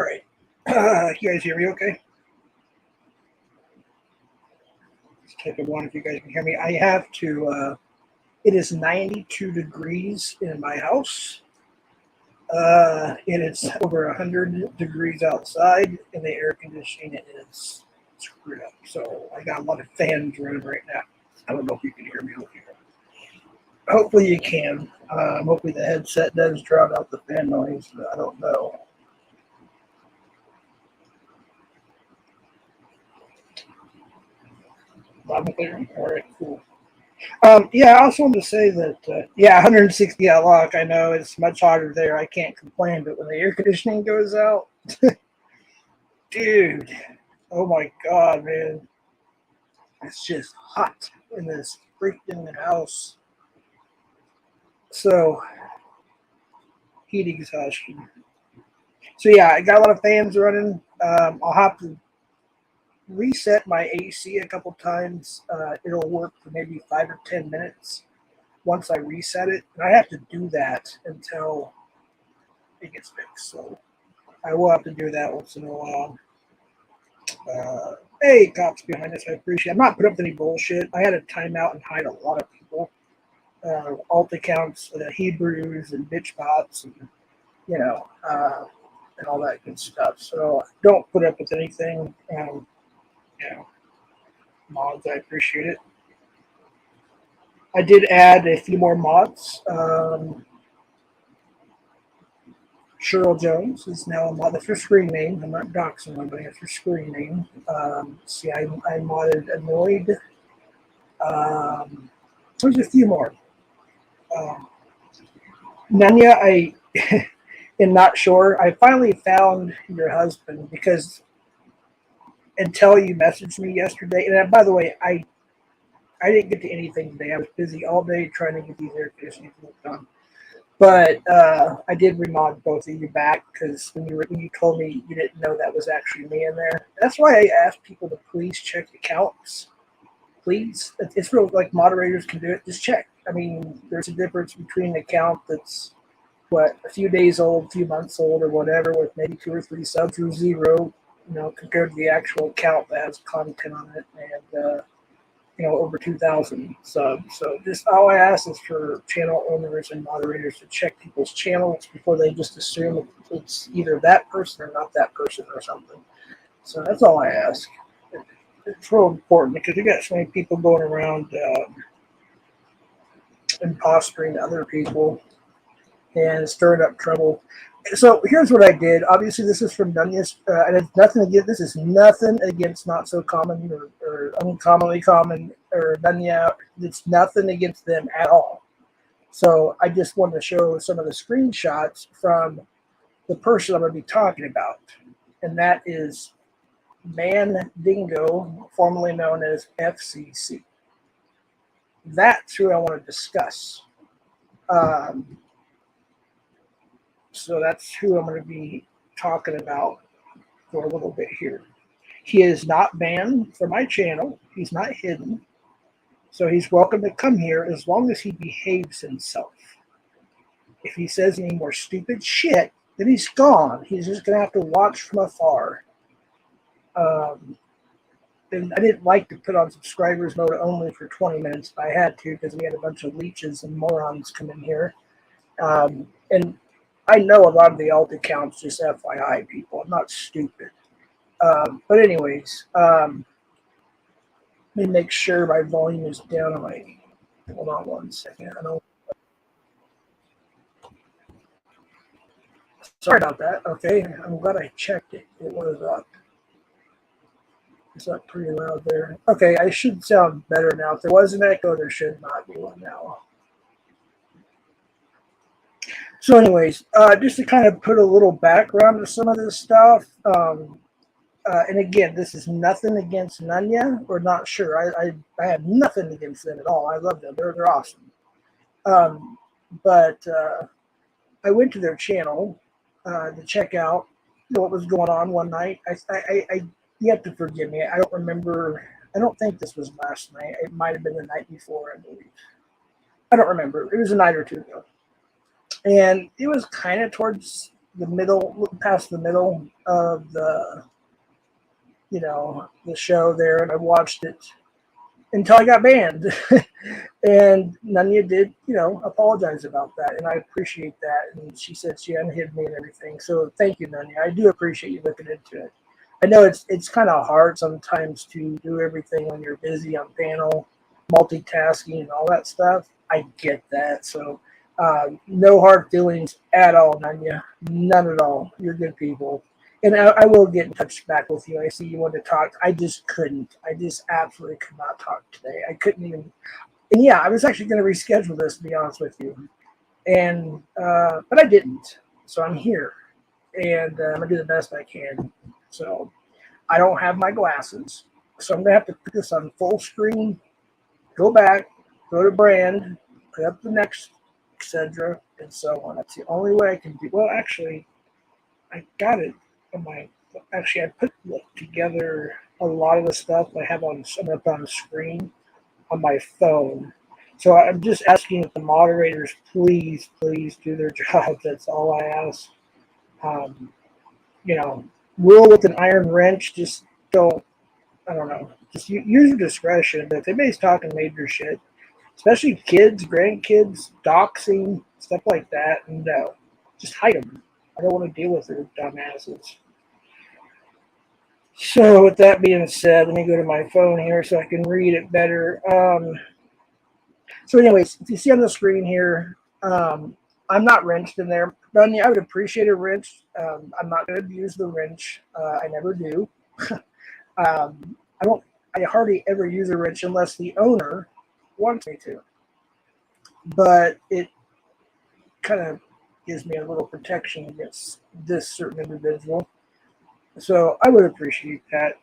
All right. You guys hear me okay? Just type of one if you guys can hear me. I have to, it is 92 degrees in my house. And it's over 100 degrees outside, and the air conditioning is screwed up. So I got a lot of fans running right now. I don't know if you can hear me over here. Hopefully you can. Hopefully the headset does drown out the fan noise, but I don't know. Loud and clear? All right, cool. Yeah, I also wanted to say that, yeah, 160 at lock. I know it's much hotter there. I can't complain, but when the air conditioning goes out, dude, oh my God, man. It's just hot in this freaking house. So, heat exhaustion. So, yeah, I got a lot of fans running. I'll have to reset my AC a couple times. It'll work for maybe 5 or 10 minutes once I reset it. And I have to do that until it gets fixed. So, I will have to do that once in a while. Hey, cops behind us, I appreciate it. I'm not putting up with any bullshit. I had to time out and hide a lot of people. Alt accounts, Hebrews and bitch bots, and and all that good stuff. So don't put up with anything. Mods, I appreciate it. I did add a few more mods. Cheryl Jones is now a mod. That's her screen name. I'm not doxing anybody. That's her screen name. See, I modded Annoyed. There's a few more. Nanya, I am not sure. I finally found your husband because until you messaged me yesterday, and by the way, I didn't get to anything today. I was busy all day trying to get these air conditioning done. But I did remod both of you back because when you told me you didn't know that was actually me in there. That's why I asked people to please check accounts. Please, it's real. Like moderators can do it. Just check. I mean, there's a difference between an account that's a few days old, a few months old, or whatever, with maybe 2 or 3 subs or zero, compared to the actual account that has content on it and over 2,000 subs. So just all I ask is for channel owners and moderators to check people's channels before they just assume it's either that person or not that person or something. So that's all I ask. It's real important because you got so many people going around impostering other people and stirring up trouble. So here's what I did. Obviously, this is from Dunya's, and it's nothing against. This is nothing against not so common or uncommonly common or Dunya. It's nothing against them at all. So I just wanted to show some of the screenshots from the person I'm going to be talking about, and that is Mandingo, formerly known as FCC. That's who I want to discuss. So that's who I'm going to be talking about for a little bit here. He is not banned from my channel. He's not hidden. So he's welcome to come here as long as he behaves himself. If he says any more stupid shit, then he's gone. He's just going to have to watch from afar. And I didn't like to put on subscribers mode only for 20 minutes, but I had to because we had a bunch of leeches and morons come in here. And I know a lot of the alt accounts, just FYI, people. I'm not stupid. But anyways, let me make sure my volume is down on my. Hold on one second. Sorry about that. Okay, I'm glad I checked it. It was up. It's up pretty loud there. Okay, I should sound better now. If there was an echo, there should not be one now. So anyways, just to kind of put a little background to some of this stuff, and again, this is nothing against Nanya. We're not sure. I have nothing against them at all. I love them. They're awesome. But I went to their channel to check out what was going on one night. You have to forgive me. I don't remember. I don't think this was last night. It might have been the night before, I believe. I don't remember. It was a night or two ago. And it was kind of towards the middle, past the middle of the, the show there, and I watched it until I got banned. And Nanya did, apologize about that, and I appreciate that. And she said she unhid me and everything. So thank you, Nanya. I do appreciate you looking into it. I know it's kind of hard sometimes to do everything when you're busy on panel, multitasking, and all that stuff. I get that. So no hard feelings at all, Nanya. None at all. You're good people. And I will get in touch back with you. I see you want to talk. I just couldn't. I just absolutely could not talk today. I couldn't even. And yeah, I was actually going to reschedule this, to be honest with you. And but I didn't. So I'm here, and I'm gonna do the best I can. So I don't have my glasses, so I'm gonna have to put this on full screen. Go back, go to brand, put up the next, etc., and so on. That's the only way I can do. Well, actually, I got it on my. Actually, I put together a lot of the stuff I have on up on the screen on my phone. So I'm just asking that the moderators please, please do their job. That's all I ask. Um, rule with an iron wrench. Just don't. I don't know. Just use your discretion. But if anybody's talking major shit, especially kids, grandkids, doxing, stuff like that, no. Just hide them. I don't want to deal with their dumbasses. So with that being said, let me go to my phone here so I can read it better. So anyways, if you see on the screen here, I'm not wrenched in there. Dunya, I would appreciate a wrench. I'm not going to abuse the wrench. I never do. I hardly ever use a wrench unless the owner wants me to. But it kind of gives me a little protection against this certain individual. So I would appreciate that.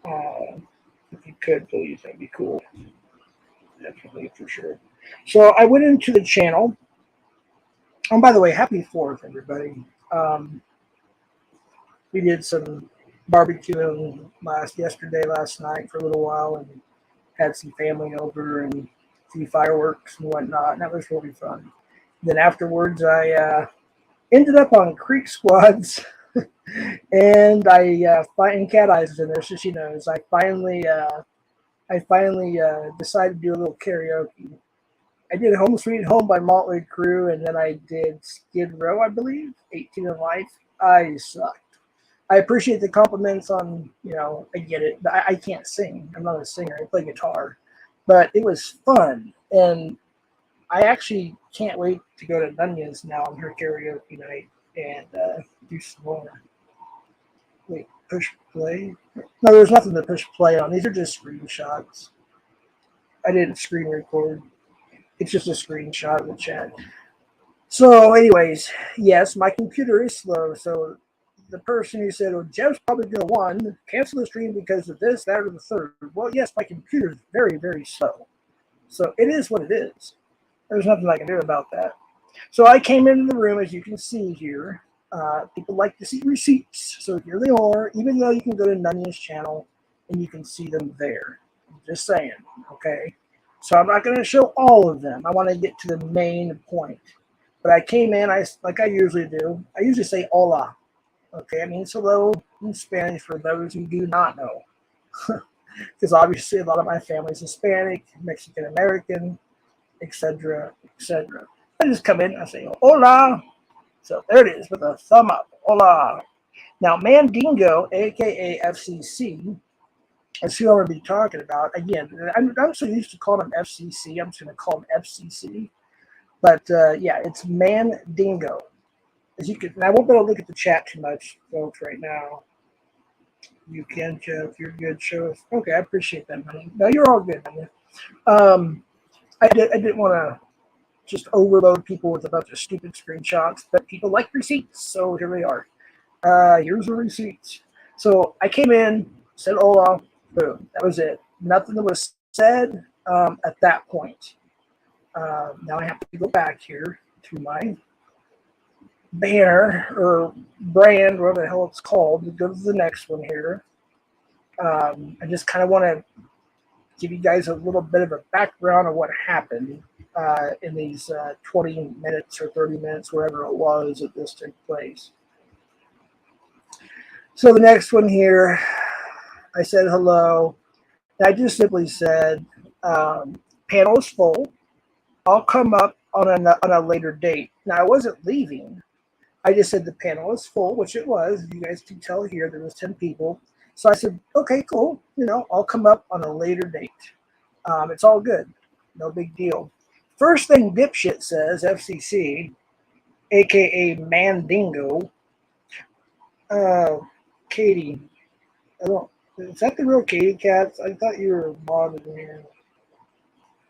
If you could, please, that'd be cool. Definitely, for sure. So I went into the channel. Oh, by the way, happy 4th, everybody. We did some barbecuing last night for a little while, and had some family over and a few fireworks and whatnot, and that was really fun. Then afterwards, I ended up on Creek Squads, and and Cat Eyes is in there, so she knows. I finally decided to do a little karaoke. I did Home Sweet Home by Motley Crue, and then I did Skid Row, I believe, 18 in Life. I sucked. I appreciate the compliments on, I get it. But I can't sing. I'm not a singer. I play guitar. But it was fun. And I actually can't wait to go to Nunya's now on her karaoke night and do some more. Wait, push play? No, there's nothing to push play on. These are just screenshots. I didn't screen record. It's just a screenshot of the chat. So, anyways, yes, my computer is slow. So, the person who said, "Oh, Jeff's probably going to cancel the stream because of this, that, or the third." Well, yes, my computer is very, very slow. So, it is what it is. There's nothing I can do about that. So, I came into the room, as you can see here. People like to see receipts. So, here they are, even though you can go to Nunya's channel and you can see them there. I'm just saying, okay? So I'm not going to show all of them. I want to get to the main point. But I came in, like I usually do. I usually say hola. Okay, I mean hello in Spanish for those who do not know. Because obviously a lot of my family is Hispanic, Mexican American, etc., etc. I just come in and I say hola. So there it is with a thumb up. Hola. Now Mandingo, aka FCC, that's who I'm going to be talking about. Again, I'm so used to calling him FCC. I'm just going to call him FCC. But yeah, it's Mandingo. As you can, and I won't be able to look at the chat too much, folks, right now. You can, Jeff. You're good. Show us. Okay, I appreciate that, man. No, you're all good, man. I didn't want to just overload people with a bunch of stupid screenshots, but people like receipts, so here they are. Here's the receipts. So I came in, said hola. Boom. That was it. Nothing that was said at that point. Now I have to go back here to my banner or brand, whatever the hell it's called. Go to the next one here. I just kind of want to give you guys a little bit of a background of what happened in these 20 minutes or 30 minutes, wherever it was that this took place. So the next one here, I said hello. I just simply said, panel is full. I'll come up on a later date. Now, I wasn't leaving. I just said the panel is full, which it was. You guys can tell here there was 10 people. So I said, okay, cool. I'll come up on a later date. It's all good. No big deal. First thing dipshit says, FCC, a.k.a. Mandingo. Katie. Is that the real Katie Cats? I thought you were modded in here.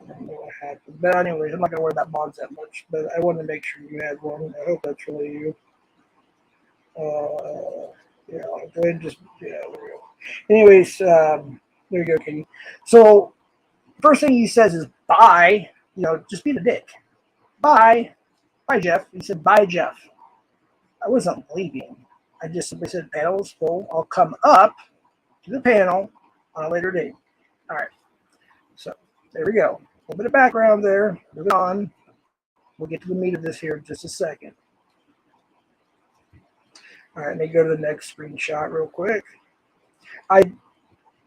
I don't know what happened. But anyways, I'm not going to worry about mods that much. But I wanted to make sure you had one. I hope that's really you. Yeah, go ahead and just, yeah, there we go. Anyways, there you go, Katie. So, first thing he says is, bye. Just be the dick. Bye. Bye, Jeff. He said, bye, Jeff. I wasn't leaving. I just simply said, panel is full. I'll come up to the panel on a later date. All right. So, there we go. A little bit of background there. Moving on. We'll get to the meat of this here in just a second. All right, let me go to the next screenshot real quick. I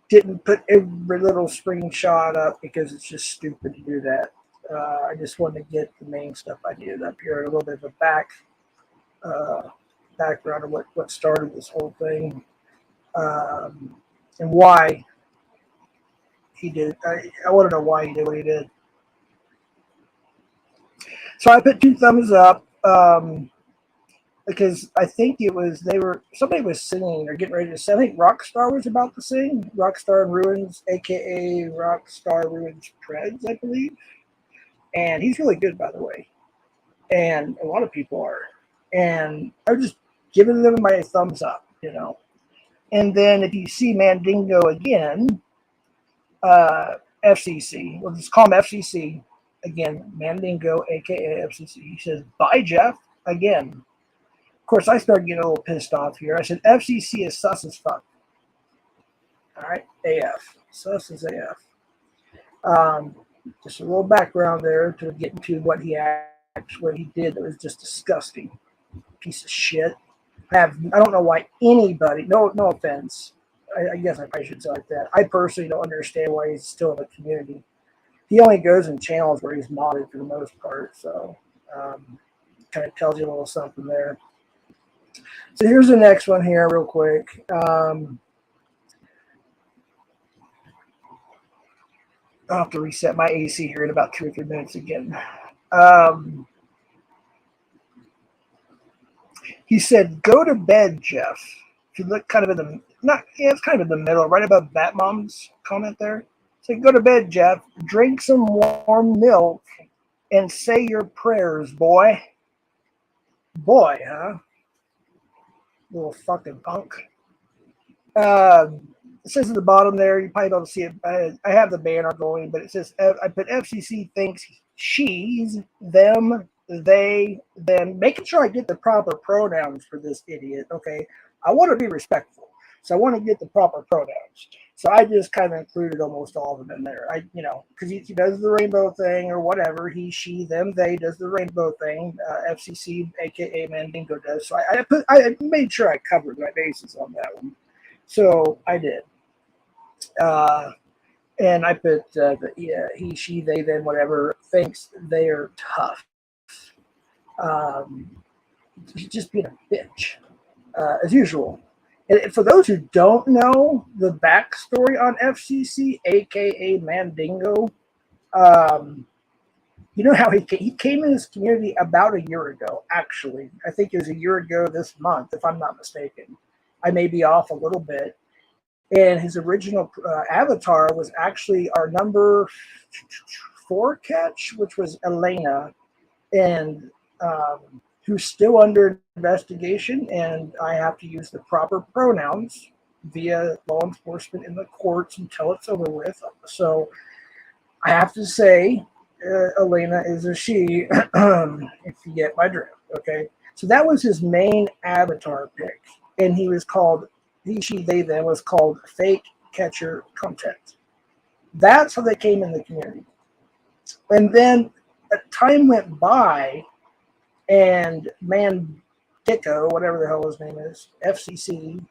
didn't put every little screenshot up because it's just stupid to do that. I just wanted to get the main stuff I needed up here, a little bit of a background of what started this whole thing, and why he did. I want to know why he did what he did. So I put 2 thumbs up. Because I think somebody was singing or getting ready to sing. I think Rockstar was about to sing. Rockstar and Ruins, a.k.a. Rockstar Ruins Preds, I believe. And he's really good, by the way. And a lot of people are. And I'm just giving them my thumbs up, And then if you see Mandingo again, FCC, we'll just call him FCC. Again, Mandingo, a.k.a. FCC. He says, bye, Jeff, again. Of course, I started getting a little pissed off here. I said, FCC is sus as fuck. All right, AF. Sus as AF. Just a little background there to get into what he did that was just disgusting. Piece of shit. I don't know why anybody, no offense. I guess I probably should say like that. I personally don't understand why he's still in the community. He only goes in channels where he's modded for the most part. So, kind of tells you a little something there. So here's the next one here real quick. I'll have to reset my AC here in about 2 or 3 minutes again. He said, go to bed, Jeff. If you look kind of it's kind of in the middle, right above Batmom's comment there. So go to bed, Jeff. Drink some warm milk and say your prayers, boy. Boy, huh? Little fucking punk. It says at the bottom there, you probably don't see it. I have the banner going, but it says, I put FCC thinks she's, them, they, them. Making sure I get the proper pronouns for this idiot, okay? I want to be respectful, so I want to get the proper pronouns. So I just kind of included almost all of them in there. Because he does the rainbow thing or whatever. He, she, them, they does the rainbow thing. FCC, aka Mandingo, does. So I made sure I covered my bases on that one. So I did. And I put he, she, they, them, whatever thinks they are tough. Just being a bitch, as usual. And for those who don't know the backstory on FCC, aka Mandingo, you know how he came in this community about a year ago, actually. I think it was a year ago this month, if I'm not mistaken. I may be off a little bit. And his original avatar was actually our number 4 catch, which was Elena, and who's still under investigation, and I have to use the proper pronouns via law enforcement in the courts until it's over with. So I have to say Elena is a she, if you get my drift, okay? So that was his main avatar pick, and he was called, he, she, they, them was called Fake Catcher Content. That's how they came in the community. And then time went by, and Mandingo, whatever the hell his name is, FCC,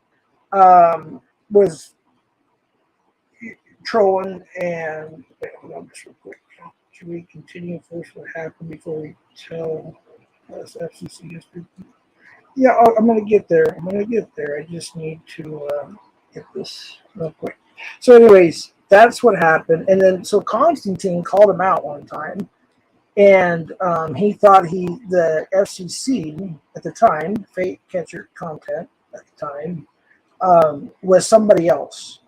was trolling. And wait, hold on just real quick. Should we continue first? What happened before we tell us FCC history? Yeah, I'm gonna get there. I'm gonna get there. I just need to get this real quick. So, anyways, that's what happened. And then, so Constantine called him out one time, and he thought the FCC at the time, Fake Catcher Content at the time, was somebody else.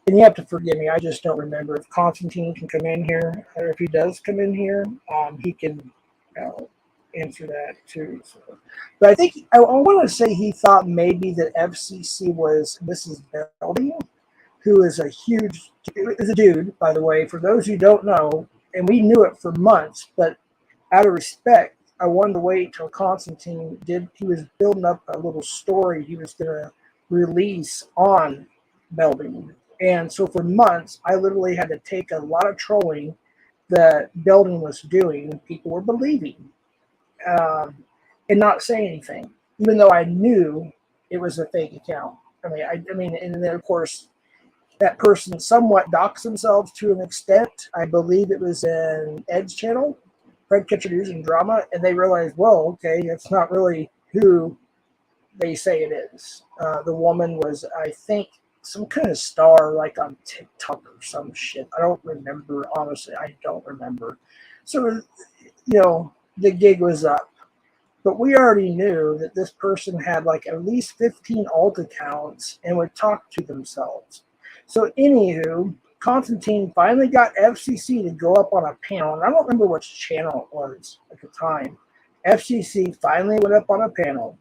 And you have to forgive me, I just don't remember if Constantine can come in here, or if he does come in here, he can answer that too. So. But I think I want to say he thought maybe that FCC was Mrs. Belding, who is is a dude, by the way, for those who don't know, and we knew it for months, but out of respect, I wanted to wait till Constantine he was building up a little story he was going to release on Belding. And so for months, I literally had to take a lot of trolling that Belding was doing. People were believing and not saying anything, even though I knew it was a fake account. I mean, and then of course, that person somewhat doxed themselves to an extent. I believe it was an Ed's channel, Fred Kitchen News and Drama, and they realized, well, okay, that's not really who they say it is. The woman was, I think, some kind of star, like on TikTok or some shit. I don't remember, honestly. I don't remember. So, the gig was up. But we already knew that this person had like at least 15 alt accounts and would talk to themselves. So, anywho, Constantine finally got FCC to go up on a panel, and I don't remember which channel it was at the time. FCC finally went up on a panel.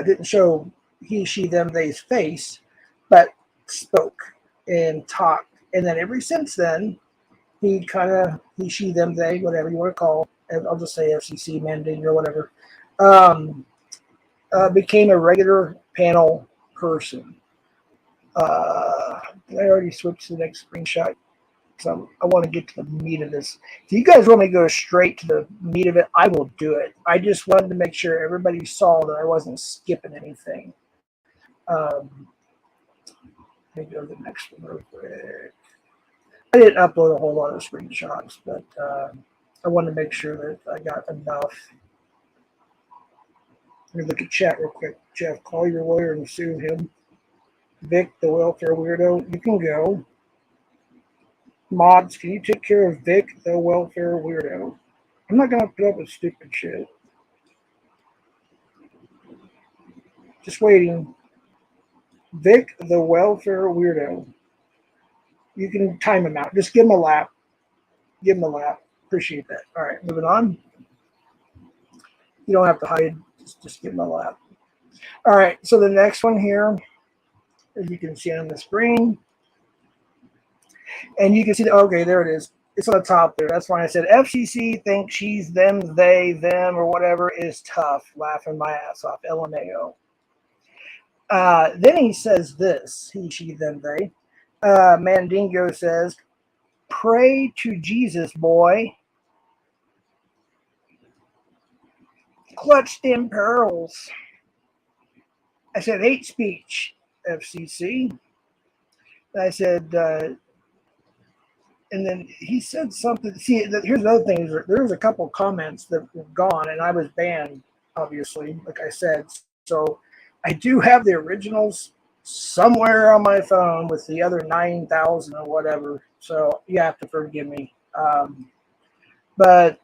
Didn't show he, she, them, they's face, but spoke and talked. And then ever since then, he, she, them, they, whatever you want to call it, I'll just say FCC, Mandingo, or whatever, became a regular panel person. I already switched to the next screenshot because I want to get to the meat of this. If you guys want me to go straight to the meat of it, I will do it. I just wanted to make sure everybody saw that I wasn't skipping anything. Let me go to the next one real quick. I didn't upload a whole lot of screenshots, but I wanted to make sure that I got enough. Let me look at chat real quick. Jeff, call your lawyer and sue him. Vic, the welfare weirdo, you can go. Mods, can you take care of Vic, the welfare weirdo? I'm not going to put up with stupid shit. Just waiting. Vic, the welfare weirdo. You can time him out. Just give him a lap. Give him a lap. Appreciate that. All right, moving on. You don't have to hide. Just give him a lap. All right, so the next one here, as you can see on the screen, and you can see, okay, there it is. It's on the top there. That's why I said FCC thinks she's them, they, them, or whatever is tough. Laughing my ass off. LMAO. Then he says this, he, she, them, they. Mandingo says, pray to Jesus, boy. Clutch them pearls. I said, hate speech, FCC. I said, and then he said something. See, here's another thing. There was a couple comments that were gone, and I was banned, obviously, like I said. So I do have the originals somewhere on my phone with the other 9,000 or whatever. So you have to forgive me. But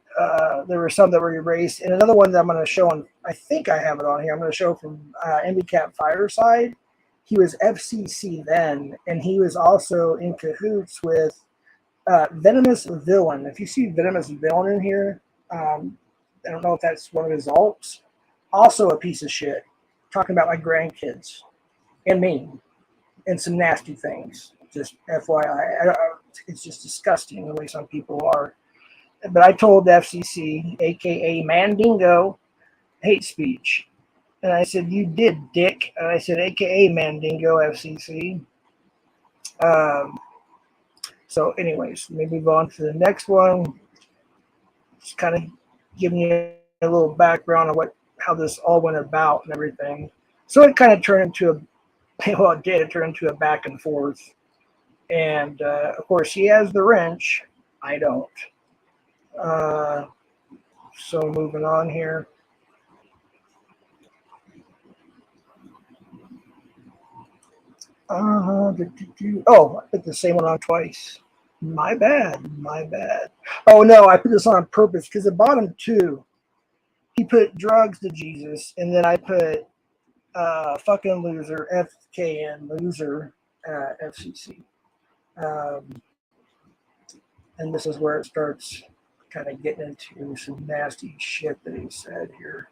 there were some that were erased. And another one that I'm going to show on, I think I have it on here. I'm going to show from MBCat Fireside. He was FCC then, and he was also in cahoots with Venomous Villain. If you see Venomous Villain in here, I don't know if that's one of his alts. Also a piece of shit. Talking about my grandkids and me and some nasty things. Just FYI. It's just disgusting the way some people are. But I told the FCC, a.k.a. Mandingo, hate speech. And I said, you did, dick. And I said, a.k.a. Mandingo, FCC. So anyways, let me move on to the next one. Just kind of giving you a little background on how this all went about and everything. So it kind of turned into it did. It turned into a back and forth. And of course, he has the wrench. I don't. So moving on here. Oh, I put the same one on twice. My bad. Oh no, I put this on purpose because the bottom two, he put drugs to Jesus, and then I put fucking loser, FKN, loser, FCC. And this is where it starts kind of getting into some nasty shit that he said here.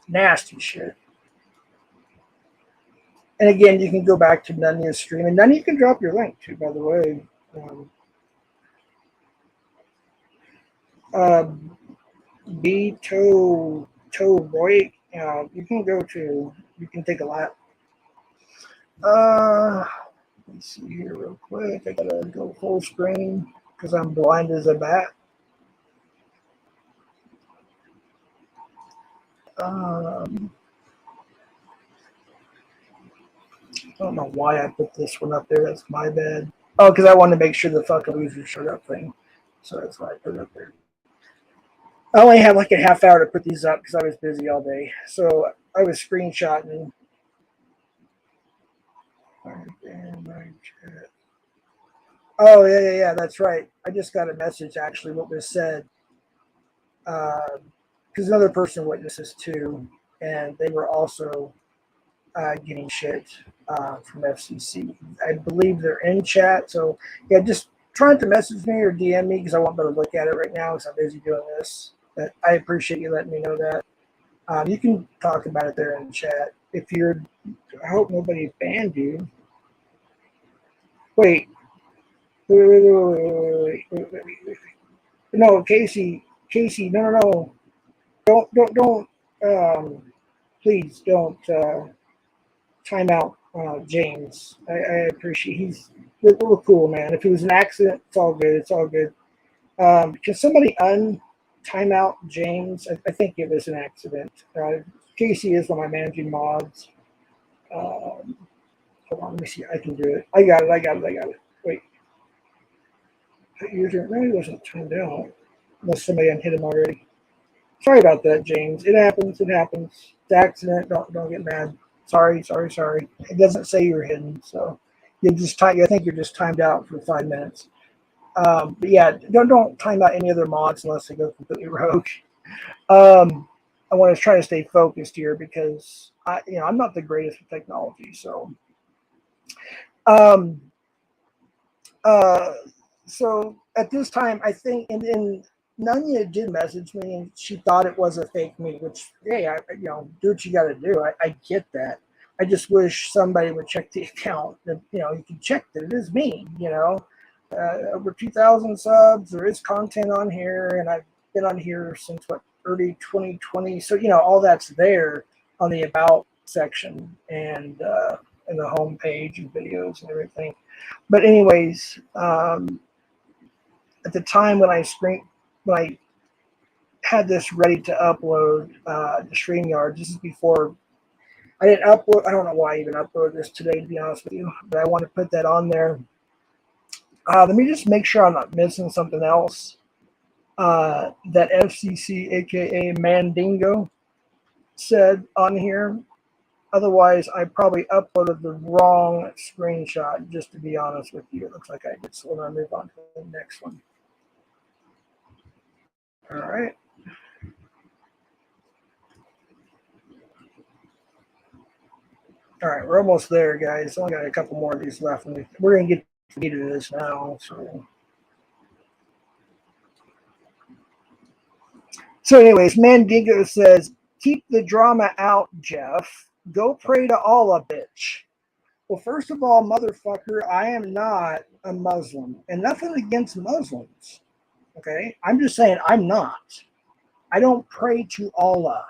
Nasty shit. And again, you can go back to Nunya's stream, and Nunya can drop your link too, by the way. B to Roy, you can take a lap. Let's see here real quick. I gotta go full screen because I'm blind as a bat. I don't know why I put this one up there. That's my bad. Oh, because I wanted to make sure the fucking loser showed up thing. So that's why I put it up there. I only had like a half hour to put these up because I was busy all day. So I was screenshotting. Oh, yeah, that's right. I just got a message, actually, what was said. Because another person witnesses too, and they were also getting shit from FCC. I believe they're in chat. So, yeah, just trying to message me or DM me because I won't be able to look at it right now because I'm busy doing this. But I appreciate you letting me know that. You can talk about it there in the chat. I hope nobody banned you. Wait. No, Casey, no. Don't, please don't time out James. I appreciate he's a little cool, man. If it was an accident, it's all good. Can somebody time out James? I think it was an accident. Casey is one of my managing mods. Hold on, let me see. I can do it. I got it. Wait. User really wasn't turned out unless somebody unhit him already. Sorry about that, James. It happens. It's an accident. Don't get mad. Sorry. It doesn't say you're hidden, so I think you're just timed out for 5 minutes. But yeah, don't time out any other mods unless they go completely rogue. I want to try to stay focused here because I'm not the greatest with technology, so. So at this time, I think, and Nunya did message me, and she thought it was a fake me. Which, hey, do what you got to do. I get that. I just wish somebody would check the account. That you can check that it is me. Over 2,000 subs. There is content on here, and I've been on here since early 2020. So all that's there on the about section and in the home page and videos and everything. But anyways, at the time when I had this ready to upload to StreamYard, this is before I didn't upload. I don't know why I even uploaded this today, to be honest with you, but I want to put that on there. Let me just make sure I'm not missing something else. That FCC, aka Mandingo, said on here. Otherwise, I probably uploaded the wrong screenshot, just to be honest with you. It looks like I did. So we're going to move on to the next one. All right. All right, we're almost there, guys. Only got a couple more of these left. We're going to get to the meat of this now. So anyways, Mandingo says, keep the drama out, Jeff. Go pray to Allah, bitch. Well, first of all, motherfucker, I am not a Muslim. And nothing against Muslims. Okay? I'm just saying I'm not. I don't pray to Allah.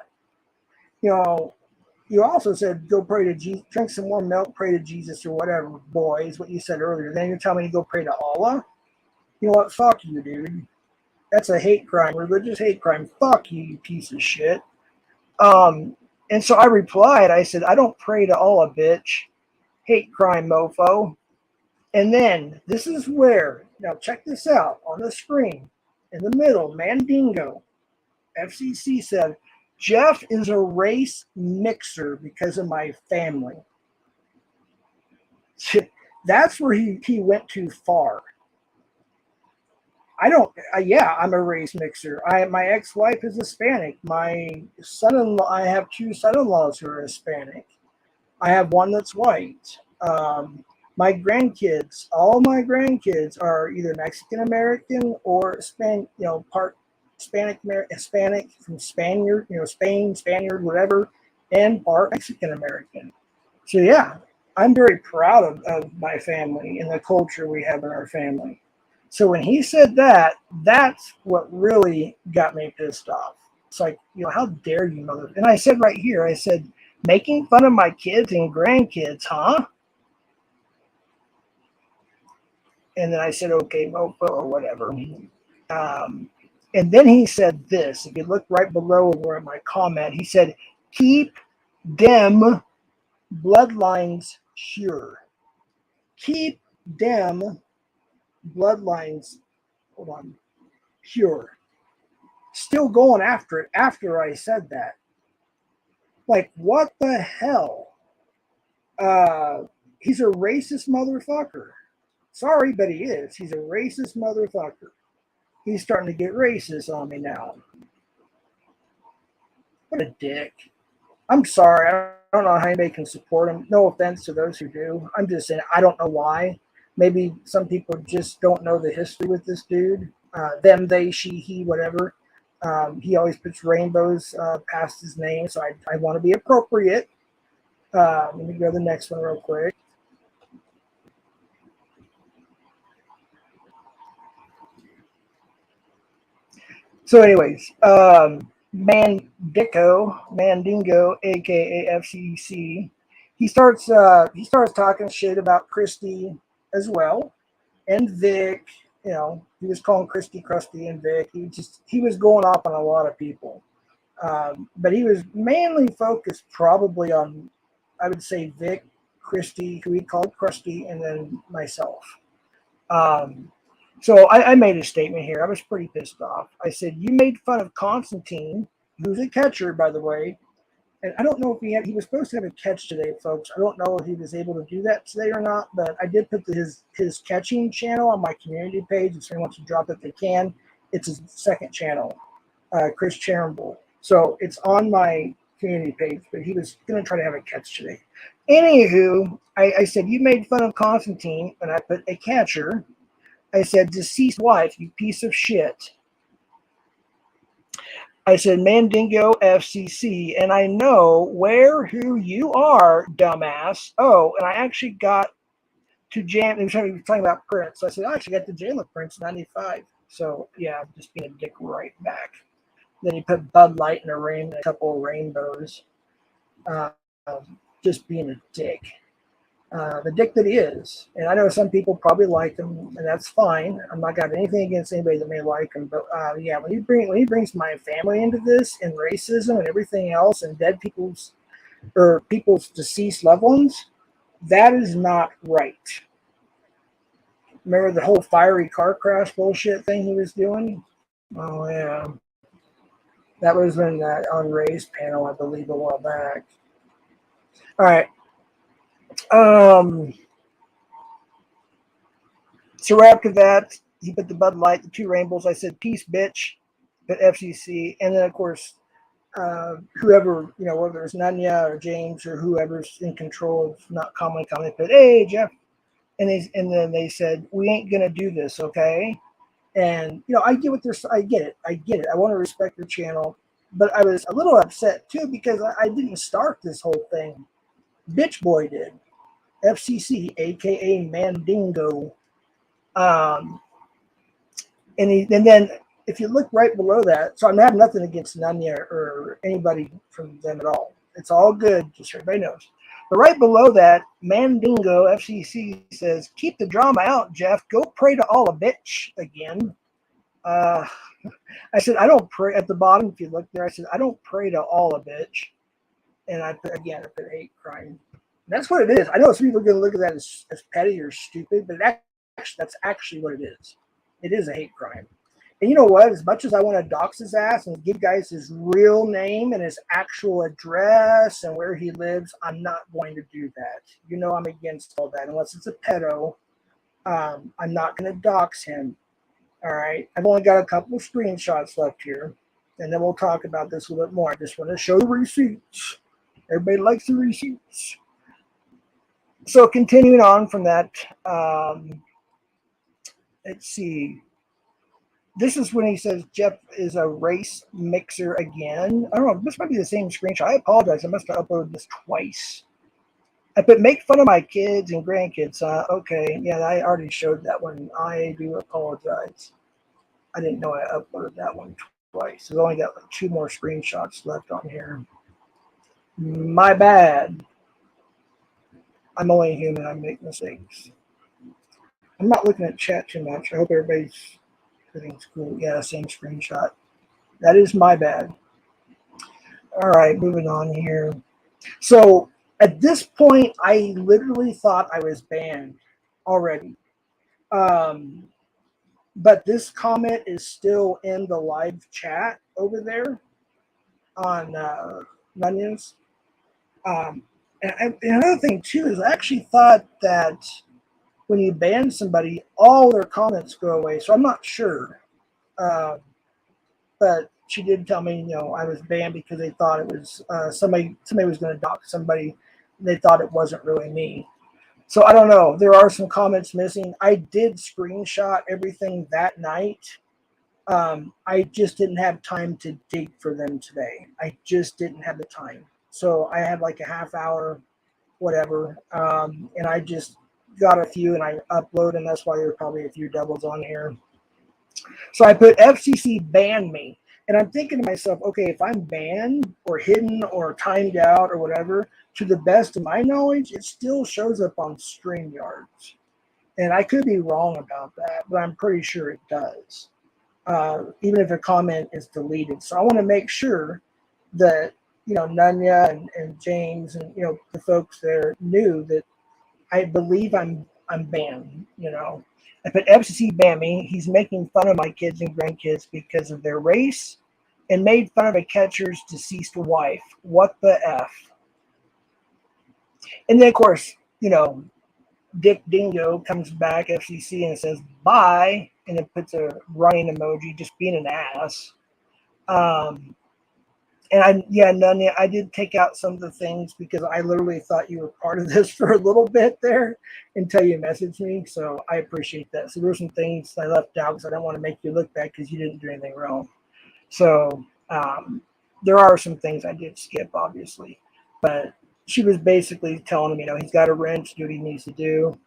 You also said go pray to Jesus, drink some more milk, pray to Jesus or whatever, boy, is what you said earlier. Then you're telling me to go pray to Allah? You know what? Fuck you, dude. That's a hate crime, religious hate crime. Fuck you, you piece of shit. Um, and so I replied, I said, I don't pray to Allah, bitch. Hate crime, mofo. And then this is where, now check this out on the screen. In the middle, Mandingo, FCC said, Jeff is a race mixer because of my family. That's where he went too far. I'm a race mixer. My ex-wife is Hispanic. My son-in-law, I have two son-in-laws who are Hispanic. I have one that's white. My grandkids, all my grandkids are either Mexican American or part Hispanic from Spaniard, Spain, Spaniard, whatever, and part Mexican American. So yeah, I'm very proud of my family and the culture we have in our family. So when he said that, that's what really got me pissed off. It's like, how dare you, mother? And I said right here, I said, making fun of my kids and grandkids, huh? And then I said, okay, mofo, or whatever. And then he said this. If you look right below where my comment, he said, keep them bloodlines pure. Keep them bloodlines, pure. Still going after it after I said that. Like, what the hell? He's a racist motherfucker. Sorry, but he is. He's a racist motherfucker. He's starting to get racist on me now. What a dick. I'm sorry. I don't know how anybody can support him. No offense to those who do. I'm just saying, I don't know why. Maybe some people just don't know the history with this dude. Them, they, she, he, whatever. He always puts rainbows past his name, so I want to be appropriate. Let me go to the next one real quick. So, anyways, Mandingo, aka FCC, he starts talking shit about Christy as well, and Vic. He was calling Christy Krusty and Vic. He was going off on a lot of people, but he was mainly focused probably on, I would say, Vic, Christy, who he called Krusty, and then myself. So I made a statement here. I was pretty pissed off. I said, you made fun of Constantine, who's a catcher, by the way. And I don't know if he was supposed to have a catch today, folks. I don't know if he was able to do that today or not, but I did put his catching channel on my community page. If someone wants to drop it, they can. It's his second channel, Chris Charitable. So it's on my community page, but he was going to try to have a catch today. Anywho, I said, you made fun of Constantine, and I put a catcher. I said, deceased wife, you piece of shit. I said, Mandingo FCC, and I know who you are, dumbass. Oh, and I actually got to jam. He was talking about Prince. So I said, I actually got to jam with Prince 95. So, yeah, just being a dick right back. Then he put Bud Light in a couple of rainbows. Just being a dick. The dick that he is. And I know some people probably like him, and that's fine. I'm not got anything against anybody that may like him, but yeah, when he brings my family into this and racism and everything else and dead people's deceased loved ones, that is not right. Remember the whole fiery car crash bullshit thing he was doing? Oh yeah, that was in that on Ray's panel, I believe, a while back. All right. So after that, he put the Bud Light, the two rainbows. I said, peace, bitch, at FCC. And then, of course, whoever, whether it's Nanya or James or whoever's in control of not commenting, they put, hey, Jeff. And then they said, we ain't going to do this, okay? And, I get what I get it. I want to respect your channel. But I was a little upset, too, because I didn't start this whole thing. Bitch Boy did. FCC, a.k.a. Mandingo. And then if you look right below that, so I'm having nothing against Nanya or anybody from them at all. It's all good, just so everybody knows. But right below that, Mandingo FCC says, "Keep the drama out, Jeff. Go pray to Allah, bitch." Again. Uh, I said, I don't pray at the bottom. If you look there, I said, I don't pray to Allah, bitch. And I put, again, I put hate crime. That's what it is. I know some people are going to look at that as petty or stupid, but that's actually what it is. It is a hate crime. And you know what? As much as I want to dox his ass and give guys his real name and his actual address and where he lives, I'm not going to do that. You know, I'm against all that. Unless it's a pedo, I'm not going to dox him. All right. I've only got a couple of screenshots left here, and then we'll talk about this a little bit more. I just want to show the receipts. Everybody likes the receipts. So continuing on from that, let's see. This is when he says Jeff is a race mixer again. I don't know. This might be the same screenshot. I apologize. I must have uploaded this twice. I put make fun of my kids and grandkids. Okay. Yeah, I already showed that one. I do apologize. I didn't know I uploaded that one twice. I've only got like 2 more screenshots left on here. My bad. I'm only human. I make mistakes. I'm not looking at chat too much. I hope everything's cool. Yeah, same screenshot. That is my bad. All right, moving on here. So at this point, I literally thought I was banned already. But this comment is still in the live chat over there on Nunions. And another thing too is I actually thought that when you ban somebody, all their comments go away. So I'm not sure. But she did tell me, you know, I was banned because they thought it was somebody was going to dox somebody. And they thought it wasn't really me. So I don't know. There are some comments missing. I did screenshot everything that night. I just didn't have time to dig for them today. I just didn't have the time. So I had like a half hour, whatever. And I just got a few and I upload, and that's why there are probably a few doubles on here. So I put FCC ban me. And I'm thinking to myself, okay, if I'm banned or hidden or timed out or whatever, to the best of my knowledge, it still shows up on StreamYards. And I could be wrong about that, but I'm pretty sure it does. Even if a comment is deleted. So I want to make sure that, you know, Nunya and James and, you know, the folks there knew that I believe I'm banned, you know. I put FCC ban me. He's making fun of my kids and grandkids because of their race and made fun of a catcher's deceased wife. What the F? And then, of course, you know, Dick Dingo comes back, FCC, and says, bye, and then puts a running emoji, just being an ass. And Nunya, I did take out some of the things because I literally thought you were part of this for a little bit there until you messaged me. So I appreciate that. So there were some things I left out because I don't want to make you look bad because you didn't do anything wrong. So there are some things I did skip, obviously. But she was basically telling him, you know, he's got a wrench, do what he needs to do.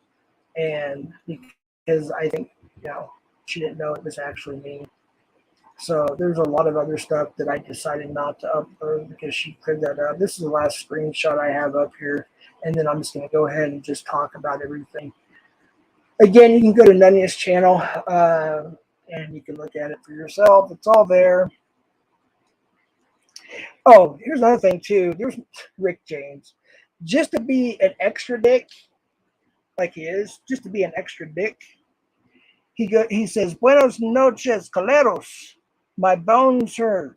And because I think, you know, she didn't know it was actually me. So there's a lot of other stuff that I decided not to upload because she cleared that up. This is the last screenshot I have up here. And then I'm just going to go ahead and just talk about everything. Again, you can go to Nunya's channel and you can look at it for yourself. It's all there. Oh, here's another thing too. There's Rick James. Just to be an extra dick, like he is, just to be an extra dick, he says, Buenos noches, coleros. My bones hurt.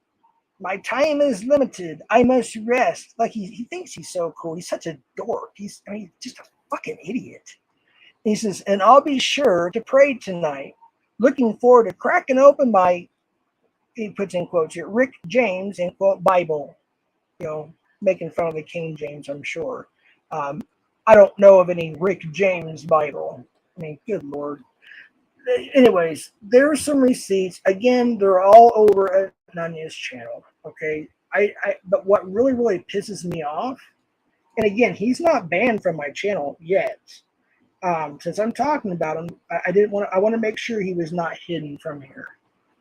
My time is limited. I must rest. Like he thinks he's so cool. He's such a dork. He's just a fucking idiot. He says, and I'll be sure to pray tonight. Looking forward to cracking open my, he puts in quotes here, Rick James, in quote, Bible. You know, making fun of the King James, I'm sure. I don't know of any Rick James Bible. I mean, good Lord. Anyways, there's some receipts. Again, they're all over at Nunya's channel. Okay. But what really, really pisses me off, and again, he's not banned from my channel yet. Since I'm talking about him, I want to make sure he was not hidden from here.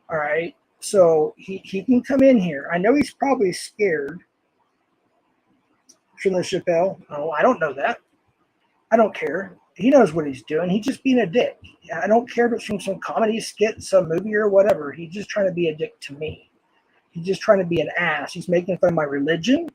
All right. So he can come in here. I know he's probably scared. Shirley Chappelle. Oh, I don't know that. I don't care. He knows what he's doing. He's just being a dick. I don't care if it's from some comedy skit, some movie, or whatever. He's just trying to be a dick to me. He's just trying to be an ass. He's making fun of my religion.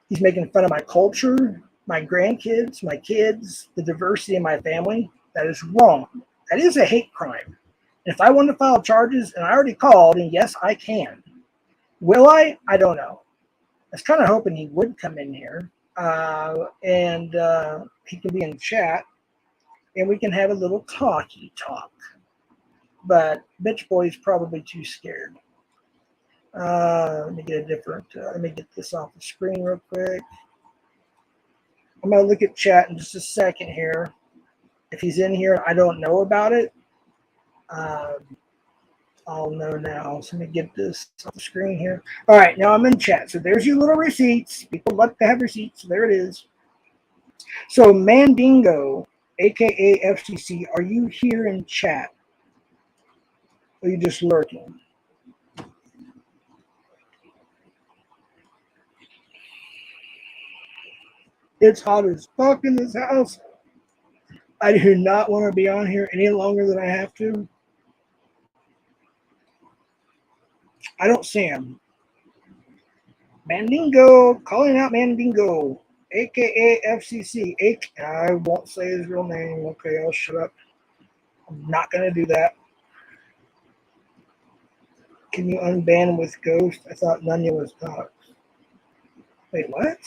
He's making fun of my culture, my grandkids, my kids, the diversity in my family. That is wrong. That is a hate crime. And if I want to file charges, and I already called, and yes, I can. Will I? I don't know. I was kind of hoping he would come in here, and he can be in chat, and we can have a little talky talk. But Bitch Boy's probably too scared. Let me get a different. Let me get this off the screen real quick. I'm gonna look at chat in just a second here. If he's in here, I don't know about it. I'll know now. So let me get this off the screen here. All right, now I'm in chat. So there's your little receipts. People like to have receipts. So there it is. So Mandingo, aka FCC, are you here in chat? Or are you just lurking? It's hot as fuck in this house. I do not want to be on here any longer than I have to. I don't see him. Mandingo, calling out Mandingo, aka FCC. I won't say his real name. Okay, I'll shut up. I'm not going to do that. Can you unban with Ghost? I thought Nunya was not. Wait, what?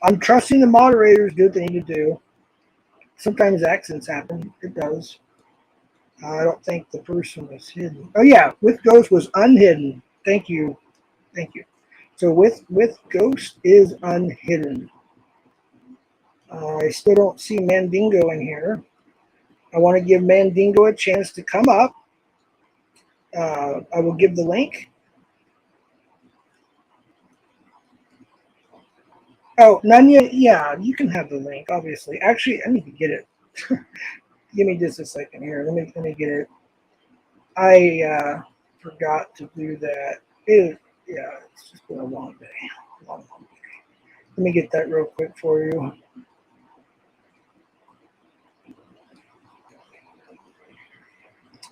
I'm trusting the moderators do what they need to do. Sometimes accidents happen. It does. I don't think the person was hidden. Oh, yeah. With Ghost was unhidden. Thank you. Thank you. So with Ghost is unhidden. I still don't see Mandingo in here. I want to give Mandingo a chance to come up. I will give the link. Oh, Nunya, yeah, you can have the link, obviously. Actually, I need to get it. Give me just a second here. Let me get it. I forgot to do that. Yeah, it's just been a long day. Long day. Let me get that real quick for you.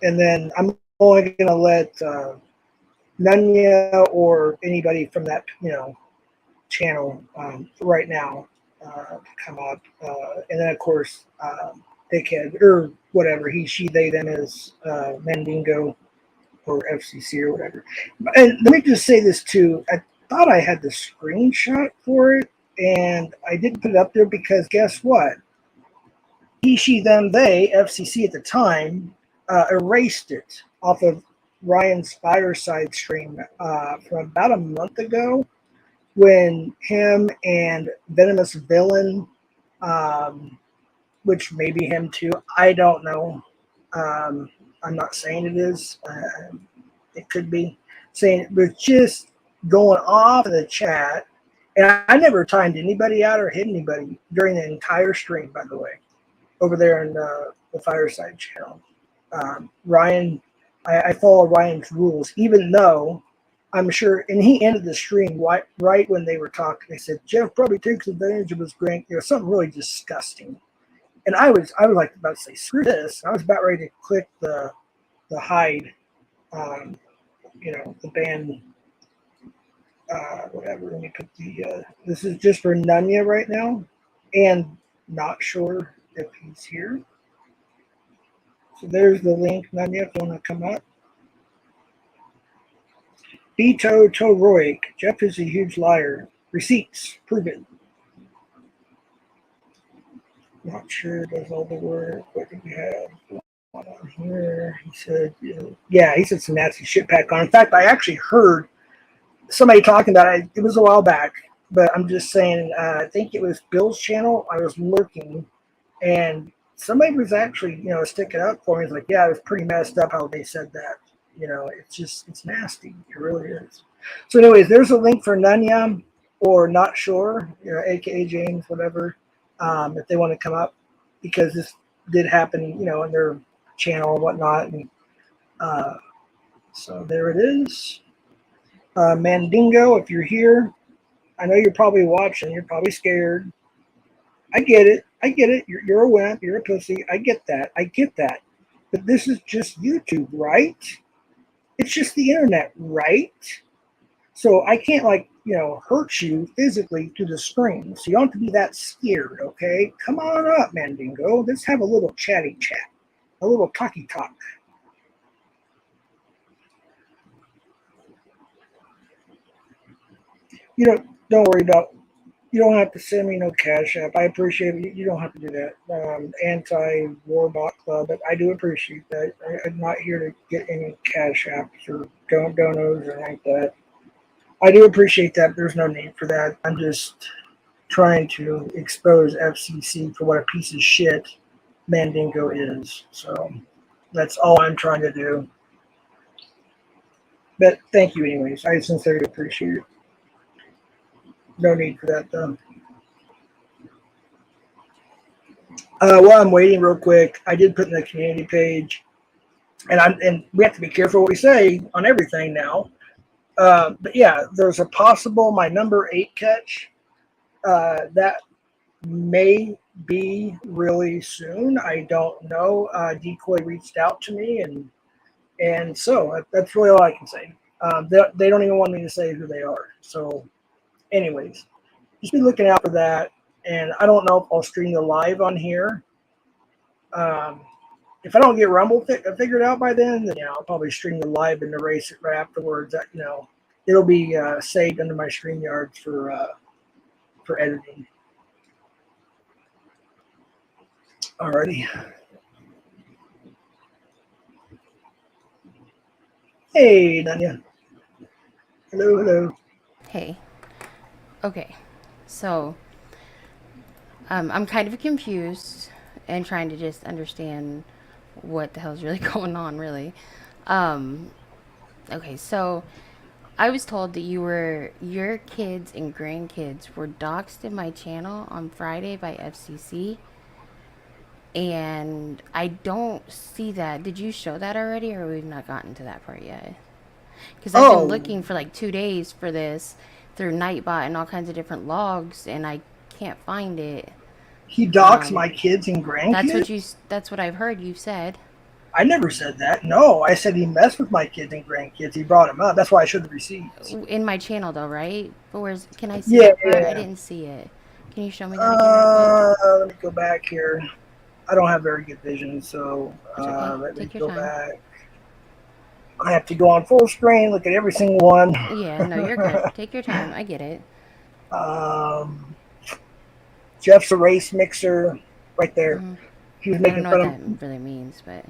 And then I'm only going to let Nunya or anybody from that, channel right now come up. And then, of course, Dickhead, or whatever, he, she, they, them is Mandingo or FCC or whatever. And let me just say this too. I thought I had the screenshot for it, and I didn't put it up there because guess what? He, she, them, they, FCC at the time, erased it off of Ryan's Fireside stream from about a month ago when him and Venomous Villain, which may be him too, I don't know. I'm not saying it is. It could be. Saying it was just going off in the chat. And I never timed anybody out or hit anybody during the entire stream, by the way, over there in the Fireside channel. Ryan, I follow Ryan's rules, even though I'm sure, and he ended the stream right when they were talking. They said, Jeff probably takes advantage of his rank, something really disgusting. And I was like about to say, screw this. I was about ready to click the hide, the ban, whatever. Let me put this is just for Nunya right now, and not sure if he's here. So there's the link, Nunya, if you want to come up. Beto Toroic, Jeff is a huge liar. Receipts, prove it. Not sure does all the work. What do we have on here? He said, he said some nasty shit pack on. In fact, I actually heard somebody talking about it. It was a while back, but I'm just saying, I think it was Bill's channel. I was lurking, and somebody was actually, sticking up for me. It's like, yeah, it was pretty messed up how they said that. It's nasty. It really is. So anyways, there's a link for Nunya or Not Sure, aka James, whatever, if they want to come up, because this did happen, in their channel and whatnot. And so there it is. Mandingo, if you're here, I know you're probably watching. You're probably scared. I get it. I get it. You're a wimp. You're a pussy. I get that. I get that. But this is just YouTube, right? It's just the internet, right? So I can't hurt you physically to the screen. So you don't have to be that scared, okay? Come on up, Mandingo. Let's have a little chatty chat, a little talky talk. Don't worry about. You don't have to send me no cash app. I appreciate it. You don't have to do that. Anti Warbot Club, but I do appreciate that. I'm not here to get any cash apps or donos or like that. I do appreciate that. There's no need for that. I'm just trying to expose FCC for what a piece of shit Mandingo is. So that's all I'm trying to do. But thank you, anyways. I sincerely appreciate it. No need for that, though. While I'm waiting, real quick, I did put in the community page, and we have to be careful what we say on everything now. But yeah, there's a possible my number 8 catch that may be really soon. I don't know. Decoy reached out to me, and so that's really all I can say. They don't even want me to say who they are. So, anyways, just be looking out for that. And I don't know if I'll stream the live on here. If I don't get Rumble figured out by then I'll probably stream the live and erase it right afterwards. It'll be saved under my StreamYards for editing. Alrighty. Hey, Nanya. Hello, hello. Hey. Okay. So, I'm kind of confused and trying to just understand what the hell's really going on, really. Um, okay, so I was told that your kids and grandkids were doxxed in my channel on Friday by FCC, and I don't see that. Did you show that already, or we've not gotten to that part yet? Because I've been Oh, looking for like 2 days for this through Nightbot and all kinds of different logs, and I can't find it. he docks Um, my kids and that's what you. grandkids? That's what I've heard you said I never said that. No, I said he messed with my kids and grandkids. He brought them up. That's why I showed the receipts. in my channel, though, right? But where's? Can I see Yeah, that part? I yeah. didn't see it. Can you show me that again, real quick? Let me go back here. I don't have very good vision, so It's okay. let me Take your go time. back. I have to go on full screen, look at every single one. Yeah, no, you're good. Take your time. I get it. um, Jeff's a race mixer, right there. Hmm. He was I don't making know what fun that of. really means, but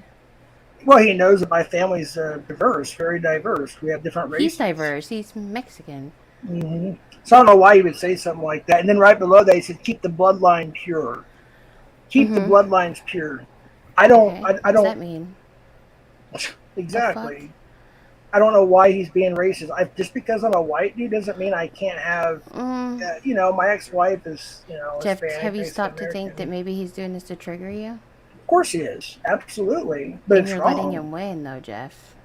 Well, he knows that my family's diverse, very diverse. We have different he's races. diverse. He's Mexican. So I don't know why he would say something like that. And then right below that, he said, "Keep the bloodline pure. Keep the Mm-hmm. bloodlines pure." I don't. Okay. I What's that don't mean? The fuck? exactly. I don't know why he's being racist. Just because I'm a white dude doesn't mean I can't have. Mm. My ex-wife is Jeff, Hispanic, have you Mexican stopped to think that American. maybe he's doing this to trigger you? Of course he is, absolutely, but And it's you're letting wrong. him win, though, Jeff.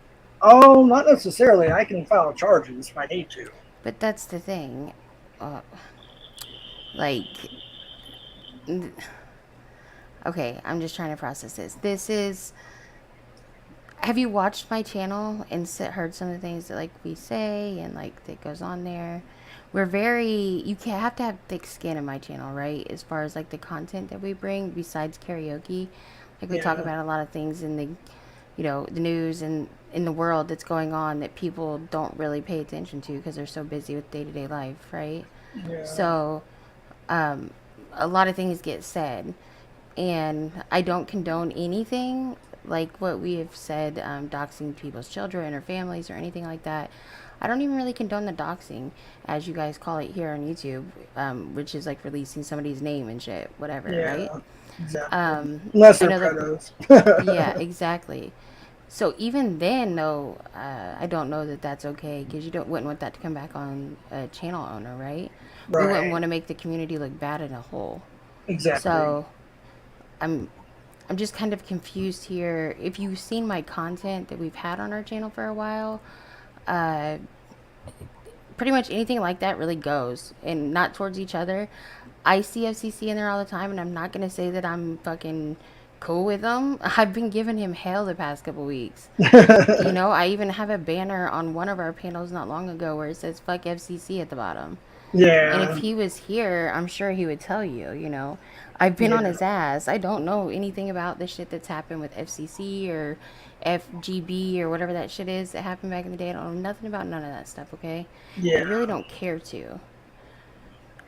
Oh, not necessarily. I can file charges if I need to. But that's the thing. Uh, like, okay, I'm just trying to process this. This is. Have you watched my channel and heard some of the things that like we say and like that goes on there? We're very. You can have to have thick skin in my channel, right? As far as like the content that we bring, besides karaoke, like we talk Yeah, about a lot of things in the news and in the world that's going on that people don't really pay attention to because they're so busy with day to day life, right? yeah, So um, a lot of things get said, and I don't condone anything like what we have said, doxing people's children or families or anything like that. I don't even really condone the doxing, as you guys call it here on YouTube, which is like releasing somebody's name and shit, whatever, right? yeah, exactly. Um, Unless I they're know that, pedos. yeah, exactly. So even then, though, I don't know that that's okay because you don't wouldn't want that to come back on a channel owner, right? We wouldn't Right, want to make the community look bad in a whole. exactly. So I'm I'm just kind of confused here. If you've seen my content that we've had on our channel for a while, uh, pretty much anything like that really goes, and not towards each other. I see FCC in there all the time, and I'm not gonna say that I'm fucking cool with them. I've been giving him hell the past couple weeks. You know, I even have a banner on one of our panels not long ago where it says "fuck FCC" at the bottom. And if Yeah, he was here, I'm sure he would tell you, you know. I've been on yeah, his ass. I don't know anything about the shit that's happened with FCC or FGB or whatever that shit is that happened back in the day. I don't know nothing about none of that stuff, okay? I yeah, really don't care to.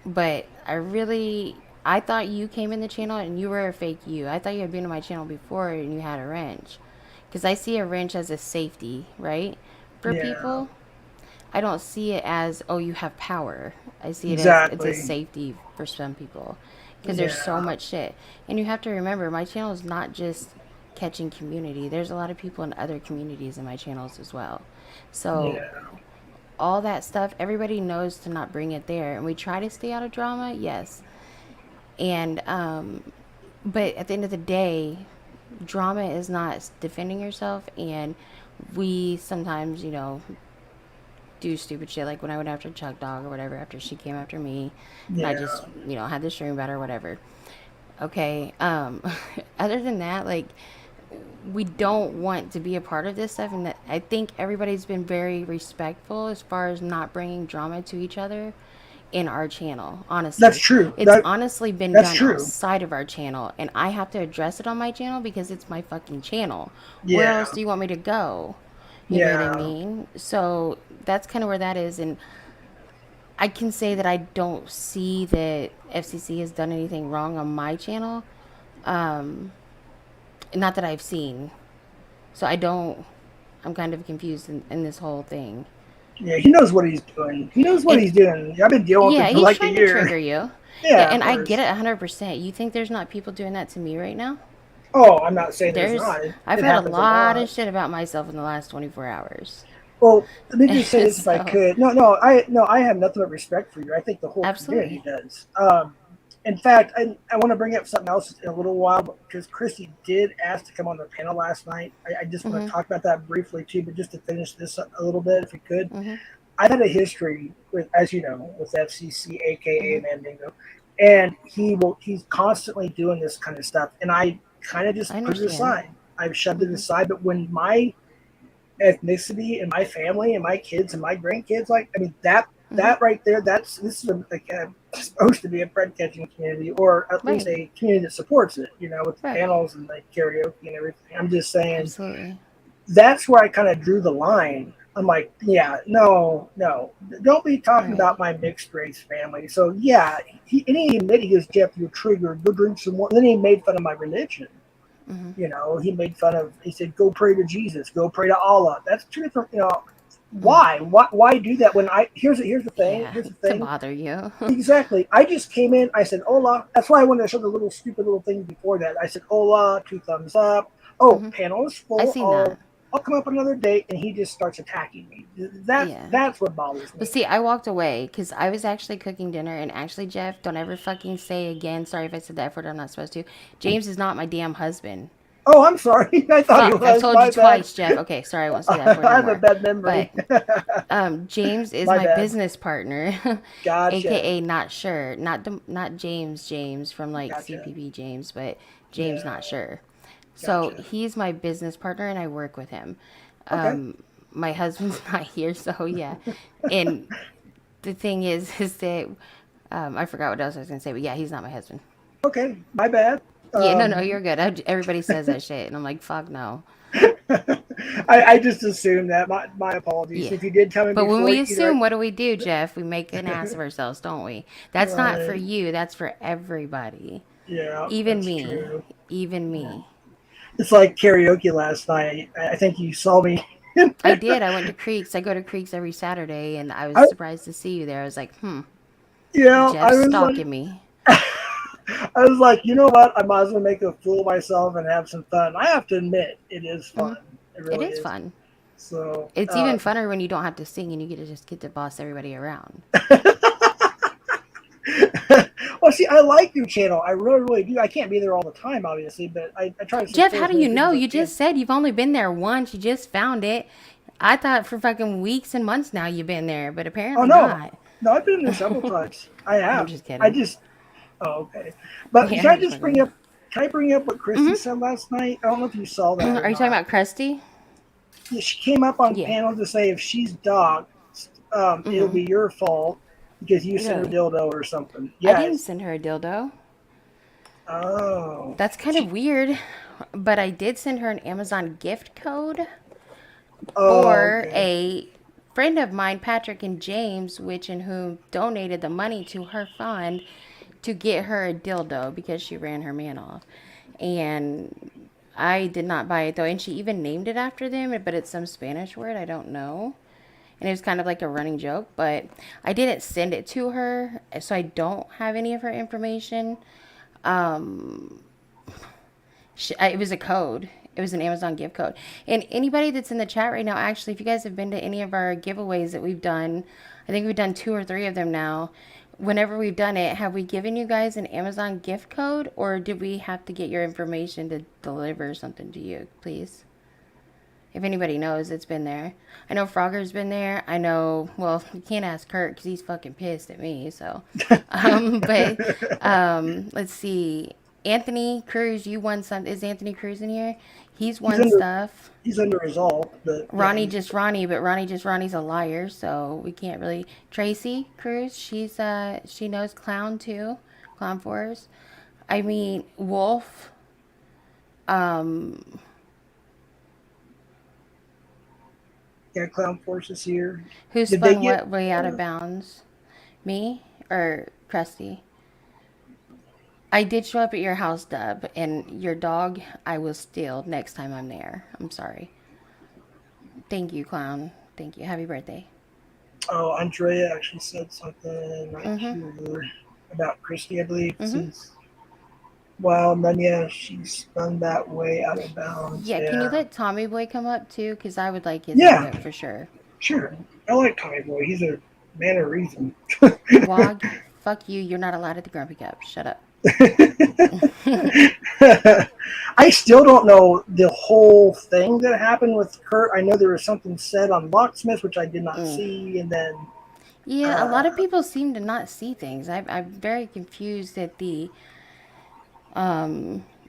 But I thought you came in the channel and you were a fake you. I thought you had been to my channel before and you had a wrench. Because I see a wrench as a safety, right? For yeah, people. I don't see it as, oh, you have power. I see it as it's a exactly. safety for some people. Because there's so Yeah, much shit. And you have to remember, my channel is not just catching community. There's a lot of people in other communities in my channels as well. So yeah, all that stuff, everybody knows to not bring it there. And we try to stay out of drama, yes. And, but at the end of the day, drama is not defending yourself. And we sometimes, you know, do stupid shit like when I went after Chuck Dog or whatever after she came after me and I yeah. just, you know, had the stream about her or whatever. Okay. Other than that, like we don't want to be a part of this stuff and that I think everybody's been very respectful as far as not bringing drama to each other in our channel, That's honestly. true. It's honestly been That's done true. outside of our channel and I have to address it on my channel because it's my fucking channel. Where else Yeah, do you want me to go? You know what I yeah, mean? So that's kind of where that is. And I can say that I don't see that FCC has done anything wrong on my channel. Um, Not that I've seen. So I don't. I'm kind of confused in this whole thing. yeah. He knows what he's doing. He knows what And he's doing. I've been dealing with yeah, him for he's like a trying to year. trigger you. Yeah, Yeah, of and I get course. it 100%. You think there's not people doing that to me right now? Oh, I'm not saying there's There's. not. I've It heard a happens a lot lot. of shit about myself in the last 24 hours. Well, let me just say this if I So, could. No, I have nothing but respect for you. I think the whole community absolutely. does. In fact, I want to bring up something else in a little while because Christy did ask to come on the panel last night. I just want to Mhm. talk about that briefly too, but just to finish this a little bit, if we could. Mhm. I've had a history with, as you know, with FCC, aka Mhm. Mandingo, and he's constantly doing this kind of stuff, and I kind of I just put it understand. aside. I've shoved it Mhm. aside, but when my ethnicity and my family and my kids and my grandkids, like I mean Mhm. that right there, this is supposed to be a bread catching community, or at least Right. a community that supports it. You know, with the Right. panels and the karaoke and everything. I'm just saying Absolutely. that's where I kind of drew the line. I'm like, yeah, no, no, don't be talking Right. about my mixed race family. So yeah, he admitted he goes, Jeff, you're triggered. Go drink some more. And then he made fun of my religion. Mhm. You know, he made fun of. He said, go pray to Jesus. Go pray to Allah. That's two different. You know, Mhm. why do that when I here's the thing. Yeah, Here's the to thing. bother you. Exactly. I just came in. I said, hola. That's why I wanted to show the little stupid little thing before that. I said, hola, two thumbs up. Oh, Mhm. panel is I full. seen that. I'll come up another date, and he just starts attacking me. Yeah. That's what bothers But me. see, I walked away because I was actually cooking dinner. And actually, Jeff, don't ever fucking say again. Sorry if I said that F word. I'm not supposed to. James is not my damn husband. Oh, I'm sorry. I thought he Fuck, I've was. told you My bad. twice, Jeff. Okay, sorry, I won't say that F word I no have a more. bad But memory. James is My my bad. business partner, Gotcha. aka not sure, not James from like Gotcha. CPP James, but James Yeah. not sure. So Gotcha. he's my business partner, and I work with him. Okay. My husband's not here, so yeah. And the thing is that I forgot what else I was gonna say, but yeah, he's not my husband. Okay. My bad. Yeah, no, Um, you're good. Everybody says that shit, and I'm like, fuck no. I just assumed that. My apologies. Yeah. If you did tell me But when before, we either assume, what do we do, Jeff? We make an ass of ourselves, don't we? That's not for right. you, that's for everybody. Yeah, Even that's me. true. Even Yeah. me. It's like karaoke last night. I think you saw me. I did. I went to Creeks. I go to Creeks every Saturday, and I was I, surprised to see you there. I was like, I Jeff's was like, stalking me. I was like, you know what? I might as well make a fool of myself and have some fun. I have to admit, it is fun. It It really is is. fun. So, It's even funner when you don't have to sing and you get to just get to boss everybody around. well, see, I like your channel. I really, really do. I can't be there all the time, obviously, but I try to Jeff, support how as do many you people know? as I You can. just said you've only been there once. You just found it. I thought for fucking weeks and months now you've been there, but Oh apparently no, not. no, I've been there several times. I I'm have. just I kidding. just. Oh, okay. But Yeah, can I'm I just just fucking bring with up? Can I bring up what Christy said last night? I don't know if you saw you. that or Are you talking not. about Krusty? Yeah, she came up on Yeah. panel to say if she's doxxed, it'll be your fault because you sent her Really? dildo or something. I Yeah. didn't send her a dildo. Oh. That's kind She. of weird, but I did send her an Amazon gift code Oh, for okay. a friend of mine, Patrick and James, which in whom donated the money to her fund to get her a dildo because she ran her man off. And I did not buy it though, and she even named it after them, but it's some Spanish word I don't know. And it was kind of like a running joke, but I didn't send it to her, so I don't have any of her information. Um, it was a code. It was an Amazon gift code. And anybody that's in the chat right now, actually, if you guys have been to any of our giveaways that we've done, I think we've done 2 or 3 of them now. Whenever we've done it, have we given you guys an Amazon gift code, or did we have to get your information to deliver something to you, please? If anybody knows, it's been there. I know Frogger's been there. I know, well, you can't ask Kurt because he's fucking pissed at me. So, but let's see. Anthony Cruz, you won some. Is Anthony Cruz in here? He's he's won under stuff. he's under assault, but yeah, Ronnie just Ronnie, but Ronnie just Ronnie's a liar, so we can't really. Tracy Cruz, she knows Clown too, Clown Force. I mean Wolf. Um, yeah, Clown Force is here. who Did they spun get? what way out of bounds? Me or Krusty? I did show up at your house, Dub, and your dog I will steal next time I'm there. I'm sorry. Thank you, Clown. Thank you. Happy birthday. Oh, Andrea actually said something right Mm-hmm. here about Christy, I believe. Mm-hmm. Since well, then yeah, she spun that way out of bounds. Yeah, can you Yeah, let Tommy Boy come up too? Because I would like his yeah, input for sure. sure. I like Tommy Boy. He's a man of reason. Wog, fuck you. You're not allowed at the Grumpy Cup. Shut up. I still don't know the whole thing that happened with Kurt. I know there was something said on Locksmith, which I did not Mm. see, and then Yeah, a lot of uh, people seem to not see things. I'm very confused at the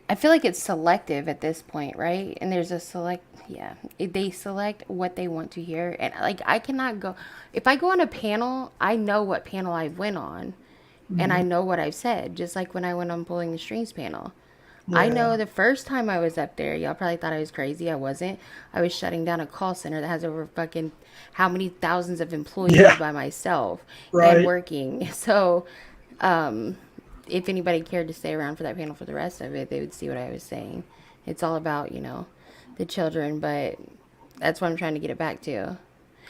I feel like it's selective at this point, right? And there's a select, yeah, they select what they want to hear. And like, I cannot go, if I go on a panel, I know what panel I went on and I mhm, know what I've said, just like when I went on Pulling the Strings panel. I yeah, know the first time I was up there, y'all probably thought I was crazy. I wasn't. I was shutting down a call center that has over fucking how many thousands of employees yeah, by myself and right, working. So, um, if anybody cared to stay around for that panel for the rest of it, they would see what I was saying. It's all about, the children, but that's what I'm trying to get it back to.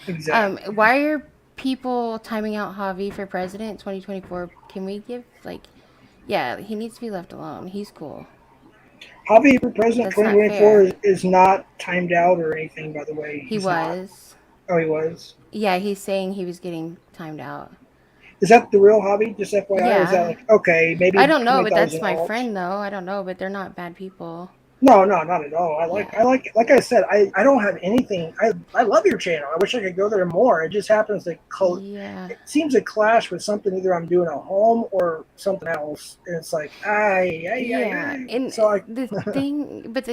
exactly. Why are people timing out Javi for president 2024? Can we give, yeah, he needs to be left alone. He's cool. Javi for President That's not 2024 fair. is not timed out or anything, by the way. He He's not. was. Oh, he was. Yeah, he's saying he was getting timed out. Is that the real Javi? Just FYI, or is that Yeah. like okay? I Maybe don't know, somebody but thought it was that's an my alt. friend, though. I don't know, but they're not bad people. No, no, not at all. Yeah. I like I said, I don't have anything. I love your channel. I wish I could go there more. It just happens to Yeah. it seems to clash with something either I'm doing at home or something else, and it's like Yeah. I. And So I the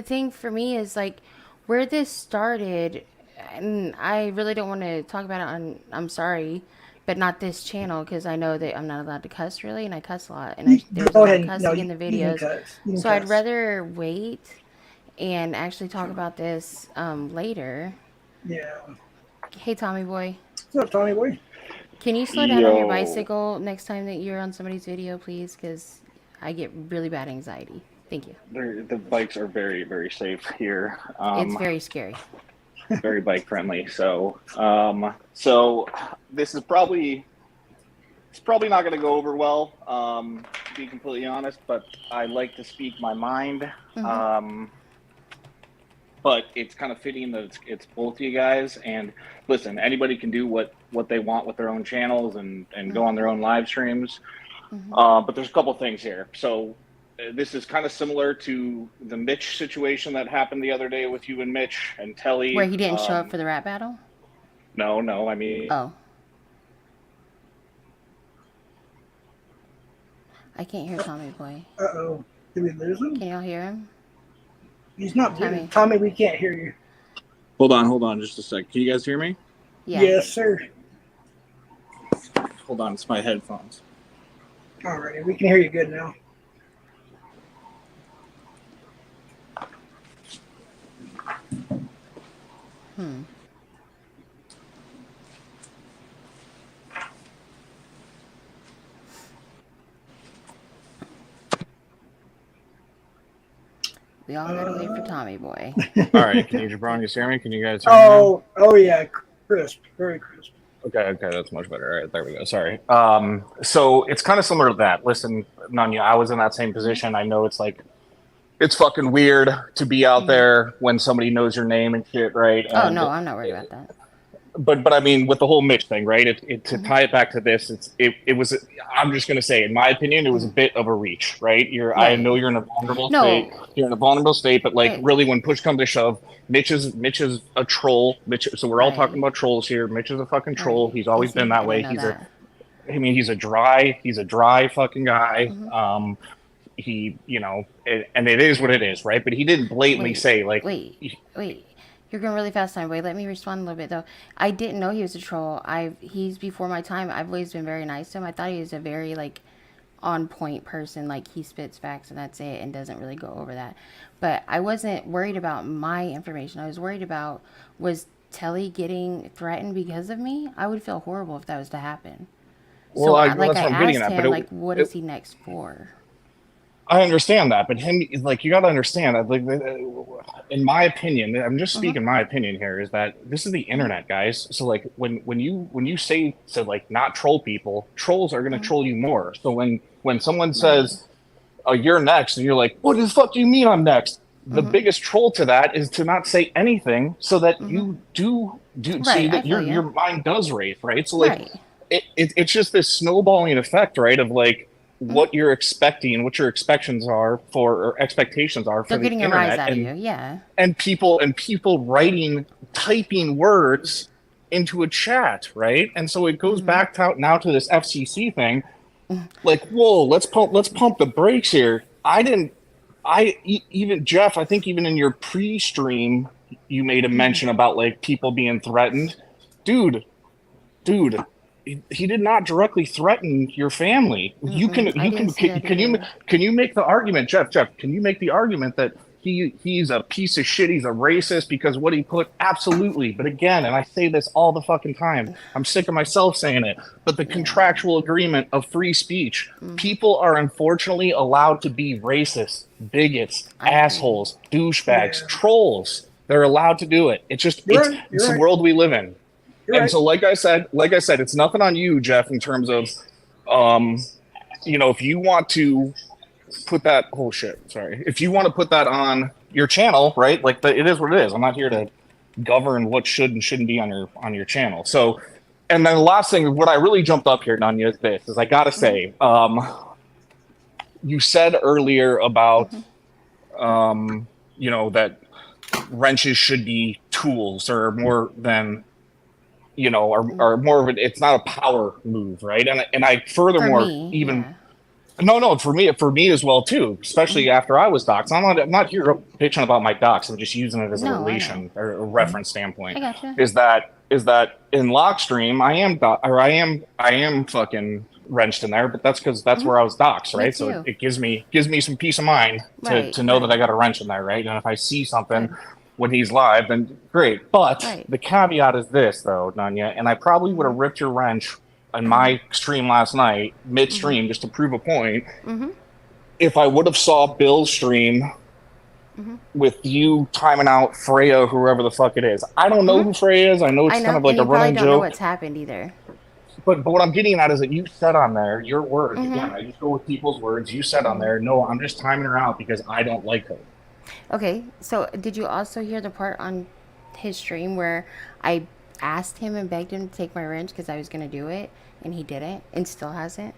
thing for me is like where this started, and I really don't want to talk about it I'm sorry, but not this channel because I know that I'm not allowed to cuss really, and I cuss a lot, and you there's a go lot of ahead. No, cussing in the you can videos. cuss. You can So I'd cuss. rather wait and actually talk Sure. about this later. Yeah. Hey, Tommy boy. What's up, Tommy boy? Can you slow down on your Yo, bicycle next time that you're on somebody's video, please? Because I get really bad anxiety. Thank you. the bikes are very, very safe here. It's very scary. Very bike friendly. So this is probably it's probably not going to go over well. To be completely honest, but I like to speak my mind. Mm-hmm. But it's kind of fitting that it's both you guys. And listen, anybody can do what they want with their own channels and go on their own live streams. Mm-hmm. But there's a couple things here. So this is kind of similar to the Mitch situation that happened the other day with you and Mitch and Telly. Where he didn't show up for the rap battle? No, I mean, Oh. I can't hear Tommy Boy. Uh-oh. Did we lose him? Can y'all hear him? He's not Tommy. muted. Tommy, we can't hear you. Hold on just a sec. Can you guys hear me? Yeah. Yes, sir. Hold on, it's my headphones. Alrighty, we can hear you good now. We all gotta wait for Tommy Boy. All right, can you jabronis hear me? Can you guys hear me now? Oh yeah, crisp, very crisp. Okay, that's much better. All right, there we go. Sorry. So it's kind of similar to that. Listen, Nanya, I was in that same position. I know it's like, it's fucking weird to be out there when somebody knows your name and shit, right? Oh And no, I'm not worried about that. but I mean, with the whole Mitch thing, right? To tie it back to this, it was. I'm just gonna say, in my opinion, it was a bit of a reach, right? I Right. know you're in a vulnerable No. state. You're in a vulnerable state, but like, Right. really, when push comes to shove, Mitch is a troll. So we're all Right. talking about trolls here. Mitch is a fucking troll. Right. He's always Is he? been that I way. didn't know that. I mean, he's a dry fucking guy. Mm-hmm. He, and it is what it is, right? But he didn't blatantly Wait, say like, Wait. You're going really fast, Tommy Boy. Let me respond a little bit though. I didn't know he was a troll. He's before my time. I've always been very nice to him. I thought he was a very like on point person. Like he spits facts and that's it, and doesn't really go over that. But I wasn't worried about my information. I was worried about, was Telly getting threatened because of me? I would feel horrible if that was to happen. well, So that's like what I I'm getting asked at. him, But like, what is he next for? I understand that, but him, like, you got to understand that, like, in my opinion, I'm just speaking my opinion here, is that this is the internet, guys. So, like, when you say to like not troll people, trolls are gonna troll you more. So when someone says, "Oh, you're next," and you're like, "What the fuck do you mean I'm next?" The biggest troll to that is to not say anything, so that you do Right, see I that feel your you. mind does race, right? So, like, Right. it's just this snowballing effect, right? Of like, what you're expecting, what your expectations are for They're the getting a rise internet, out of you. Yeah. and people typing words into a chat, right? And so it goes back to now to this FCC thing. Like, whoa, let's pump the brakes here. Even Jeff, I think even in your pre-stream, you made a mention about like people being threatened, dude. He did not directly threaten your family. I didn't see that either. Can you make the argument, Jeff? Can you make the argument that he's a piece of shit? He's a racist because what he put? Absolutely. But again, and I say this all the fucking time, I'm sick of myself saying it. But the contractual agreement of free speech, people are unfortunately allowed to be racist, bigots, assholes, douchebags, trolls. They're allowed to do it. It's just You're it's the right. world we live in. You're And right. so, like I said, it's nothing on you, Jeff, in terms of, if you want to put that, if you want to put that on your channel, right? Like, it is what it is. I'm not here to govern what should and shouldn't be on your channel. So, and then the last thing, what I really jumped up here, Nanya, is I gotta say, you said earlier about, that wrenches should be tools or more than, are more of it's not a power move, right? And I For furthermore me, even yeah. no, for me as well too, especially after I was doxxed. I'm not here bitching about my dox. I'm just using it as a No, I relation or a reference standpoint. I gotcha. Is that in lock stream I am fucking wrenched in there, but that's because that's where I was doxxed, right? So too. it gives me some peace of mind Right, to know right. that I got a wrench in there, right? And if I see something when he's live, then great. But Right. the caveat is this, though, Nanya, and I probably would have ripped your wrench on my stream last night, midstream, just to prove a point. If I would have saw Bill's stream with you timing out Freya, whoever the fuck it is. I don't know who Freya is. I know it's I know, kind of like and a you probably running don't know joke. what's happened either. But what I'm getting at is that you said on there, your words, again, I just go with people's words. You said on there, no, I'm just timing her out because I don't like her. Okay, so did you also hear the part on his stream where I asked him and begged him to take my wrench because I was going to do it, and he didn't, and still hasn't?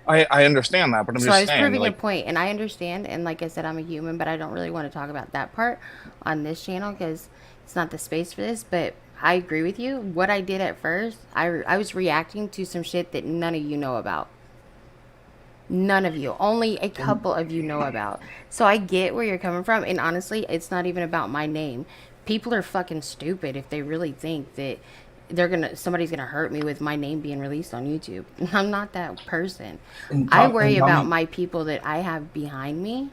I understand that, but I'm So I just was saying, proving a like, point, and I understand. And like I said, I'm a human, but I don't really want to talk about that part on this channel because it's not the space for this. But I agree with you. What I did at first, I was reacting to some shit that none of you know about. None of you. Only a couple of you know about. So I get where you're coming from. And honestly, it's not even about my name. People are fucking stupid if they really think that somebody's gonna hurt me with my name being released on YouTube. I'm not that person. And I Tom worry and about Tommy, my people that I have behind me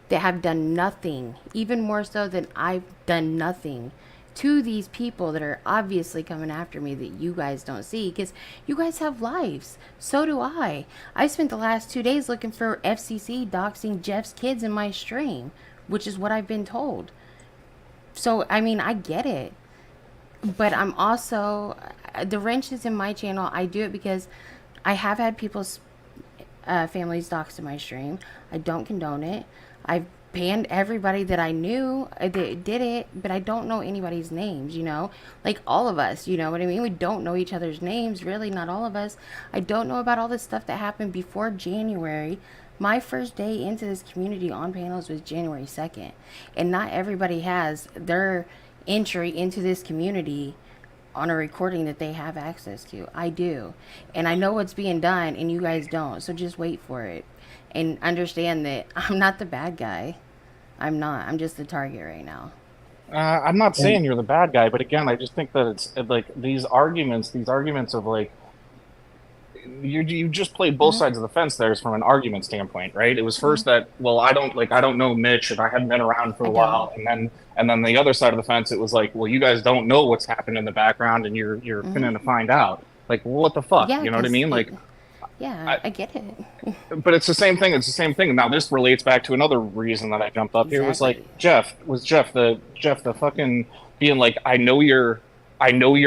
that have done nothing, even more so than I've done nothing to these people that are obviously coming after me that you guys don't see because you guys have lives. So do I. I spent the last 2 days looking for FCC doxing Jeff's kids in my stream, which is what I've been told. So, I mean, I get it. But I'm also, the wrench is in my channel. I do it because I have had people's families doxed in my stream. I don't condone it. I've banned everybody that I knew that did it, but I don't know anybody's names, you know? Like all of us, you know what I mean? We don't know each other's names, really, not all of us. I don't know about all this stuff that happened before January. My first day into this community on panels was January 2nd. And not everybody has their entry into this community on a recording that they have access to. I do. And I know what's being done and you guys don't. So just wait for it. And understand that I'm not the bad guy. I'm not. I'm just the target right now. I'm not and saying you're the bad guy, but again, I just think that it's like these arguments of like, you just played both sides of the fence there from an argument standpoint, right? It was first that, well, I don't know Mitch and I hadn't been around for I a don't. while, and then the other side of the fence, it was like, well, you guys don't know what's happened in the background and you're finna find out. Like, what the fuck? Yeah, You know what I because mean? Like, yeah, I, I get it. but it's the same thing. It's the same thing. Now this relates back to another reason that I jumped up here was like Exactly. Jeff the fucking being like, I know your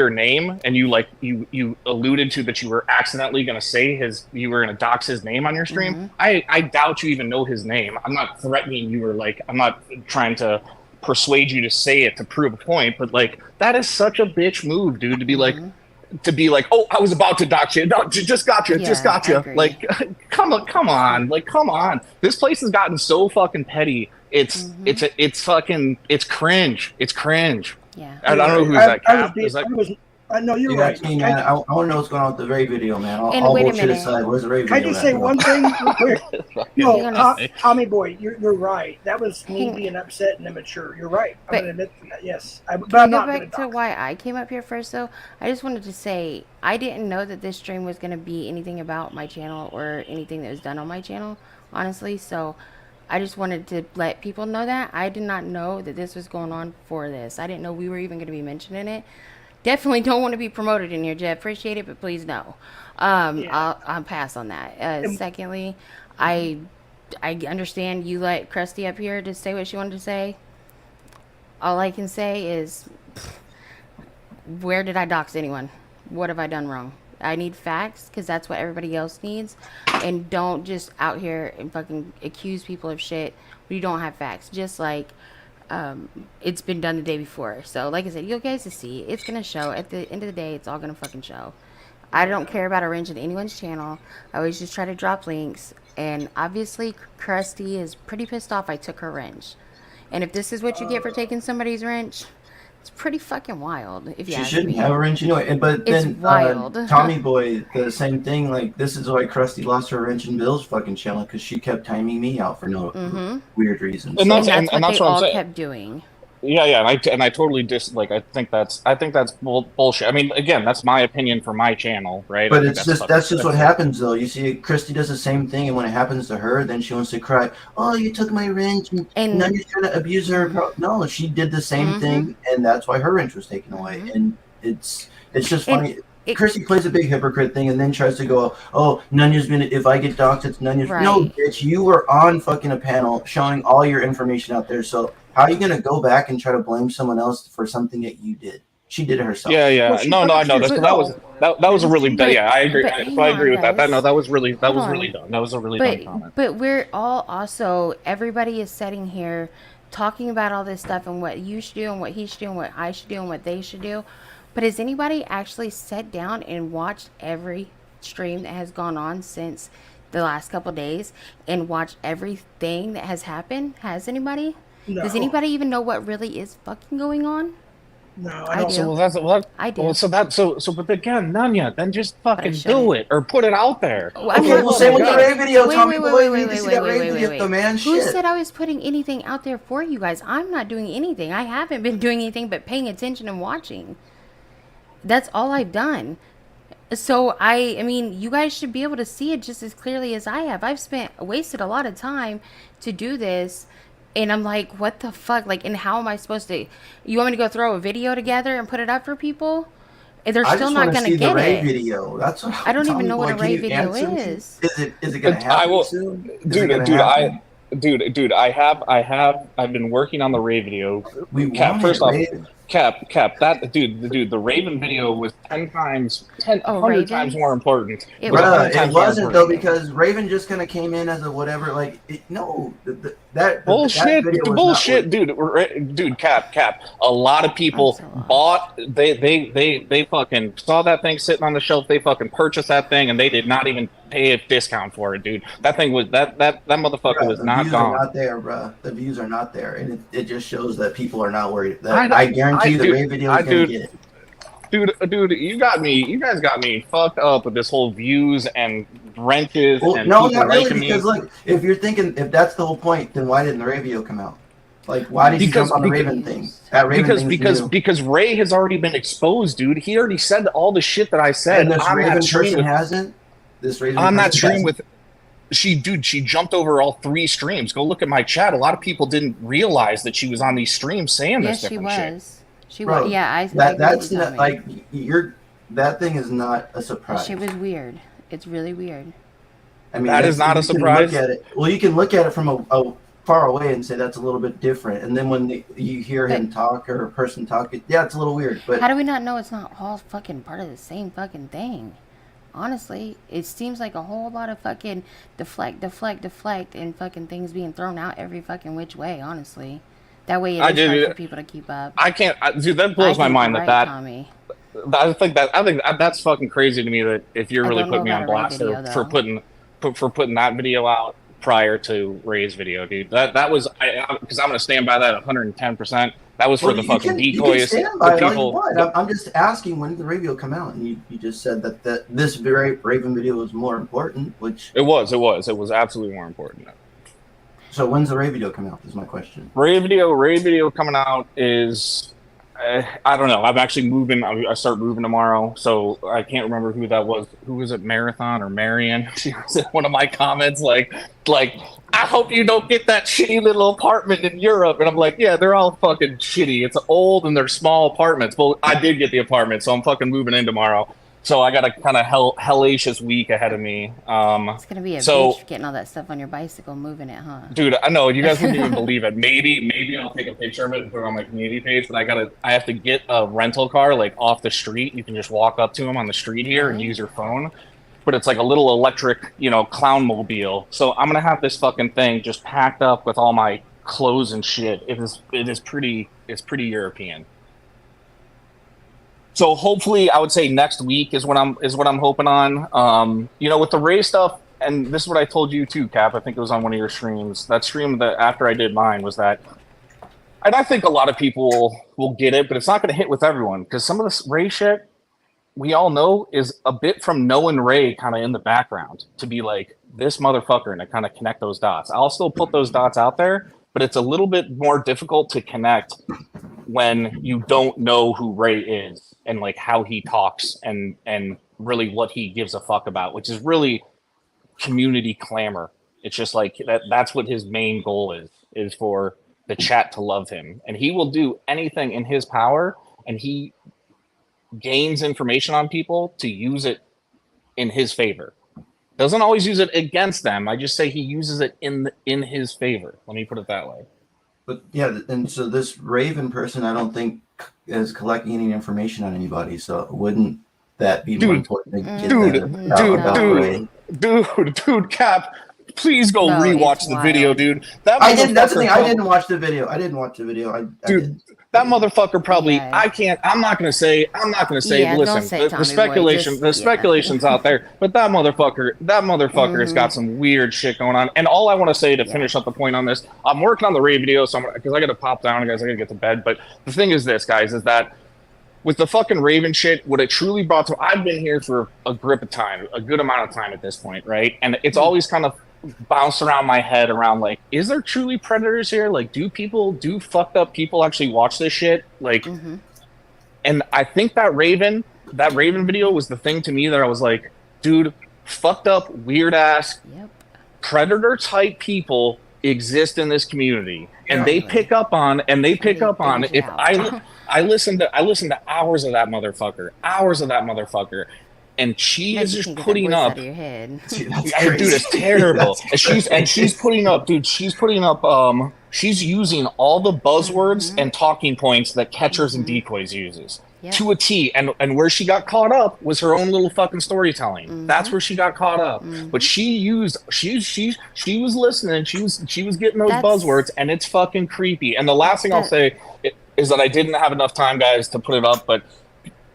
name, and you like you alluded to that you were accidentally gonna say you were gonna dox his name on your stream. I doubt you even know his name. I'm not threatening you or like I'm not trying to persuade you to say it to prove a point, but like that is such a bitch move, dude, to be like, oh, I was about to dox you. No, just got you. Just Yeah, got I you. agree. Like, come on. Like, come on. This place has gotten so fucking petty. It's fucking, it's cringe. It's cringe. Yeah. I You're don't know right. who's that I was cap. being, Is that? I was. No, you're you right. asked me, man. I want to know what's going on with the Ray video, man. And All wait a bullshit minute. aside, where's the Ray Can I video just at, say bro? one thing real quick? You're No, gonna Tommy boy, you're right. That was me hang, being upset and immature. You're right. I'm but going to admit to that. Yes, but can I I'm go not going to back to dox. why I came up here first, though? I just wanted to say I didn't know that this stream was going to be anything about my channel or anything that was done on my channel, honestly. So I just wanted to let people know that. I did not know that this was going on for this. I didn't know we were even going to be mentioning it. Definitely don't want to be promoted in here, Jeff. Appreciate it, but please no. Yeah. I'll pass on that. And Secondly, I I understand you let Krusty up here to say what she wanted to say. All I can say is, where did I dox anyone? What have I done wrong? I need facts because that's what everybody else needs. And don't just out here and fucking accuse people of shit when you don't have facts. Just like it's been done the day before. So, like I said, you guys to see. It's going to show. At the end of the day, it's all going to fucking show. I don't care about a wrench in anyone's channel. I always just try to drop links. And obviously, Krusty is pretty pissed off I took her wrench. And if this is what you get for taking somebody's wrench, it's pretty fucking wild, if you She ask shouldn't me. have a wrench anyway. But It's then wild. Tommy Boy, the same thing. Like, this is why Krusty lost her wrench in Bill's fucking channel because she kept timing me out for no weird reasons. And So, And that's and what that's they what I'm all saying. kept doing. Yeah, and I totally like. I think that's bullshit. I mean, again, that's my opinion for my channel, right? but I think it's just that's just what that's happens though. You see, Christy does the same thing, and when it happens to her, then she wants to cry. Oh, you took my wrench, and now And you're trying to abuse her. No, she did the same thing, and that's why her wrench was taken away. And it's just And funny. it, Christy plays a big hypocrite thing, and then tries to go, "Oh, Nunya's been. If I get doxxed, it's Nunya's." No, right. bitch, you were on fucking a panel showing all your information out there. So how are you gonna go back and try to blame someone else for something that you did? She did it herself. Well, yeah. she No, I doxed know that. So that was herself. that was a really But yeah. I agree. but So hang I agree on, with that. guys. That was really Hold on. dumb. That was a really dumb But comment. we're all also, everybody is sitting here talking about all this stuff and what you should do and what he should do and what I should do and what they should do. But has anybody actually sat down and watched every stream that has gone on since the last couple days and watched everything that has happened? Has anybody? No. Does anybody even know what really is fucking going on? No, I I don't. do. So well, that's well, I do. well, so but again, Nanya, then just fucking shouldn't. do it or put it out there. Well, I'm Okay, not well, saying same with the that. Ray video, Wait, Tom. wait, People wait, need wait, to wait, see wait, that Ray wait, video, wait, though, man. Who Shit. said I was putting anything out there for you guys? I'm not doing anything. I haven't been doing anything but paying attention and watching. That's all I've done. So I mean, you guys should be able to see it just as clearly as I have. I've wasted a lot of time to do this, and I'm like, what the fuck? Like, and how am I supposed to? You want me to go throw a video together and put it up for people? And they're I still just not want to gonna see the get Ray it. video. That's what I don't Tommy even know what boy, a can Ray you video answer me? is. Is it gonna I happen will, soon? Is it gonna dude, happen? dude, I've been working on the Ray video. We Cap, want first it, off, Ray. Cap, that dude, the Raven video was 100 times Raven? more important. It It was 100 Bruh, it times more wasn't though important. because Raven just kind of came in as a whatever. Like, no, that Bullshit, video was bullshit, not. dude, Cap. A lot of people I'm so lost. bought. They fucking saw that thing sitting on the shelf. They fucking purchased that thing, and they did not even pay a discount for it, dude. That thing was that motherfucker Bruh, was the not views gone. are not there, bruh. The views are not there, and it just shows that people are not worried. I guarantee the Ray video is gonna get it. Dude, you guys got me fucked up with this whole views and wrenches Well, and no, people not really, liking me. because look, if you're thinking if that's the whole point, then why didn't the Ray video come out? Like, why did you jump on the Raven thing? That Raven thing's new. Because Ray has already been exposed, dude. He already said all the shit that I said. And this I'm Raven not stream person with, hasn't. This Raven I'm not person stream hasn't. with. She jumped over all 3 streams. Go look at my chat. A lot of people didn't realize that she was on these streams saying Yes, this she different shit. was. She Bro, was. Yeah, I. That's agree with not you, like that thing is not a surprise. She was weird. It's really weird. I mean, That is not a you can surprise? Look at it. Well, you can look at it from a far away and say that's a little bit different, and then when you hear him talk or a person talk, yeah, it's a little weird. But how do we not know it's not all fucking part of the same fucking thing? Honestly, it seems like a whole lot of fucking deflect, and fucking things being thrown out every fucking which way. Honestly, that way it is hard for people to keep up. I can't, dude. That blows my mind right, that. Tommy. I think that's fucking crazy to me that if you're really don't know putting me on about a Ray blast video, for putting that video out prior to Ray's video, dude. That was because I'm gonna stand by that 110%. That was for the fucking decoys. You can stand by it all you want. I'm just asking, when did the Ray video come out? And you just said that this Raven video was more important, which it was absolutely more important. So when's the Ray video come out? Is my question. Ray video coming out is. I don't know. I'm actually moving. I start moving tomorrow, so I can't remember who that was. Who was it? Marathon or Marion? She was in one of my comments, like, I hope you don't get that shitty little apartment in Europe. And I'm like, yeah, they're all fucking shitty. It's old and they're small apartments. Well, I did get the apartment, so I'm fucking moving in tomorrow. So I got a kind of hellacious week ahead of me. It's gonna be a bitch getting all that stuff on your bicycle, moving it, huh? Dude, I know you guys wouldn't even believe it. Maybe I'll take a picture of it and put it on my community page. But I have to get a rental car like off the street. You can just walk up to them on the street here and use your phone. But it's like a little electric, clown mobile. So I'm gonna have this fucking thing just packed up with all my clothes and shit. It's pretty European. So hopefully, I would say next week is what I'm hoping on. With the Ray stuff, and this is what I told you too, Cap. I think it was on one of your streams. That stream that after I did mine was that, and I think a lot of people will get it, but it's not going to hit with everyone because some of this Ray shit we all know is a bit from knowing Ray kind of in the background to be like this motherfucker and to kind of connect those dots. I'll still put those dots out there, but it's a little bit more difficult to connect when you don't know who Ray is and like how he talks and really what he gives a fuck about, which is really community clamor. It's just like that's what his main goal is for the chat to love him. And he will do anything in his power, and he gains information on people to use it in his favor. Doesn't always use it against them. I just say he uses it in his favor. Let me put it that way. But yeah, and so this Raven person, I don't think is collecting any information on anybody. So wouldn't that be more important to get Dude, Cap, Please go No, rewatch it's the video, wild. dude. That I didn't. That's the motherfucker thing. I prob- didn't watch the video. I didn't watch the video. I Dude, didn't. that motherfucker probably. Yeah. I'm not gonna say. Yeah, don't Listen, say the Tommy Boy. speculation. Just The speculation's out there, but that motherfucker. That motherfucker has got some weird shit going on. And all I want to say to finish up the point on this, I'm working on the Ray video, so because I got to pop down, guys. I got to get to bed. But the thing is, this, guys, is that with the fucking Raven shit, what it truly brought to. I've been here for a grip of time, a good amount of time at this point, right? And it's always kind of bounce around my head around like, is there truly predators here? Like, do fucked up people actually watch this shit? Like, and I think that Raven video was the thing to me that I was like, dude, fucked up, weird ass, predator type people exist in this community, and they pick up on if I listen to hours of that motherfucker. And she is just putting up. Out of your head. Dude, that's Dude, crazy. it's terrible. She's putting up, dude. She's putting up. She's using all the buzzwords and talking points that catchers and decoys uses to a T. And where she got caught up was her own little fucking storytelling. That's where she got caught up. But she was listening. She was getting those buzzwords, and it's fucking creepy. And the last thing I'll say is that I didn't have enough time, guys, to put it up, but.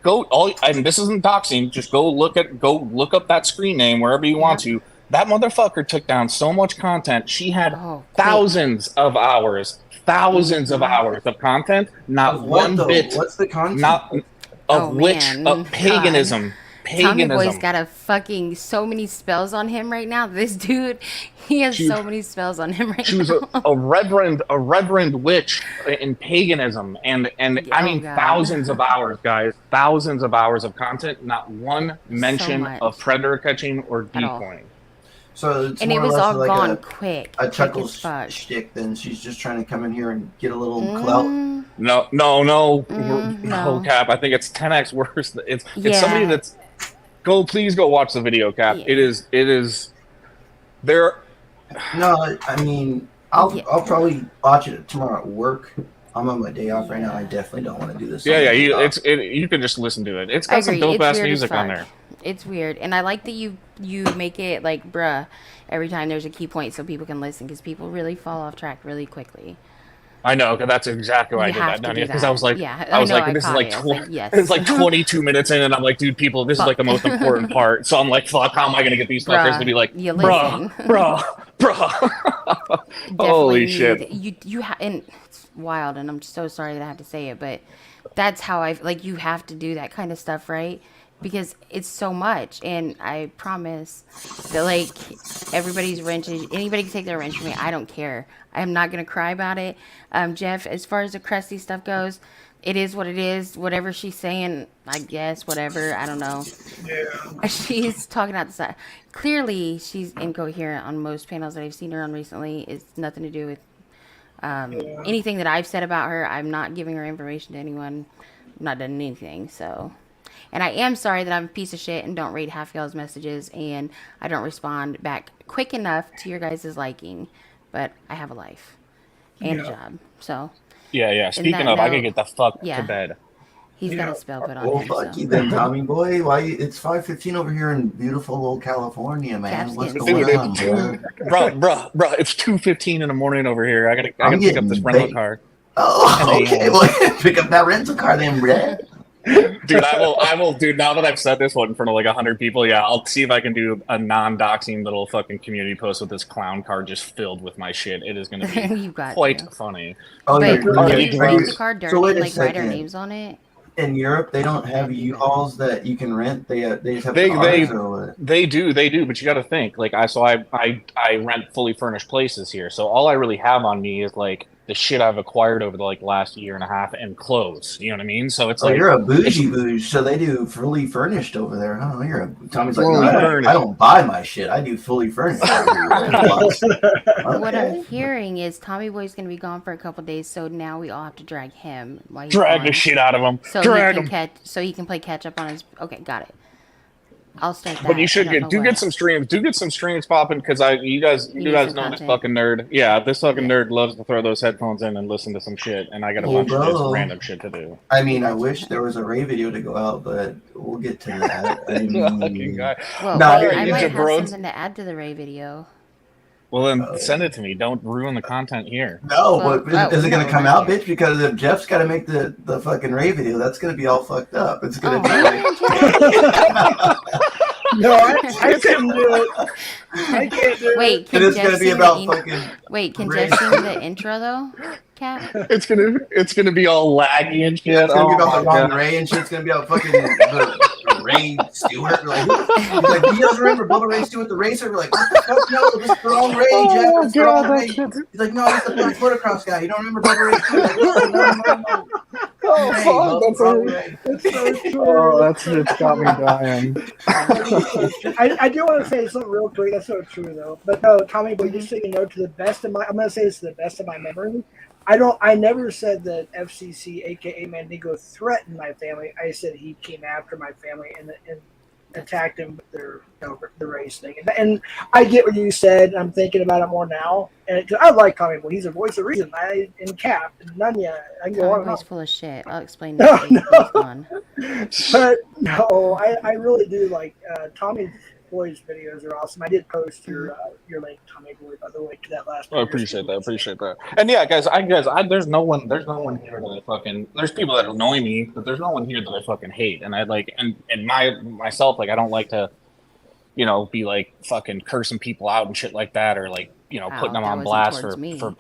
And this isn't doxing. Just go look up that screen name wherever you want to. That motherfucker took down so much content. She had thousands of hours of content. Not one bit. What's the content? Not of paganism. Tommy Boy's got so many spells on him right now. This dude, he has so many spells on him right now. She was a reverend witch in paganism, and I mean thousands of hours, guys, thousands of hours of content. Not one mention of predator catching or decoying. So it's and more it was or less all like gone quick. A chuckle shtick. Then she's just trying to come in here and get a little clout. No, Cap. I think it's 10x worse. It's somebody that's. Please go watch the video, Cap. It is. There. No, I mean, I'll probably watch it tomorrow at work. I'm on my day off right now. I definitely don't want to do this. You can just listen to it. It's got some dope ass music on there. It's weird, and I like that you make it like bruh every time there's a key point so people can listen, because people really fall off track really quickly. I know, because that's exactly why I did that, Dania. Because I was like, it's like 22 minutes in, and I'm like, dude, people, this is like the most important part. So I'm like, fuck, how am I gonna get these fuckers to be like, bruh. Holy shit! And it's wild, and I'm so sorry that I have to say it, but that's how you have to do that kind of stuff, right? Because it's so much, and I promise that everybody's wrench, anybody can take their wrench from me. I don't care. I'm not gonna cry about it. Jeff, as far as the crusty stuff goes, it is what it is. Whatever she's saying, I guess, whatever. I don't know. Yeah. She's talking out the side. Clearly, she's incoherent on most panels that I've seen her on recently. It's nothing to do with anything that I've said about her. I'm not giving her information to anyone. I'm not done anything, so. And I am sorry that I'm a piece of shit and don't read half y'all's messages, and I don't respond back quick enough to your guys' liking. But I have a life and a job, so. Yeah. Speaking of, I can get the fuck to bed. He's got a spell put on him. Fuck you then, Tommy boy. Why? It's 5:15 over here in beautiful old California, man. What's going on, bro? It's 2:15 in the morning over here. I gotta pick up this rental car. Oh, okay. Well, pick up that rental car then, Brett. Dude, I will. Dude, now that I've said this one in front of 100 people, I'll see if I can do a non-doxing little fucking community post with this clown car just filled with my shit. It is going to be quite funny. Oh, wait, you rent the car dirty and write our names on it? In Europe, they don't have U-Hauls that you can rent. They just have cars or what? They do, but you got to think. I rent fully furnished places here, so all I really have on me is the shit I've acquired over the last year and a half and clothes. You know what I mean? So it's you're a bougie. So they do fully furnished over there, huh? Tommy's like, no, I don't buy my shit. I do fully furnished. What I'm hearing is Tommy Boy's going to be gone for a couple days, so now we all have to drag him. Drag the shit out of him. So he can play catch up on his. Okay, got it. I'll start that. But you should get some streams. Do get some streams popping, because you guys know this fucking nerd. Yeah, this fucking nerd loves to throw those headphones in and listen to some shit, and I got a bunch of just random shit to do. I mean, I wish there was a Ray video to go out, but we'll get to that. I might have something to add to the Ray video. Well, then send it to me. Don't ruin the content here. No, Well, but is it going no, to come not out, here. bitch? Because if Jeff's got to make the fucking Ray video, that's going to be all fucked up. It's going Oh, to be like, No, I couldn't do it. I can't do Wait, and can it's going Jeff to be sing about the fucking Wait, can Ray. Jeff sing the intro though, Cap? It's gonna be all laggy and shit. It's going to be about Oh the my wrong God. Ray and shit. It's going to be about fucking the Ray Stewart. Like, he's like, he doesn't remember Bubba Ray Stewart, the racer. We're like, what the fuck? No, this is the wrong Ray, Jeff. Oh It's the wrong God, Ray. that shit's... He's like, no, he's the black motocross guy. You don't remember Bubba Ray Stewart? Like, no. Oh Ray, fuck, that's wrong a... Ray. It's so true. Oh, that shit's got me dying. I do want to say something real quick. That's so true, though. But no, Tommy Boy, just so you know, to the best of my, I'm going to say this to the best of my memory. I never said that FCC, aka Mandingo, threatened my family. I said he came after my family and attacked him with their, the race thing. And I get what you said. I'm thinking about it more now. And cause I like Tommy Boy. He's a voice of reason. In Cap and Nunya. I can go on Tommy and on. Boy's full of shit. I'll explain No, that to you. no. He's gone. But no, I really do like Tommy Boy's videos are awesome. I did post your link, Tommy Boy, by the way, to that last. I appreciate that. And yeah, guys, there's no one here that I fucking. There's people that annoy me, but there's no one here that I fucking hate. And I like, and myself, like, I don't like to, be like fucking cursing people out and shit like that, or like, putting them on blast for.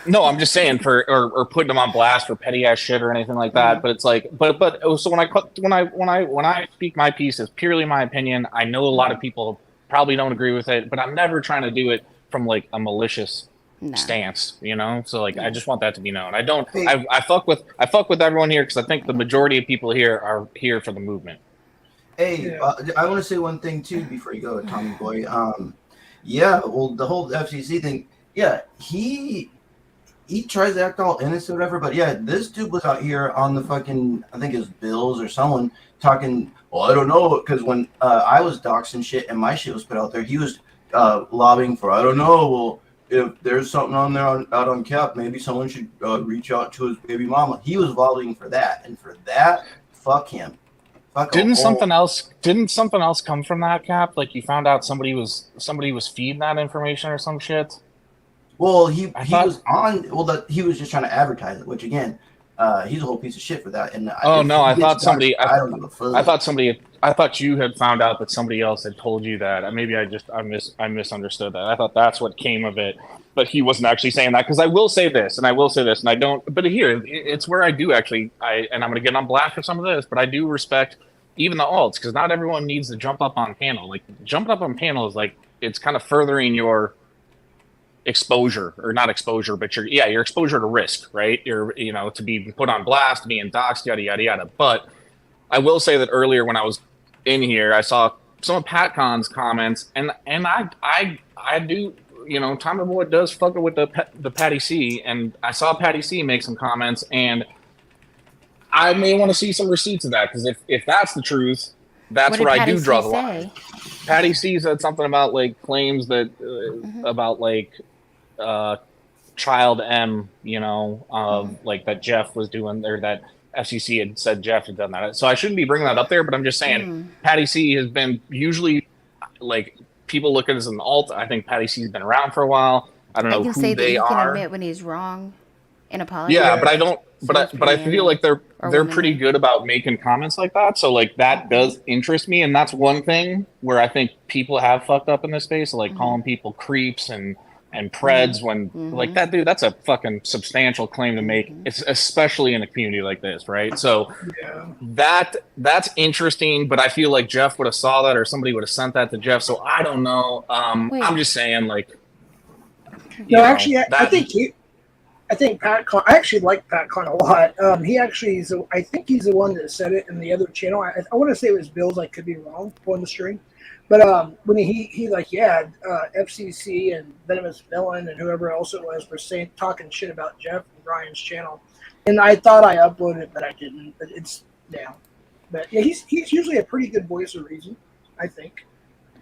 No, I'm just saying or putting them on blast for petty ass shit or anything like that. But it's like, so when I speak my piece, it's purely my opinion. I know a lot of people probably don't agree with it, but I'm never trying to do it from like a malicious stance, So like, I just want that to be known. I fuck with everyone here because I think the majority of people here are here for the movement. Hey, I want to say one thing too before you go, Tommy Boy. Well, the whole FCC thing. Yeah, he tries to act all innocent or whatever, but yeah, this dude was out here on the fucking, I think it was Bills or someone talking, well, I don't know, because when I was doxing shit and my shit was put out there, he was lobbying for, I don't know, well, if there's something on there out on Cap, maybe someone should reach out to his baby mama. He was lobbying for that, and for that, fuck him. Didn't something else come from that, Cap? Like you found out somebody was feeding that information or some shit? Well, he was on. Well, he was just trying to advertise it, which again, he's a whole piece of shit for that. And I thought you had found out that somebody else had told you that. Maybe I misunderstood that. I thought that's what came of it, but he wasn't actually saying that. Because I will say this, and I don't. But here, it's where I do actually. And I'm going to get on blast for some of this, but I do respect even the alts because not everyone needs to jump up on panel. Like jumping up on panel is like it's kind of furthering your exposure or not exposure, but your exposure to risk, right? To be put on blast, being doxxed, yada, yada, yada. But I will say that earlier when I was in here, I saw some of PatCon's comments and I do, Tommy Boy does fuck with the Patty C, and I saw Patty C make some comments and I may want to see some receipts of that because if that's the truth, that's where I do draw the line. Patty C said something about like claims that about like Child M, like that Jeff was doing, or that FCC had said Jeff had done that. So I shouldn't be bringing that up there, but I'm just saying Patty C has been usually like people look at it as an alt. I think Patty C has been around for a while. I don't know who they are. He can admit when he's wrong and apologize. Yeah, but I don't. But I feel like they're pretty good about making comments like that. So like that does interest me, and that's one thing where I think people have fucked up in this space, like calling people creeps and preds when like that dude. That's a fucking substantial claim to make, it's especially in a community like this, right? So that's interesting. But I feel like Jeff would have saw that, or somebody would have sent that to Jeff. So I don't know. I'm just saying, like. Actually, I think PatCon. I actually like PatCon a lot. He actually I think he's the one that said it in the other channel. I want to say it was Bill's. I could be wrong on the string, but when he like FCC and Venomous Villain and whoever else it was were talking shit about Jeff and Brian's channel, and I thought I uploaded it, but I didn't. But it's down. But yeah, he's usually a pretty good voice of reason, I think.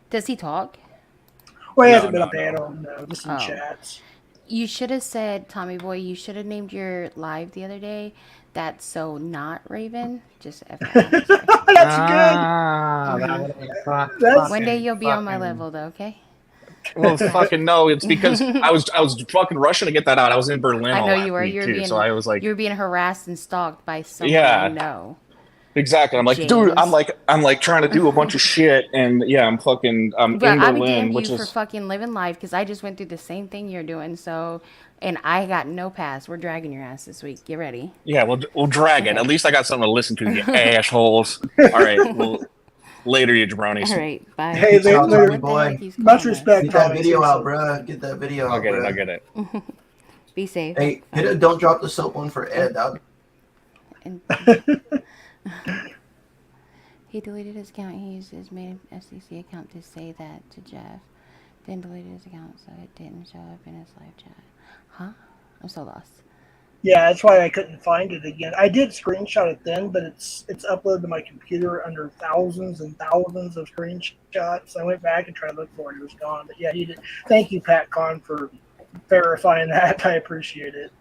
Does he talk? Well, he hasn't been on panel, no, just in chats. You should have said, Tommy Boy, you should have named your live the other day, That's So Not Raven. Just FYI. That's good. One day you'll be on my level, though, okay? Well, fucking no. It's because I was fucking rushing to get that out. I was in Berlin I all know last you were. week You were too, being so I was like, you were being harassed and stalked by someone I yeah, know. exactly. I'm like, dude, James. I'm like trying to do a bunch of shit, and yeah, I'm But in I be Berlin, damned which you for is fucking living life because I just went through the same thing you're doing. So, and I got no pass. We're dragging your ass this week. Get ready. yeah. We'll drag it. At Okay. least I got something to listen to, you assholes. All right, well, later, you All jabronis. right. Bye. Hey, Peace out, later. Tommy What the heck boy. keeps Much calling us? respect, Get that Tommy. video out, Seriously. bruh. Get that video I'll out, get it. I'll bruh. get it. Be safe. Hey, hit Bye. it. Don't drop the soap one for Ed. And he deleted his account. He used his main FCC account to say that to Jeff. Then deleted his account so it didn't show up in his live chat. Huh? I'm so lost. Yeah, that's why I couldn't find it again. I did screenshot it then, but it's uploaded to my computer under thousands and thousands of screenshots. I went back and tried to look for it. It was gone. But yeah, he did. Thank you, Pat Con, for verifying that. I appreciate it.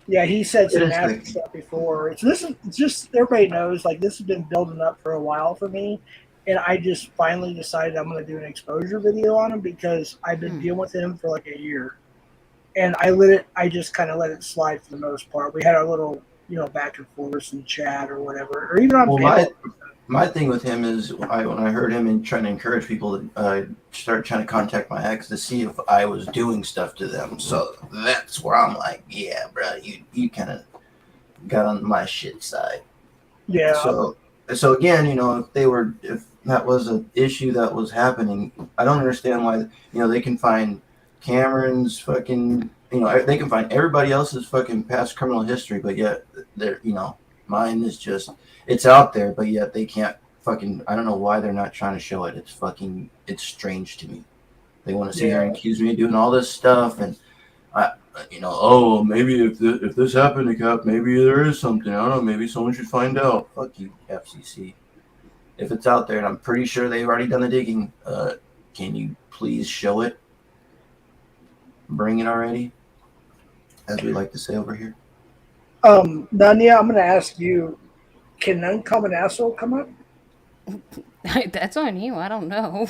Yeah, he said some nasty stuff before. It's just everybody knows, like, this has been building up for a while for me, and I just finally decided I'm going to do an exposure video on him because I've been dealing with him for like a year, and I just kind of let it slide for the most part. We had our little, back and forth in chat or whatever, or even on panel. My thing with him is when I heard him and trying to encourage people to start trying to contact my ex to see if I was doing stuff to them. So that's where I'm like, yeah, bro, you kind of got on my shit side. Yeah. So again, if that was an issue that was happening, I don't understand why, they can find Cameron's fucking, they can find everybody else's fucking past criminal history, but yet they're, mine is just, it's out there, but yet they can't fucking, I don't know why they're not trying to show it. It's strange to me. They want to sit here and accuse me of doing all this stuff. And maybe if this happened to Cap, maybe there is something. I don't know. Maybe someone should find out. Fuck you, FCC. If it's out there, and I'm pretty sure they've already done the digging, can you please show it? Bring it already, as we like to say over here. Nanya, I'm going to ask you, can Uncommon Asshole come up? That's on you. I don't know.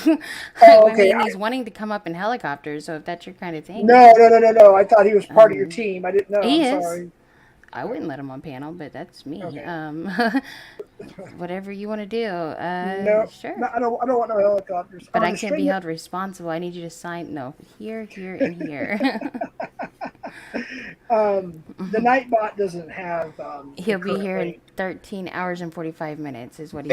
Oh, okay. I mean, he's wanting to come up in helicopters, so if that's your kind of thing. No. I thought he was part of your team. I didn't know. He I'm is. sorry. I wouldn't let him on panel, but that's me. Okay. Whatever you want to do. No, sure. No, I don't want no helicopters. But I can't be held responsible. I need you to sign. No, here, and here. The Nightbot doesn't have. He'll be here in 13 hours and 45 minutes, is what he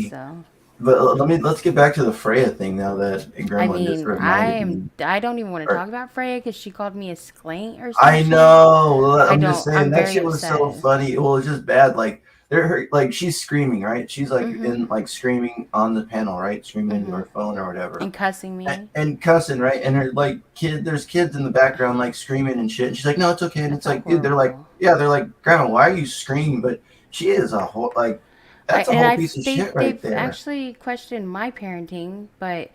said. So. But let's get back to the Freya thing now that Gremlin just reminded me. I don't even want to talk about Freya because she called me a sklank or something. I know. I'm just saying that shit was upset. so funny. Well, it's just bad. Like she's screaming, right? She's like in screaming on the panel, right? Screaming into her phone or whatever. And cussing me. And cussing, right? And her there's kids in the background like screaming and shit. And she's like, no, it's okay. And it's like, dude, they're like, Grandma, why are you screaming? But she is a whole that's a whole piece of shit right there. They've actually questioned my parenting, but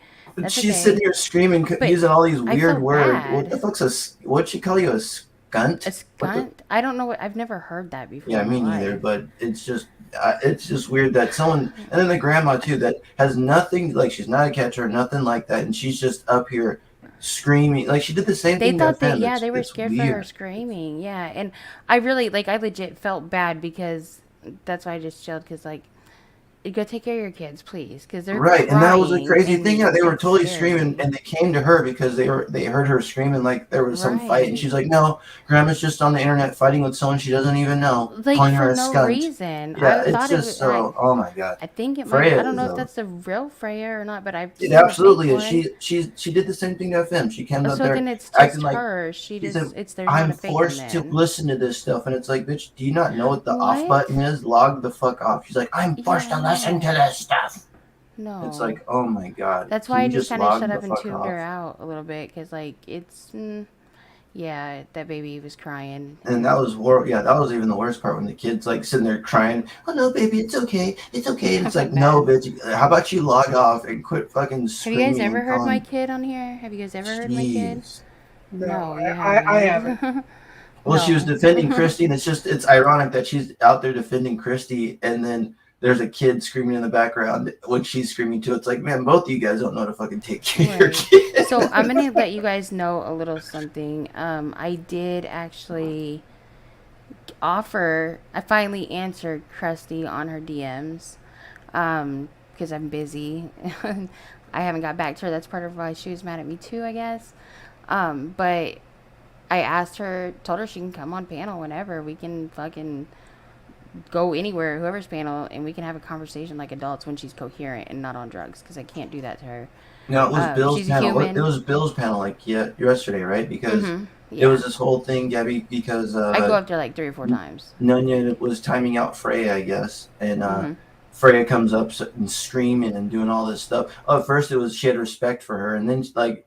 she's sitting here screaming, using all these weird words. Bad. What the fuck's what'd she call you, a skunt? A skunt? I don't know. I've never heard that before. Yeah, me neither. But it's just weird that someone, and then the grandma too, that has nothing, like she's not a catcher or nothing like that, and she's just up here screaming. Like she did the same thing. They thought that they were scared for her screaming. Yeah, and I really I legit felt bad because that's why I just chilled because go take care of your kids, please, because they're right. And that was a crazy thing. Yeah, they were totally scary. screaming, and they came to her because they heard her screaming like there was some fight, and she's like, "No, Grandma's just on the internet fighting with someone she doesn't even know, calling her a skunt." Reason. Yeah, it's just so. Oh my god. I think it Freya might. I don't know if that's the real Freya or not, but it absolutely is. She did the same thing to FM. She came up there then it's just acting her. I'm forced to listen to this stuff, and it's like, bitch, do you not know what the off button is? Log the fuck off. She's like, I'm forced to listen to this stuff. No. It's like, oh my god. That's why I just kind of shut up and tuned her out a little bit because, it's, yeah, that baby was crying. And that was that was even the worst part when the kid's sitting there crying. Oh no, baby, it's okay, it's okay. And it's like, no, bitch. How about you log off and quit fucking screaming? Have you guys ever heard my kid on here? Have you guys ever heard my kid? No, I haven't. Well, she was defending Christy, and it's ironic that she's out there defending Christy, and then there's a kid screaming in the background when she's screaming too. It's like, man, both of you guys don't know how to fucking take care of your kid. So I'm gonna let you guys know a little something. I did actually offer. I finally answered Krusty on her DMs, because I'm busy. I haven't got back to her. That's part of why she was mad at me too, I guess. But I asked her, told her she can come on panel whenever. We can fucking go anywhere, whoever's panel, and we can have a conversation like adults when she's coherent and not on drugs, because I can't do that to her. No, it was Bill's she's a panel. human. It was Bill's panel, like yesterday, right? Because Yeah. it was this whole thing, Gabby. Because I go up there like 3 or 4 times. Nunya was timing out Freya, I guess, and Freya comes up and screaming and doing all this stuff. Oh, at first it was she had respect for her, and then like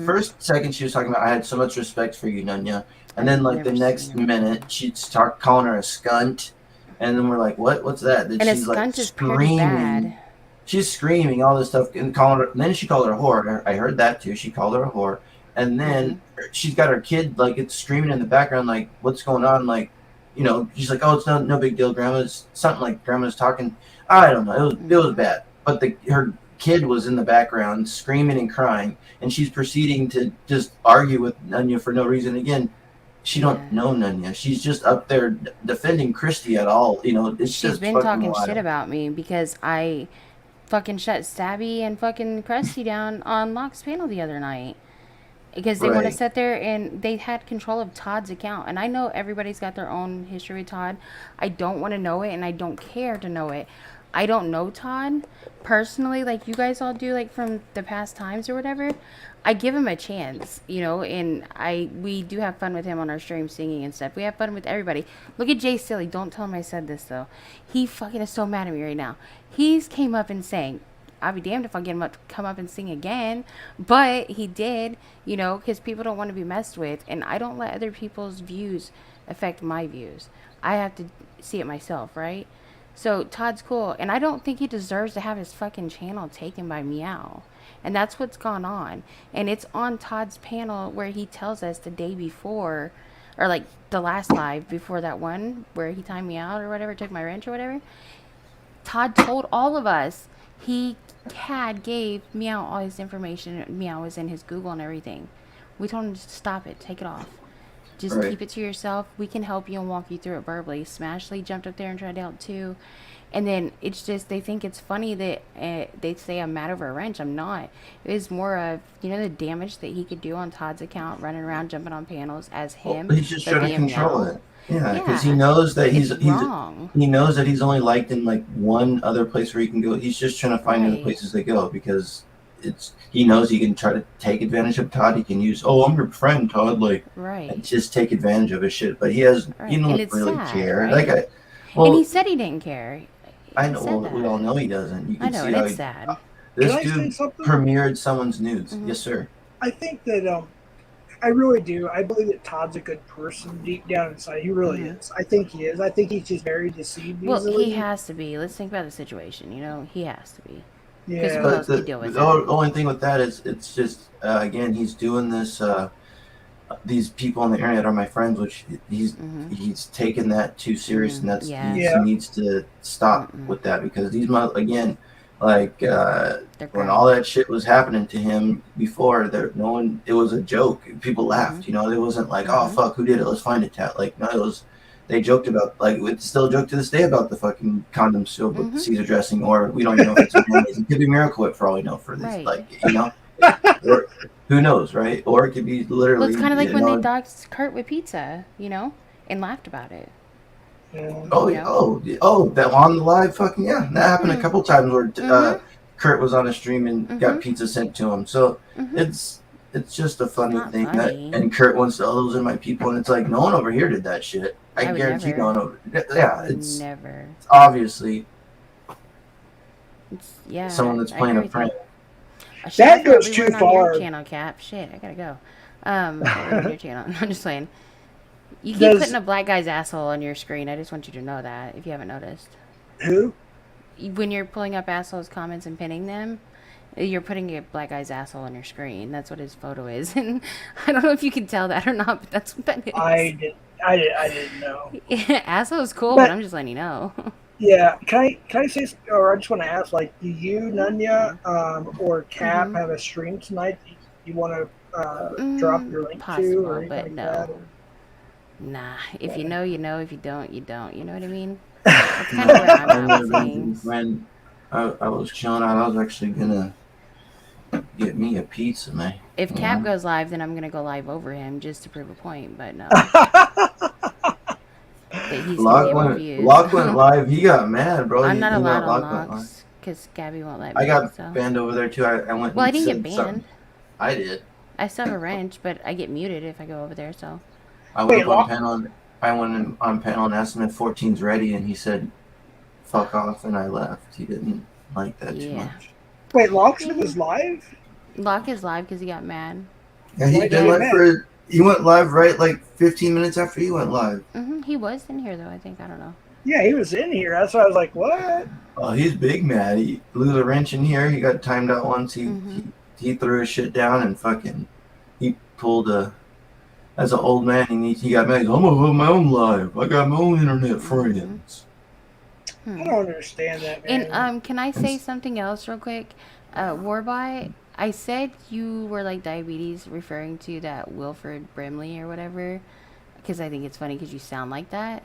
first second she was talking about I had so much respect for you, Nunya, and then like the next minute she'd start calling her a skunt, and then we're like, what's that? Then And she's a skunt like is pretty bad. She's screaming all this stuff and calling her. And then she called her a whore. I heard that too. She called her a whore, and then she's got her kid like it's screaming in the background, like what's going on? Like, you know, she's like, oh, it's no big deal. Grandma's something like grandma's talking. I don't know. It was bad. But her kid was in the background screaming and crying, and she's proceeding to just argue with Nunya for no reason. Again, she don't know Nunya. She's just up there defending Christy at all. You know, it's she's just been fucking talking wild. Shit about me because I fucking shut Stabby and fucking Krusty down on Locke's panel the other night. Because they want to sit there and they had control of Todd's account. And I know everybody's got their own history with Todd. I don't want to know it and I don't care to know it. I don't know Todd personally like you guys all do, like from the past times or whatever. I give him a chance, you know, and we do have fun with him on our stream singing and stuff. We have fun with everybody. Look at Jay Silly. Don't tell him I said this though. He fucking is so mad at me right now. He's came up and sang. I'll be damned if I get him up to come up and sing again. But he did, you know, because people don't want to be messed with. And I don't let other people's views affect my views. I have to see it myself, right? So Todd's cool. And I don't think he deserves to have his fucking channel taken by Meow. And that's what's gone on. And it's on Todd's panel where he tells us the day before, or like the last live before that one where he timed me out or whatever, took my wrench or whatever. Todd told all of us he gave Meow all his information. Meow was in his Google and everything. We told him to stop it, take it off. Just keep it to yourself. We can help you and walk you through it verbally. Smashley jumped up there and tried to help too. And then it's just, they think it's funny that they say I'm mad over a wrench. I'm not. It was more of, you know, the damage that he could do on Todd's account, running around, jumping on panels as him. Well, he's just trying to control it. Yeah, because Yeah. he knows that he's wrong. he knows that he's only liked in like one other place where he can go. He's just trying to find other places they go because he knows he can try to take advantage of Todd. He can use, oh, I'm your friend, Todd, like and just take advantage of his shit. But he has he don't really care. Right? Like and he said he didn't care. I know. Well, we all know he doesn't. You can see and how it's sad. This dude premiered someone's news. Yes, sir. I think that I really do. I believe that Todd's a good person deep down inside. He really is. I think he is. I think he's just very deceived easily. Well, he has to be. Let's think about the situation. You know, he has to be. Yeah. But the only thing with that is it's just again he's doing this. These people on the internet are my friends, which he's taken that too serious, and that's he needs to stop with that because these again. Like when all that shit was happening to him before, it was a joke. People laughed, you know. It wasn't like, oh fuck, who did it? Let's find it. Like no, it was. They joked about it's still a joke to this day about the fucking condoms filled with Caesar dressing, or we don't even know if it's mayonnaise. It could be Miracle Whip for all we know for this, like you know. Or, who knows, right? Or it could be literally. Well, it's kind of like when they doxed Kurt with pizza, you know, and laughed about it. Oh, that on the live fucking that happened a couple times where Kurt was on a stream and got pizza sent to him. So it's just a funny thing that and Kurt wants to those are my people and it's like no one over here did that shit. I guarantee no one over it's never. It's obviously someone that's playing a prank. That goes too far. Your channel, Cap. Shit, I gotta go. Your channel. I'm just playing. You keep putting a black guy's asshole on your screen. I just want you to know that, if you haven't noticed. Who? When you're pulling up assholes' comments and pinning them, you're putting a black guy's asshole on your screen. That's what his photo is. And I don't know if you can tell that or not, but that's what that is. I didn't know. Asshole is cool, but I'm just letting you know. Yeah, can I say, or I just want to ask, like, do you, Nunya, or Cap Mm-hmm. have a stream tonight that you want to drop your link to, or Possible, anything but like no. that? Or, Nah. If you know, you know. If you don't, you don't. You know what I mean? That's kind of No, where I'm I at with never did. things. When I was chilling out, I was actually gonna get me a pizza, man. If You Cap know? goes live, then I'm gonna go live over him just to prove a point. But no, that he's gonna get more views. Lock went live. He got mad, bro. I'm not He allowed went on Lock went live. locks because Gabby won't let I me. got So, banned over there too. I went well, I and didn't get said something. banned. I did. I still have a wrench, but I get muted if I go over there. So, I went wait, up on Lock, panel. I went on panel and asked him if 14's ready, and he said, "Fuck off," and I left. He didn't like that too yeah, much. wait, Locksmith yeah. is live. Lock is live because he got mad. Yeah, Why he's did you been get live mad? for. He went live right like 15 minutes after he went live. He was in here though. I think I don't know. Yeah, he was in here. That's why I was like, what? Oh, he's big mad. He blew the wrench in here. He got timed out once. Mm-hmm. He threw his shit down and fucking he pulled a. As an old man, he got mad. He's, I'm gonna have my own live. I got my own internet Mm-hmm. friends. I Hmm. don't understand that, And man. can I And say something else real quick? Warbot, I said you were like diabetes, referring to that Wilford Brimley or whatever, because I think it's funny because you sound like that.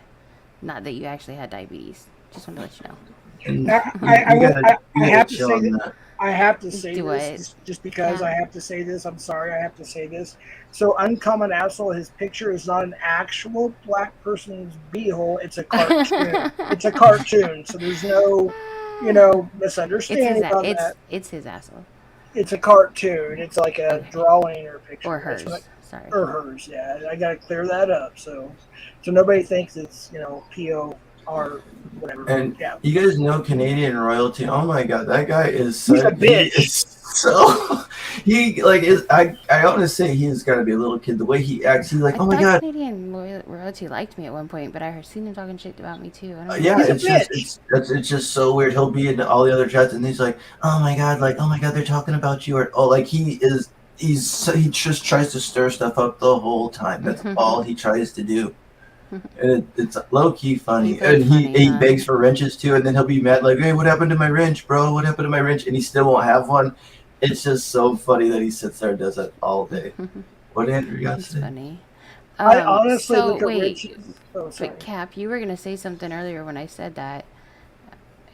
Not that you actually had diabetes. Just wanted to let you know. and I, I, I, will, you I gotta have to chill say on that. that. I have to say Do this what, just because I Cap? have to say this. I'm sorry, I have to say this. So, Uncommon Asshole, his picture is not an actual black person's beehole. It's a cartoon. It's a cartoon. So there's no, It's his. misunderstanding on that. It's his asshole. It's a cartoon. It's like a Okay, drawing or a or picture. That's what hers. Sorry. or hers. Yeah, I got to clear that up. So nobody thinks it's POR whatever. And Yeah, you guys know Canadian royalty. Oh my god, that guy is he's a so he bitch. is so he like is I want to say he's got to be a little kid. The way he acts, he's like, I oh my thought god, Canadian royalty liked me at one point, but I heard seen him talking shit about me too. I don't know. yeah. He's a It's just bitch. it's just so weird. He'll be in all the other chats and he's like, oh my god, like oh my god, they're talking about you or oh like he just tries to stir stuff up the whole time. That's all he tries to do. And it's low key funny. He's really And funny, he huh? begs for wrenches too, and then he'll be mad like, "Hey, what happened to my wrench, bro? What happened to my wrench?" And he still won't have one. It's just so funny that he sits there and does that all day. What Andrew got to He's say? funny. I honestly So look at wait, Rich. Oh, but sorry. Cap, you were gonna say something earlier when I said that,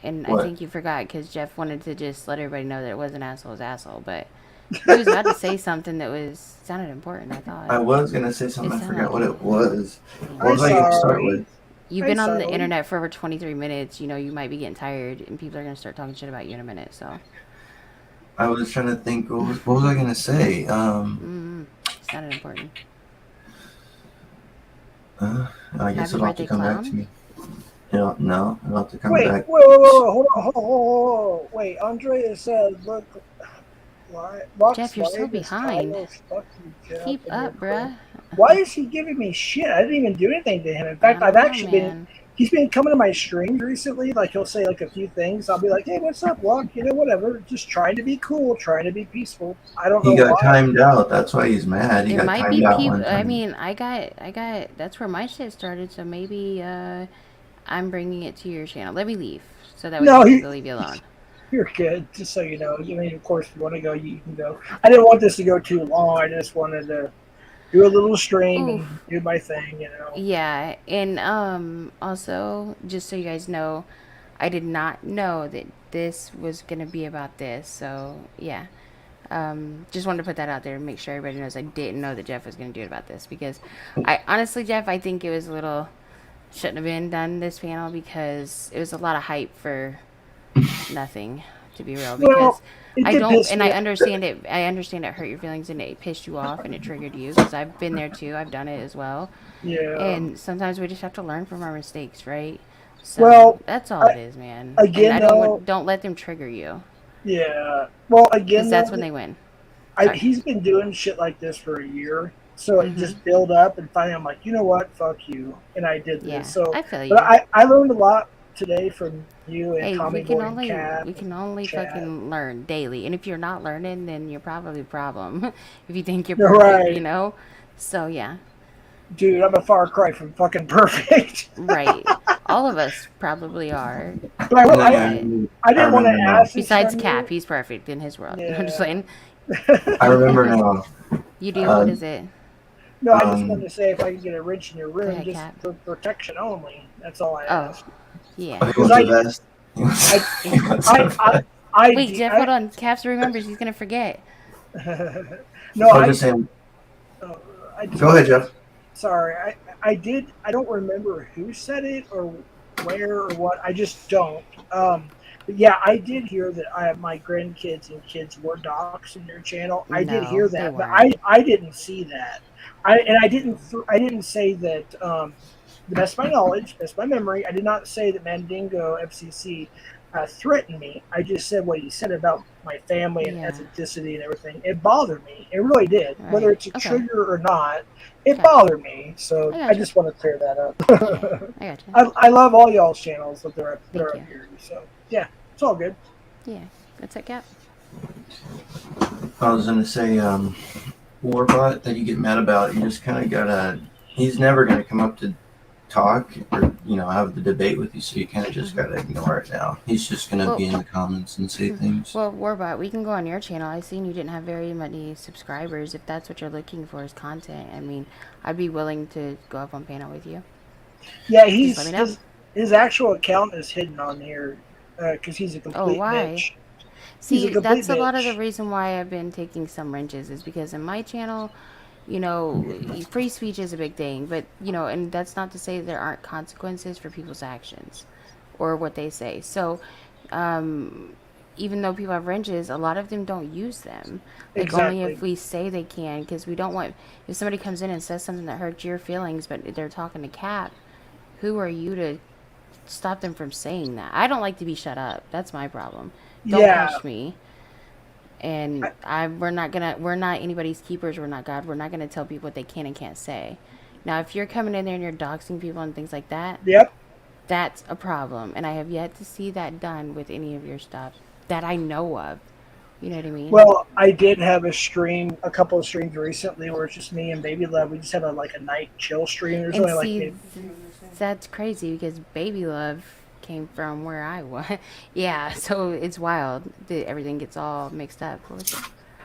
and I What? think you forgot because Jeff wanted to just let everybody know that it wasn't asshole's asshole, but he was about to say something that was sounded important. I thought I was gonna say it something. I sounded forgot like what it. it was. What Damn. I'm was I gonna start sorry. with? You've I'm been on the sorry. internet for over 23 minutes. You know you might be getting tired, and people are gonna start talking shit about you in a minute. So, I was trying to think. What was I gonna say? sounded important. I guess Happy it'll have to birthday, come back to clown. me. No, it'll have to come Wait, back. wait, wait, wait, wait, hold on, hold on, hold on, hold on. Wait, Andrea said, look, Locke's Jeff, you're so live is behind. titled Fuck You, Jeff, Keep and your up, friend. bruh. Why is he giving me shit? I didn't even do anything to him. In I fact, I've don't know, actually been, man. he's been coming to my streams recently. Like, he'll say, like, a few things. I'll be like, hey, what's up, Locke? Whatever. Just trying to be cool, trying to be peaceful. I don't He know got why. timed out. That's why he's mad. He It got might be timed out people. one I time. mean, I got. That's where my shit started. So maybe I'm bringing it to your channel. Let me leave, so that way No, people can leave you alone. you're good. Just so you know. I mean, of course, if you want to go, you can go. I didn't want this to go too long. I just wanted to do a little stream and Oof. do my thing. Yeah, and also just so you guys know, I did not know that this was gonna be about this. So yeah, just wanted to put that out there and make sure everybody knows I didn't know that Jeff was gonna do it about this because I honestly, Jeff, I think it was a little shouldn't have been done this panel because it was a lot of hype for nothing, to be real, because Well, it I did don't, piss and me I off. understand it. I understand it hurt your feelings and it pissed you off and it triggered you because I've been there too. I've done it as well, Yeah. and sometimes we just have to learn from our mistakes, right? So Well, that's all I, it is, man. And again I don't though, want, don't let them trigger you yeah. Well, because again though, that's when they win. Sorry. he's been doing shit like this for a year, so it Mhm. just built up, and finally I'm like, you know what, fuck you, and I did this. Yeah, So, I feel but you. I learned a lot today from you and Hey, Tommy we can Boy and only Cat we and can only Chat. fucking learn daily. And if you're not learning, then you're probably a problem. If you think you're You're perfect, you right, know. So yeah, dude. I'm a far cry from fucking perfect. right. All of us probably are. But And then, I didn't want to remember now. ask this Besides from Cap, you. he's perfect in his world. I'm just Yeah. saying. I remember now. You do? What is it? No, I just wanted Um, to say if I could get a wrench in your Go room, ahead, just Cap. for protection only. That's all I Oh, ask. yeah. he wants I- a vest. He wants, I, he wants a I, vest. Wait, Jeff, hold on. Caps remembers. He's going to forget. no, I was just saying. I just Go ahead, Jeff. sorry. I did. I don't remember who said it or where or what. I just don't. But yeah, I did hear that my grandkids and kids were doxxing your channel. I did No, hear they that, but weren't. I didn't see that. I didn't say that. The best of my knowledge, best of my memory, I did not say that Mandingo FCC threatened me. I just said what he said about my family and Yeah. ethnicity and everything. It bothered me. It really did. Right. Whether it's a Okay. trigger or not, it Okay. bothered me. So I I gotcha. just want to clear that up. Yeah, I gotcha. I love all y'all's channels that are Thank up you. here. So yeah, it's all good. Yeah. That's it, Cap. I was gonna say, Warbot that you get mad about. You just kind of gotta. He's never gonna come up to talk or have the debate with you, so you kind of just gotta ignore it now. He's just gonna be in the comments and say things. Well, Warbot, we can go on your channel. I seen you didn't have very many subscribers. If that's what you're looking for is content, I mean, I'd be willing to go up on panel with you. Yeah, Just let me know. his actual account is hidden on here because he's a Oh, complete why? bitch. He's See, a complete that's a lot of the bitch. reason why I've been taking some wrenches is because in my channel, free speech is a big thing, but, and that's not to say there aren't consequences for people's actions or what they say. So, even though people have wrenches, a lot of them don't use them. Like, only Exactly. if we say they can, because we don't want, if somebody comes in and says something that hurts your feelings, but they're talking to Cap, who are you to stop them from saying that? I don't like to be shut up. That's my problem. Don't Yeah. push me. And we're not anybody's keepers. We're not God. We're not gonna tell people what they can and can't say. Now, if you're coming in there and you're doxing people and things like that, Yep. that's a problem. And I have yet to see that done with any of your stuff that I know of. You know what I mean? Well, I did have a couple of streams recently where it's just me and Baby Love. We just have a night chill stream. There's and only like see, maybe, that's crazy because Baby Love came from where I was. Yeah, so it's wild that everything gets all mixed up.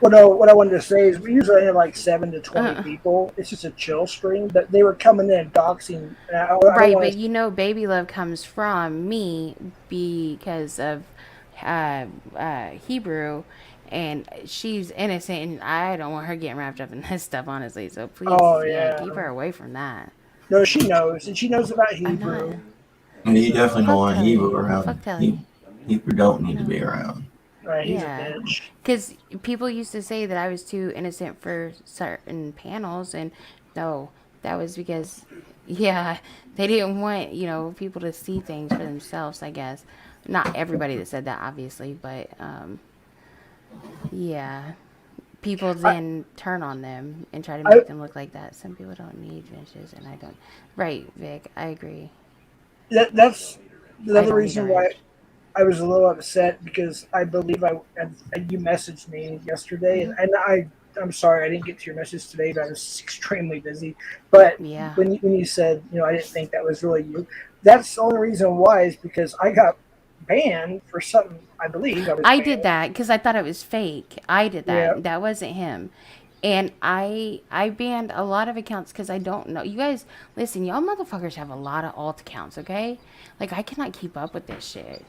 well, no, what I wanted to say is we usually have like 7 to 20 people. It's just a chill stream, but they were coming in doxing. I don't Right, wanna, but Baby Love comes from me because of Hebrew, and she's innocent, and I don't want her getting wrapped up in this stuff, honestly. So please, Oh yeah, yeah. keep her away from that. No, she knows, and she knows about I'm not. Hebrew. And you definitely don't Fuck want Telly. Hebrew around. Fuck Telly. Hebrew don't need to No. be around. Right, he's a Yeah, bitch. because people used to say that I was too innocent for certain panels, and no, that was because, yeah, they didn't want people to see things for themselves. I guess not everybody that said that, obviously, but yeah, people then turn on them and try to make them look like that. Some people don't need wrenches, and I don't. Right, Vic, I agree. That's the I other don't need a reason why wrench. I was a little upset because I believe you messaged me yesterday, and I'm sorry I didn't get to your message today, but I was extremely busy. But Yeah. when you said I didn't think that was really you, that's the only reason why is because I got banned for something I believe I was I banned. did that because I thought it was fake. I did Yeah. that. That wasn't him. And I banned a lot of accounts because I don't know. You guys, listen, y'all motherfuckers have a lot of alt accounts, okay? Like, I cannot keep up with this shit.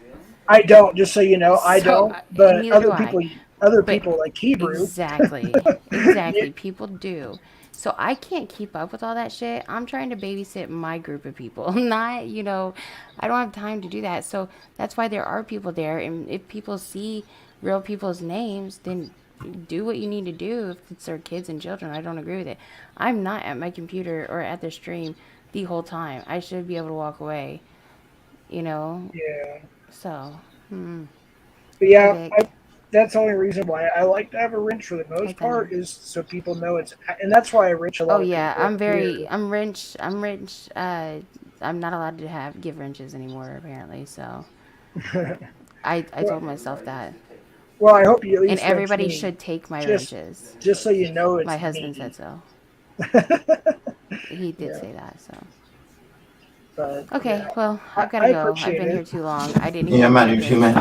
I don't, just so you know, I So, don't. But neither do I. other But people like Hebrew. exactly. Exactly. People do. So I can't keep up with all that shit. I'm trying to babysit my group of people. Not, I don't have time to do that. So that's why there are people there. And if people see real people's names, then do what you need to do if it's their kids and children. I don't agree with it. I'm not at my computer or at the stream the whole time. I should be able to walk away, Yeah. So, But yeah, Vic. that's the only reason why I like to have a wrench for the Hi, most Thunder. part is so people know it's, and that's why I wrench a lot Oh of yeah, people here. I'm wrench. I'm not allowed to give wrenches anymore apparently. So I told myself that, Well, I hope you at and least wrench everybody me, should take my just wrenches. just so you know My it's husband said me. so. He did Yeah. say that. So But Okay, yeah, well, I've got I to go. I've appreciate been it. here too long. I didn't Yeah, hear I'm any out of here too, this. man.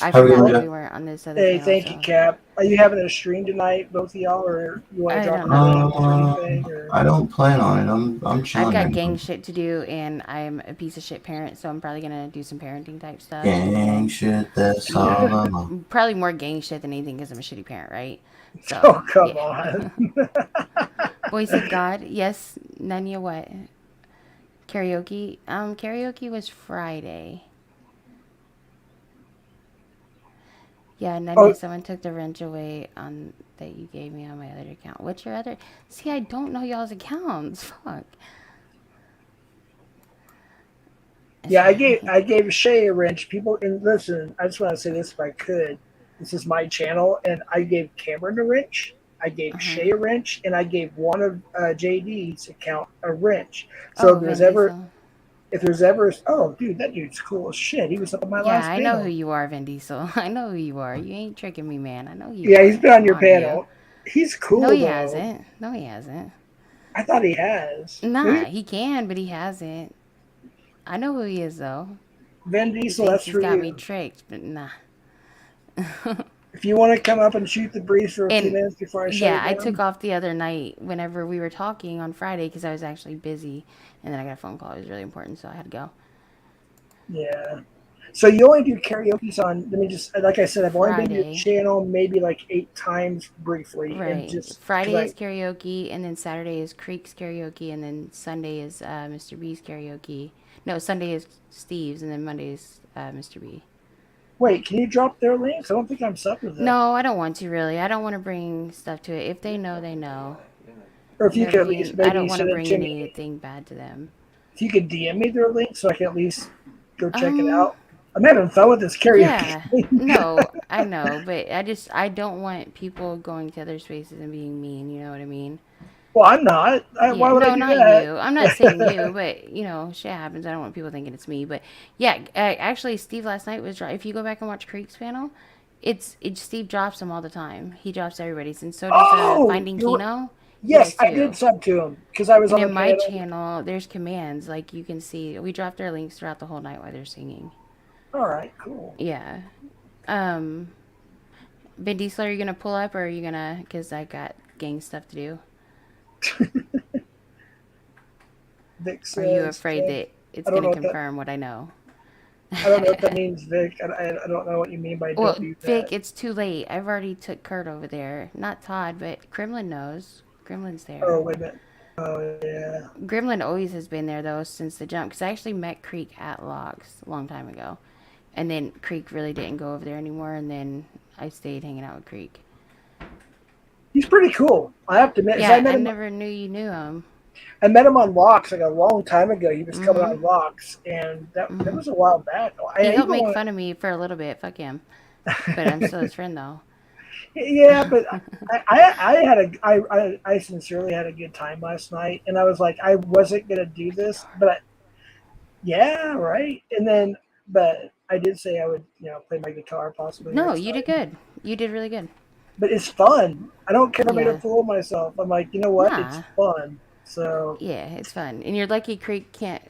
I How are we forgot gonna that do we it? weren't on this other Hey, channel, thank you, so Cap. Are you having a stream tonight, both of y'all, or you want to I drop don't in the know. links or anything? Or I don't plan on it. I'm I've chilling got right gang now. shit to do, and I'm a piece of shit parent, so I'm probably gonna do some parenting type stuff, and Gang then shit, that's all yeah, I'm on. probably more gang shit than anything because I'm a shitty parent, right? So oh, come yeah. on. Voice of God, yes. Nanya, what? Karaoke. Karaoke was Friday. Yeah, oh, Nanya, someone took the wrench away on that you gave me on my other account. What's your other? See, I don't know y'all's accounts. Fuck. yeah, I gave Shay a wrench. People, and listen, I just want to say this if I could. This is my channel, and I gave Cameron a wrench. I gave Uh-huh. Shay a wrench, and I gave one of JD's account a wrench. So Oh, if there's Vin ever, Diesel. if there's ever, oh, dude, that dude's cool as shit. He was up on my Yeah, last I know who panel. you are, Vin Diesel. I know who you are. You ain't tricking me, man. I know who you Yeah, he's are. been on Come your on, view. panel. He's No, cool he though. hasn't. No, he hasn't. I thought he has. Nah, Maybe he can, but he hasn't. I know who he is, though. Vin He Diesel, thinks that's he's for got me you. tricked, but nah. If you want to come up and shoot the breeze for a few And minutes before I shut yeah, it I took down. off the other night whenever we were talking on Friday because I was actually busy, and then I got a phone call. It was really important, so I had to go. Yeah. So you only do karaoke's on. Let me just, like I said, I've only been to your Friday, channel maybe like 8 times briefly, and right? just because Friday I, is karaoke, and then Saturday is Creek's karaoke, and then Sunday is Mr. B's karaoke. No, Sunday is Steve's, and then Monday is Mr. B. wait, can you drop their links? I don't think I'm subbed with them. No, I don't want to really. I don't want to bring stuff to it. If they know, they know. Or if You you know what could I at least mean? I don't maybe want to send it bring to me. anything bad to them. If you could DM me their link so I can at least go check it Um, out. I'm having fun with this karaoke yeah. thing. No, I know, but I don't want people going to other spaces and being mean, you know what I mean? Well, I'm not. Yeah, Why would I no, do not you. I'm not saying that? you, but shit happens. I don't want people thinking it's me, but yeah, actually Steve last night was if you go back and watch Creek's panel, it's Steve drops them all the time. He drops everybody's, and so does Oh, Finding you're Kino. He yes, does I did too. sub to him because I was And on the in my panel. channel, there's commands like you can see. We dropped our links throughout the whole night while they're singing. All right, cool. Yeah. Um, Vin Diesel, are you gonna pull up or are you gonna? Because I got gang stuff to do. Vic Or are you says, afraid that I it's don't gonna know what that. confirm what I know? I don't know what that means, Vic. I don't know what you mean by don't Well, do Vic, that. it's too late. I've already took Kurt over there. Not Todd, but Gremlin knows. Gremlin's there. Oh wait a minute. Oh yeah. Gremlin always has been there though since the jump. Because I actually met Creek at Logs a long time ago, and then Creek really didn't go over there anymore. And then I stayed hanging out with Creek. He's pretty cool. I have to admit. So Yeah, I never knew you knew him. I met him on Locks like a long time ago. He was coming Mm-hmm. on Locks, and that Mm-hmm. was a while back. He I helped even make want. fun of me for a little bit. Fuck him. But I'm still his friend though. Yeah, but I sincerely had a good time last night, and I was like, I wasn't gonna do this, but yeah, right. And then, but I did say I would, play my guitar possibly No, next you did time. good. You did really good. But it's fun. I don't care if I made a Yeah. fool of myself. I'm like, you know what? It's Nah. fun. So Yeah, it's fun. And you're lucky Creek can't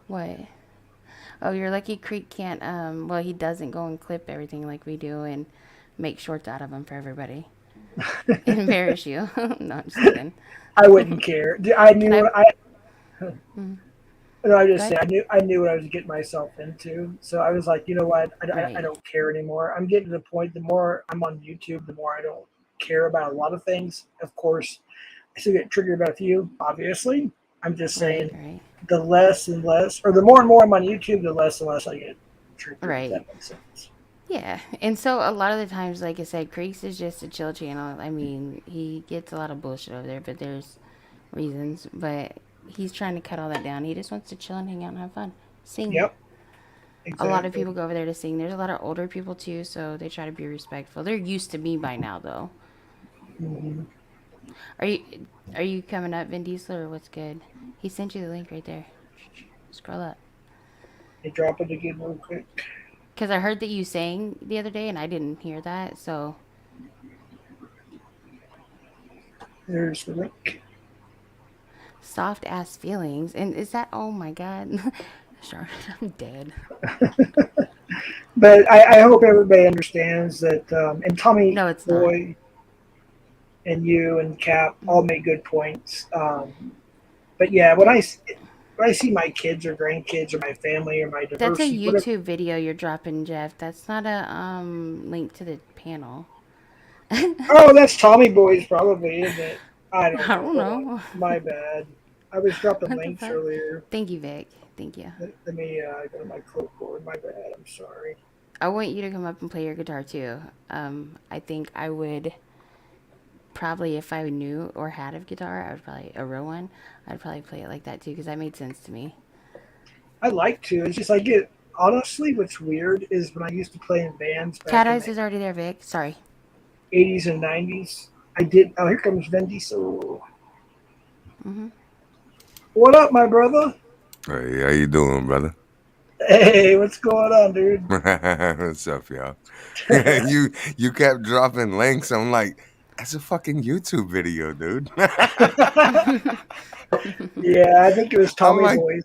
what? Oh, you're lucky Creek can't well he doesn't go and clip everything like we do and make shorts out of them for everybody. Embarrass you. No, I'm just kidding. I wouldn't care. I Can knew I what I. mm, No, I go just say ahead? I knew what I was getting myself into. So I was like, you know what? I Right. don't care anymore. I'm getting to the point. The more I'm on YouTube, the more I don't care about a lot of things. Of course, I still get triggered about a few. Obviously, I'm just Right, saying right. the less and less, or the more and more I'm on YouTube, the less and less I get triggered. If Right. that makes sense. Yeah. And so a lot of the times, like I said, Creeks is just a chill channel. I mean, he gets a lot of bullshit over there, but there's reasons. But he's trying to cut all that down. He just wants to chill and hang out and have fun. Sing. Yep, A lot of exactly. people go over there to sing. There's a lot of older people too, so they try to be respectful. They're used to me by now, though. Mm-hmm. Are you are you coming up, Vin Diesel, or what's good? He sent you the link right there. Scroll up. Hey, drop it again real quick. Because I heard that you sang the other day, and I didn't hear that. So There's the link. soft ass feelings. And is that, oh my God. Charlotte, I'm dead. But I hope everybody understands that. And Tommy No, it's not. Boy and you and Cap all made good points. But yeah, when I see my kids or grandkids or my family or my That's a diversity, whatever. YouTube video you're dropping, Jeff. That's not a link to the panel. Oh, that's Tommy Boy's probably, isn't it? I don't I know. don't Hold on. know. My bad. I was dropping What the links fuck? earlier. Thank you, Vic. Thank you. Let me go to my clipboard. My bad. I'm sorry. I want you to come up and play your guitar too. I think I would probably, if I knew or had a guitar, I would probably, a real one, I'd probably play it like that too, because that made sense to me. I like to. It's just I get honestly. What's weird is when I used to play in bands back Cat in Eyes the is already there, Vic. Sorry. 80s and 90s. I did. Oh, here comes Vin Diesel. Hmm. What up, my brother? Hey, how you doing, brother? Hey, what's going on, dude? What's up, y'all? you kept dropping links. I'm like, that's a fucking YouTube video, dude. Yeah, I think it was I'm Tommy like, Boy.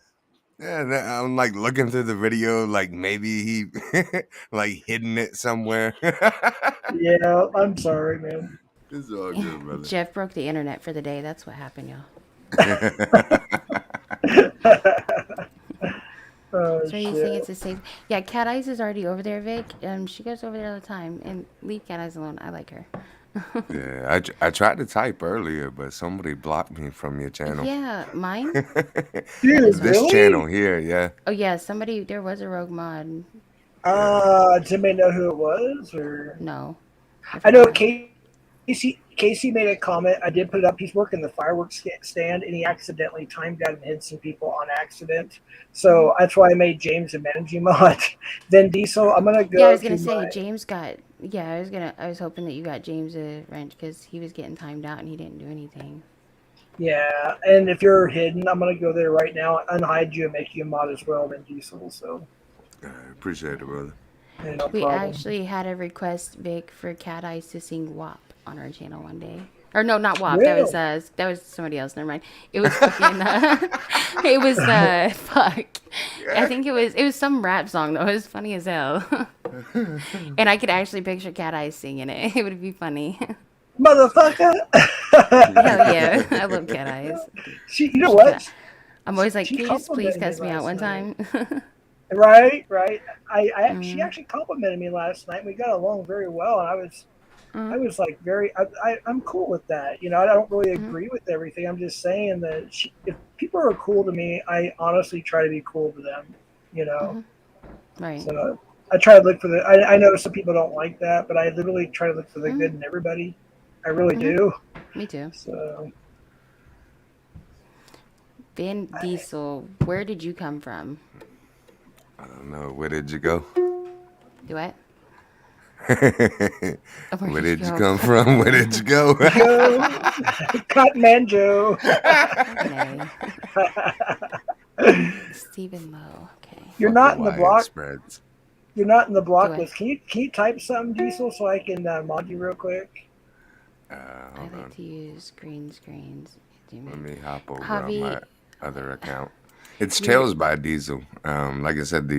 yeah, I'm like looking through the video, like maybe he like hidden it somewhere. Yeah, I'm sorry, man. It's all good, brother. Jeff broke the internet for the day. That's what happened, y'all. Oh So you think shit. it's a safe? Yeah, Cat Eyes is already over there, Vic. She goes over there all the time. And leave Cat Eyes alone. I like her. Yeah, I tried to type earlier, but somebody blocked me from your channel. Yeah, mine? Dude, This really? channel here, yeah. Oh yeah, somebody. There was a rogue mod. Does anybody know who it was? Or No, I know forgot. Casey made a comment. I did put it up. He's working the fireworks stand, and he accidentally timed out and hit some people on accident. So that's why I made James a managing mod. Then Diesel, I'm gonna Yeah, I go was gonna to say my. James got. Yeah, I was hoping that you got James a wrench because he was getting timed out and he didn't do anything. Yeah, and if you're hidden, I'm gonna go there right now, unhide you, and make you a mod as well, then Diesel. So I appreciate it, brother. yeah, no We problem. actually had a request, Vic, for Cat Eyes to sing WAP on our channel one day. Or no, not WAP. Really? That was somebody else. Never mind. It was fucking. It was fuck. I think it was some rap song though. It was funny as hell. And I could actually picture Cat Eyes singing it. It would be funny. Motherfucker. Hell yeah, I love Cat Eyes. You know She what? cut. I'm always like, She can you just please complimented me cuss me out last one night. time? Right. She Mm, actually complimented me last night. We got along very well, and I mm, was like I'm cool with that. You know, I don't really mm, agree with everything. I'm just saying that if people are cool to me, I honestly try to be cool to them. You know, mm. Right. so I try to look for the. I know some people don't like that, but I literally try to look for the Mm, good in everybody. I really mm. do. Me too. So Vin Diesel, where did you come from? I don't know. Where did you go? Do what? Where did you come from? Where did you go? Joe, Cotton Man Joe. Fucking A. Stephen Lowe. Okay. You're Fucking not in the wide block. spreads. You're not in the block Do I? list. Can you type something, Diesel, so I can mod you real quick? I Hold like on. to use green screens. Let me hop over on Javi, my other account. It's you're Tails by Diesel. Like I said,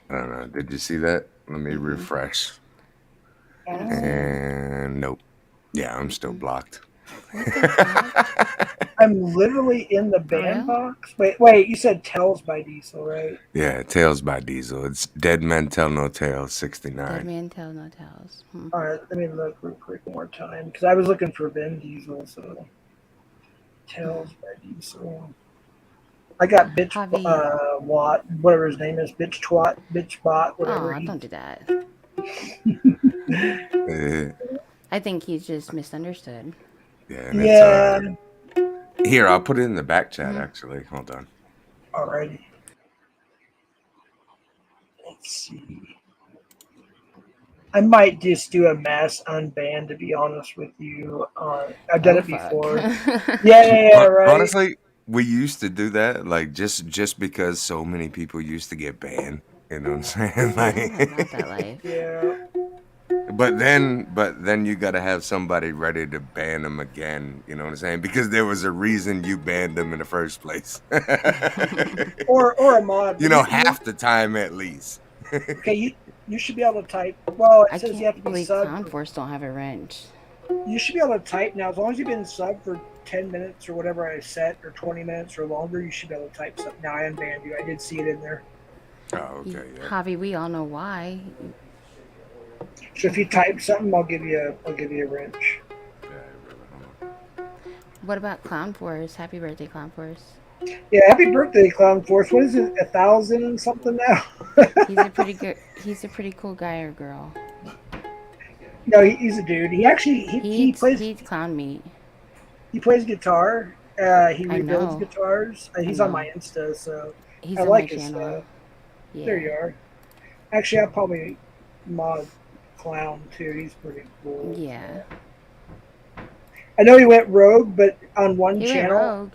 I don't know. Did you see that? Let me refresh. I don't see it. And nope. Yeah, I'm still blocked. What the fuck? I'm literally in the For band real? box. Wait. You said Tells by Diesel, right? Yeah, Tails by Diesel. It's Dead Men Tell No Tales Dead 69. man tell no tales. All right, let me look real quick one more time because I was looking for Vin Diesel. So Tells by Diesel. I got bitch Javi. Watt, whatever his name is, bitch twat, bitch bot, whatever. Oh, don't do that. Uh, I think he's just misunderstood. yeah, and Yeah. here, I'll put it in the back chat Mhm. actually. Hold on. Alrighty. Let's see. I might just do a mass unban, to be honest with you. I've done Oh it fuck. before. Yeah, right. Honestly, we used to do that, like just because so many people used to get banned. You know what I'm saying? I'm not about that Like, life. Yeah. But then you gotta have somebody ready to ban them again. You know what I'm saying? Because there was a reason you banned them in the first place. Or a mod. You know, half the time at least. Okay, you should be able to type. Well, it I says you have can't to be believe sub. Clown Force don't have a wrench. You should be able to type now. As long as you've been sub for 10 minutes or whatever I set, or 20 minutes or longer, you should be able to type something. Now I unbanned you. I did see it in there. Oh, okay, yeah. Javi, we all know why. So if you type something, I'll give you a wrench. What about Clown Force? Happy birthday, Clown Force. Yeah, happy birthday, Clown Force. What is it? 1,000 and something now? He's a pretty good. He's a pretty cool guy or girl. No, he's a dude. He actually he plays He eats clown meat. he plays guitar. He I rebuilds know. guitars. He's I on know. my Insta, so He's I on like my his channel. stuff. Yeah. There you are. Actually, I'll probably mod Clown too. He's pretty cool. Yeah. I know he went rogue, but on one He went channel. rogue.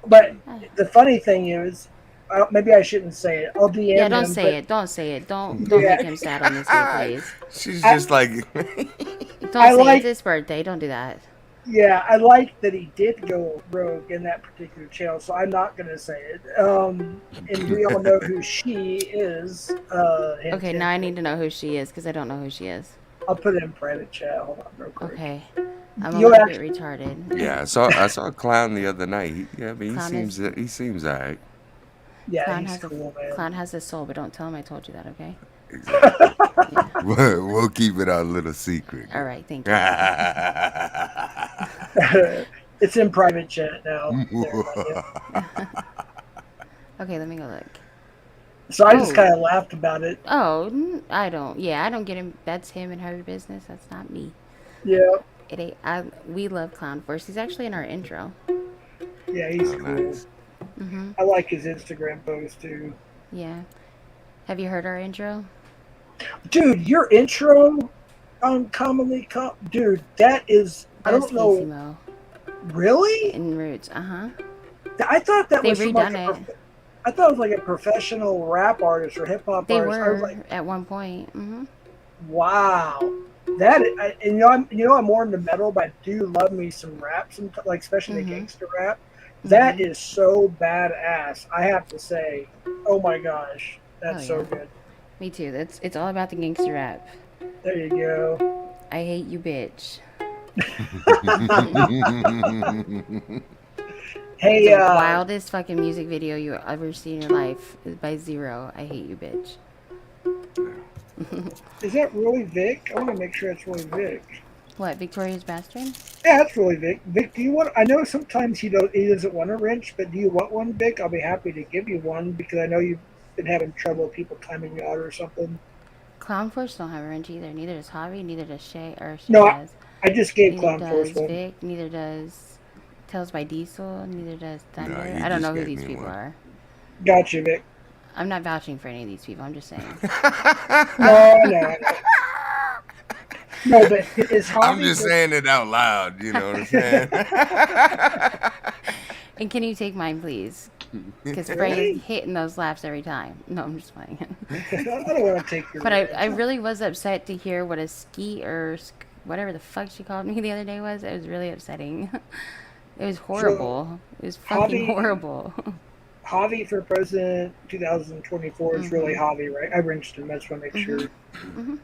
But the funny thing is, maybe I shouldn't say it. I'll DM Yeah, don't him. say it. Don't say it. Don't make him sad on this day, please. She's just like. Don't I say like- it's his birthday. Don't do that. Yeah, I like that he did go rogue in that particular channel, so I'm not going to say it. And we all know who she is. Okay, now I need to know who she is because I don't know who she is. I'll put it in private chat. Hold on, real quick. Okay. I'm a You'll little bit retarded. Yeah, I saw a clown the other night. He Clown seems alright. Yeah, Clown he's has cool, a man. clown has a soul, but don't tell him I told you that, okay? Exactly. Yeah. We'll keep it our little secret. All right, thank you. It's in private chat now. Okay, let me go look. So I just Oh. kind of laughed about it. Oh, I don't. Yeah, I don't get him. That's him and her business. That's not me. Yeah, It ain't. We love Clown Force. He's actually in our intro. yeah, he's Oh, cool. nice. Mhm. I like his Instagram post too. Yeah. Have you heard our intro? Dude, your intro on dude, that is, I That was don't know, Casey Mo really? in Roots. Uh-huh. I thought that They was from like redone it. I thought it was like a professional rap artist or hip hop They artist. I was were like, at one point. Mhm. wow, and I'm more into metal, but I do love me some rap, like especially the Mhm. gangster rap. That Mhm. is so badass. I have to say, oh my gosh, that's Oh, so yeah. good. Me too. It's all about the gangster rap. There you go. I hate you, bitch. Hey, The wildest fucking music video you ever see in your life is by Zero. I hate you, bitch. is that really Vic? I want to make sure it's really Vic. What, Victoria's Bastard? Yeah, that's really Vic. Vic, do you want? I know sometimes he doesn't want a wrench, but do you want one, Vic? I'll be happy to give you one because I know you've been having trouble with people timing you out or something. Clown Force don't have a wrench either. Neither does Javi. Neither does Shay. Or Shay No, does. I just gave Neither Clown does Force one. Vic. Neither does Tales by Diesel. Neither does Thunder. No, he I don't just know who gave these me people one. are. Gotcha, Vic. I'm not vouching for any of these people. I'm just saying. No. No, but is Javi? I'm just saying it out loud. You know what I'm saying? And can you take mine, please? Because Really? Frey is hitting those laughs every time. No, I'm just playing. I don't want to take your. But I really was upset to hear what a ski or whatever the fuck she called me the other day was. It was really upsetting. It was horrible. It was fucking Javi- horrible. Javi for president 2024 is really Javi, right? I wrenched him. I just want to make sure. Mhm.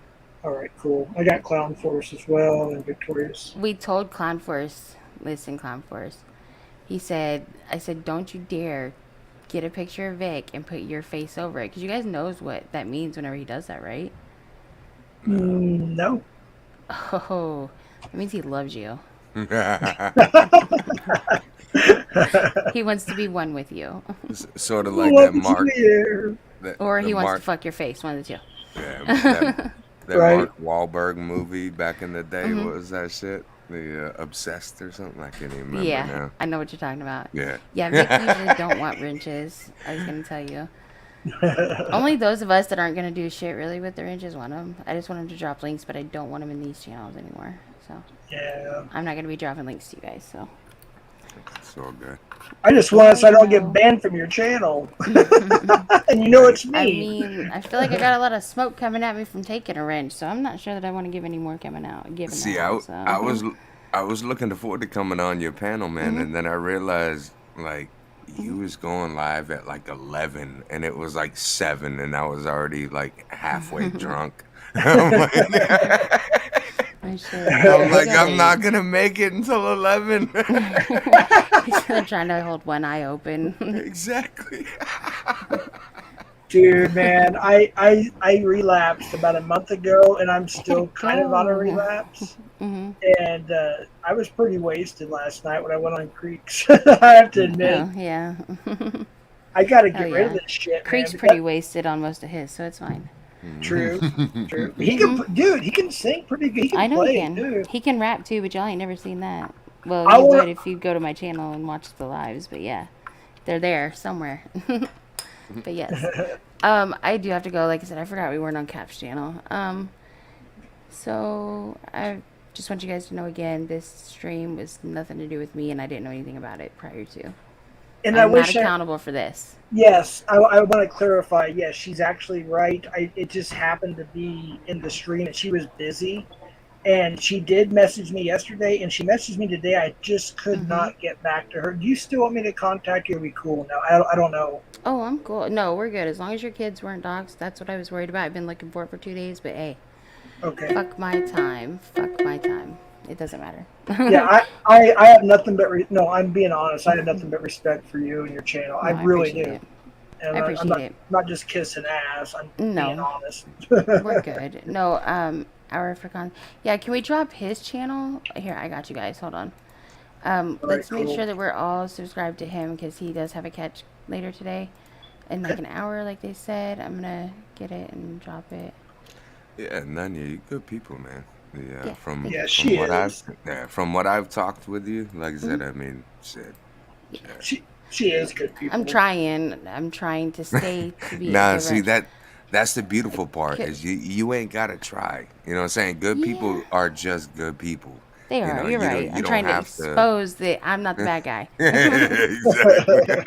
All right, cool. I got Clown Force as well and Victorious. We told Clown Force, listen, Clown Force. I said, don't you dare get a picture of Vic and put your face over it. Because you guys knows what that means whenever he does that, right? No. Oh, that means he loves you. He wants to be one with you. Sort of like Love that is Mark. in the air. Or he the wants Mark, to fuck your face, one of the two. yeah, that Right. Mark Wahlberg movie back in the day. Mhm. What was that shit? The Obsessed or something? I can't even remember Yeah, now. I know what you're talking about. Yeah. Yeah, Vic usually don't want wrenches. I was going to tell you. Only those of us that aren't going to do shit really with the wrenches want them. I just want them to drop links, but I don't want them in these channels anymore. So Yeah. I'm not going to be dropping links to you guys. So It's all good. I just want so I don't get banned from your channel. And you know it's me. I mean, I feel like I got a lot of smoke coming at me from taking a wrench, so I'm not sure that I want to give any more coming out. See, out, so. I was looking forward to coming on your panel, man, and then I realized like you was going live at like 11, and it was like 7, and I was already like halfway drunk. I'm like, I'm not gonna make it until 11. He's trying to hold one eye open. Exactly. Dude, man, I relapsed about a month ago, and I'm still kind of on a relapse. Mm-hmm. And I was pretty wasted last night when I went on Creeks. I have to admit. Oh, yeah. I got to get rid of this shit. Creek's man, pretty wasted on most of his, so it's fine. True. He can sing pretty good. He can I know play, he can. dude. He can rap too, but y'all ain't never seen that. Well, I you wanna- would if you go to my channel and watch the lives, but yeah, they're there somewhere. But yes, I do have to go. Like I said, I forgot we weren't on Cap's channel. So I just want you guys to know again, this stream was nothing to do with me, and I didn't know anything about it prior to. And I'm not accountable for this. Yes, I want to clarify. Yes, she's actually right. It just happened to be in the stream, and she was busy. And she did message me yesterday, and she messaged me today. I just could not get back to her. Do you still want me to contact you? Are we cool now? I don't know. Oh, I'm cool. No, we're good. As long as your kids weren't dogs, that's what I was worried about. I've been looking for it for 2 days, but hey. Okay. Fuck my time. Fuck my time. It doesn't matter. Yeah, I have nothing but no. I'm being honest. I have nothing but respect for you and your channel. No, I really do. it. And I appreciate it. Not just kissing ass. I'm being honest. We're good. No, our African. Yeah, can we drop his channel? Here, I got you guys. Hold on. Let's make sure that we're all subscribed to him because he does have a catch later today in like an hour, like they said. I'm gonna get it and drop it. Yeah, Nanya, you good people, man. Yeah, from what I've talked with you, like I said, I mean, shit. Yeah. She is good people. I'm trying to stay to be. Nah, see that's the beautiful part is you ain't gotta try. You know what I'm saying? Good people are just good people. They are. You're right. I'm trying to expose that I'm not the bad guy. Exactly.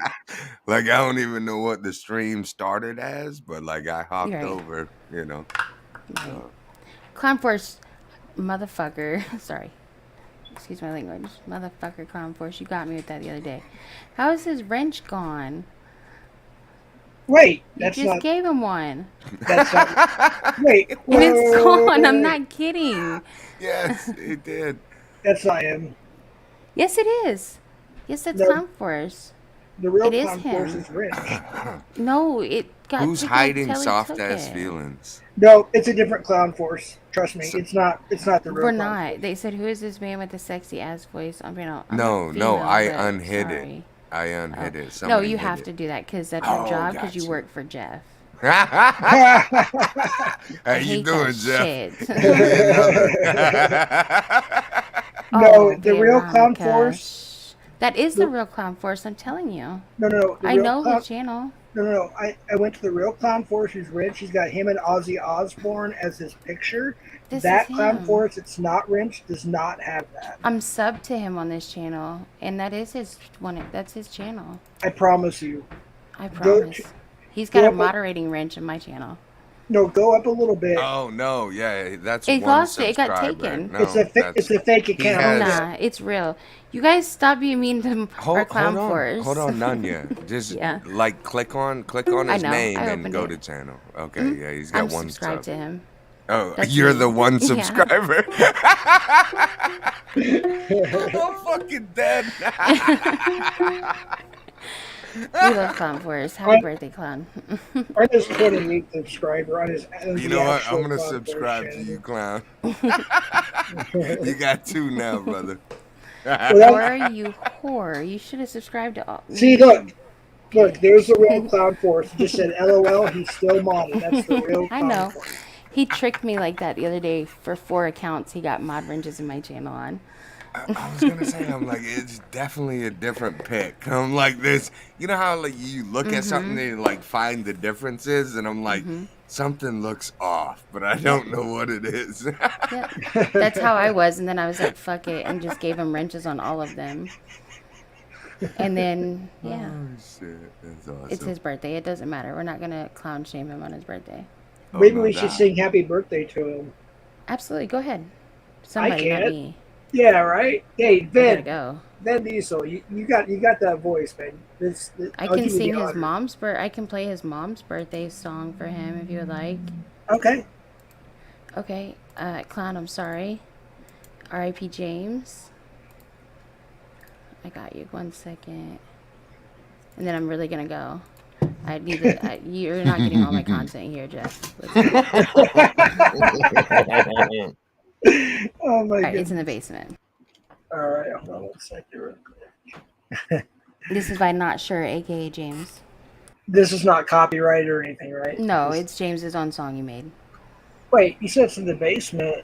Like I don't even know what the stream started as, but like I hopped over, you know. Right. Clown Force, motherfucker. Sorry. Excuse my language. Motherfucker, Clown Force. You got me with that the other day. How is his wrench gone? Wait, you just gave him one. That's not. Wait, it's gone. I'm not kidding. Yes, it did. That's not him. Yes, it is. Yes, that's Clown Force. The real Clown Force is Rich. No, it got. Who's hiding soft ass feelings? No, it's a different Clown Force. Trust me, it's not the real. We're not. Force. They said, "Who is this man with the sexy ass voice?" I unhid it. I unhid it. No, you have to do that because that's your job because you work for Jeff. How you doing, Jeff? No, the real Clown Force. That is the real Clown Force. I'm telling you. No. I know the channel. No. I went to the real Clown Force. Who's Rich? He's got him and Ozzy Osbourne as his picture. That Clown Force, it's not Rich. Does not have that. I'm subbed to him on this channel, and that is his one. That's his channel. I promise you. I promise. He's got a moderating wrench in my channel. No, go up a little bit. Oh no, yeah, that's it lost it. It got taken. No, it's a fake account. Nah, it's real. You guys stop being mean to our Clown Force. Hold on, Nanya. Just like click on his name and go to channel. Okay, yeah, he's got one subscribed to him. Oh, you're the one subscriber. I'm fucking dead. We love Clown Force. Happy birthday, Clown. I'm his 28th subscriber. You know what? I'm going to subscribe to you, Clown. You got 2 now, brother. Whore, you whore. You should have subscribed to all. See, look, there's the real Clown Force. It just said LOL, he's still modded. That's the real Clown Force. He tricked me like that the other day for 4 accounts. He got mod wrenches in my channel on. I was gonna say, I'm like, it's definitely a different pick. I'm like this, you know how like you look at something and like find the differences, and I'm like, something looks off, but I don't know what it is. That's how I was, and then I was like, fuck it, and just gave him wrenches on all of them. And then, yeah, Oh shit, that's awesome. it's his birthday. It doesn't matter. We're not going to clown shame him on his birthday. Oh, Maybe no we should doubt. sing happy birthday to him. Absolutely. Go ahead. I Somebody, not can't. me. Yeah, right. Hey, I gotta Vin, go. Vin Diesel, you got that voice, man. I I'll can give you the sing his honor. mom's I can play his mom's birthday song for him if you would like. Okay. Okay, clown, I'm sorry. R.I.P. James. I got you. 1 second. And then I'm really gonna go. I need to. You're not getting all my content here, Jeff. Oh my Alright, it's in the goodness. basement. All right, hold on 1 second. Real quick. This is by Not Sure, aka James. This is not copyrighted or anything, right? No, it's James's own song he made. Wait, you said it's in the basement.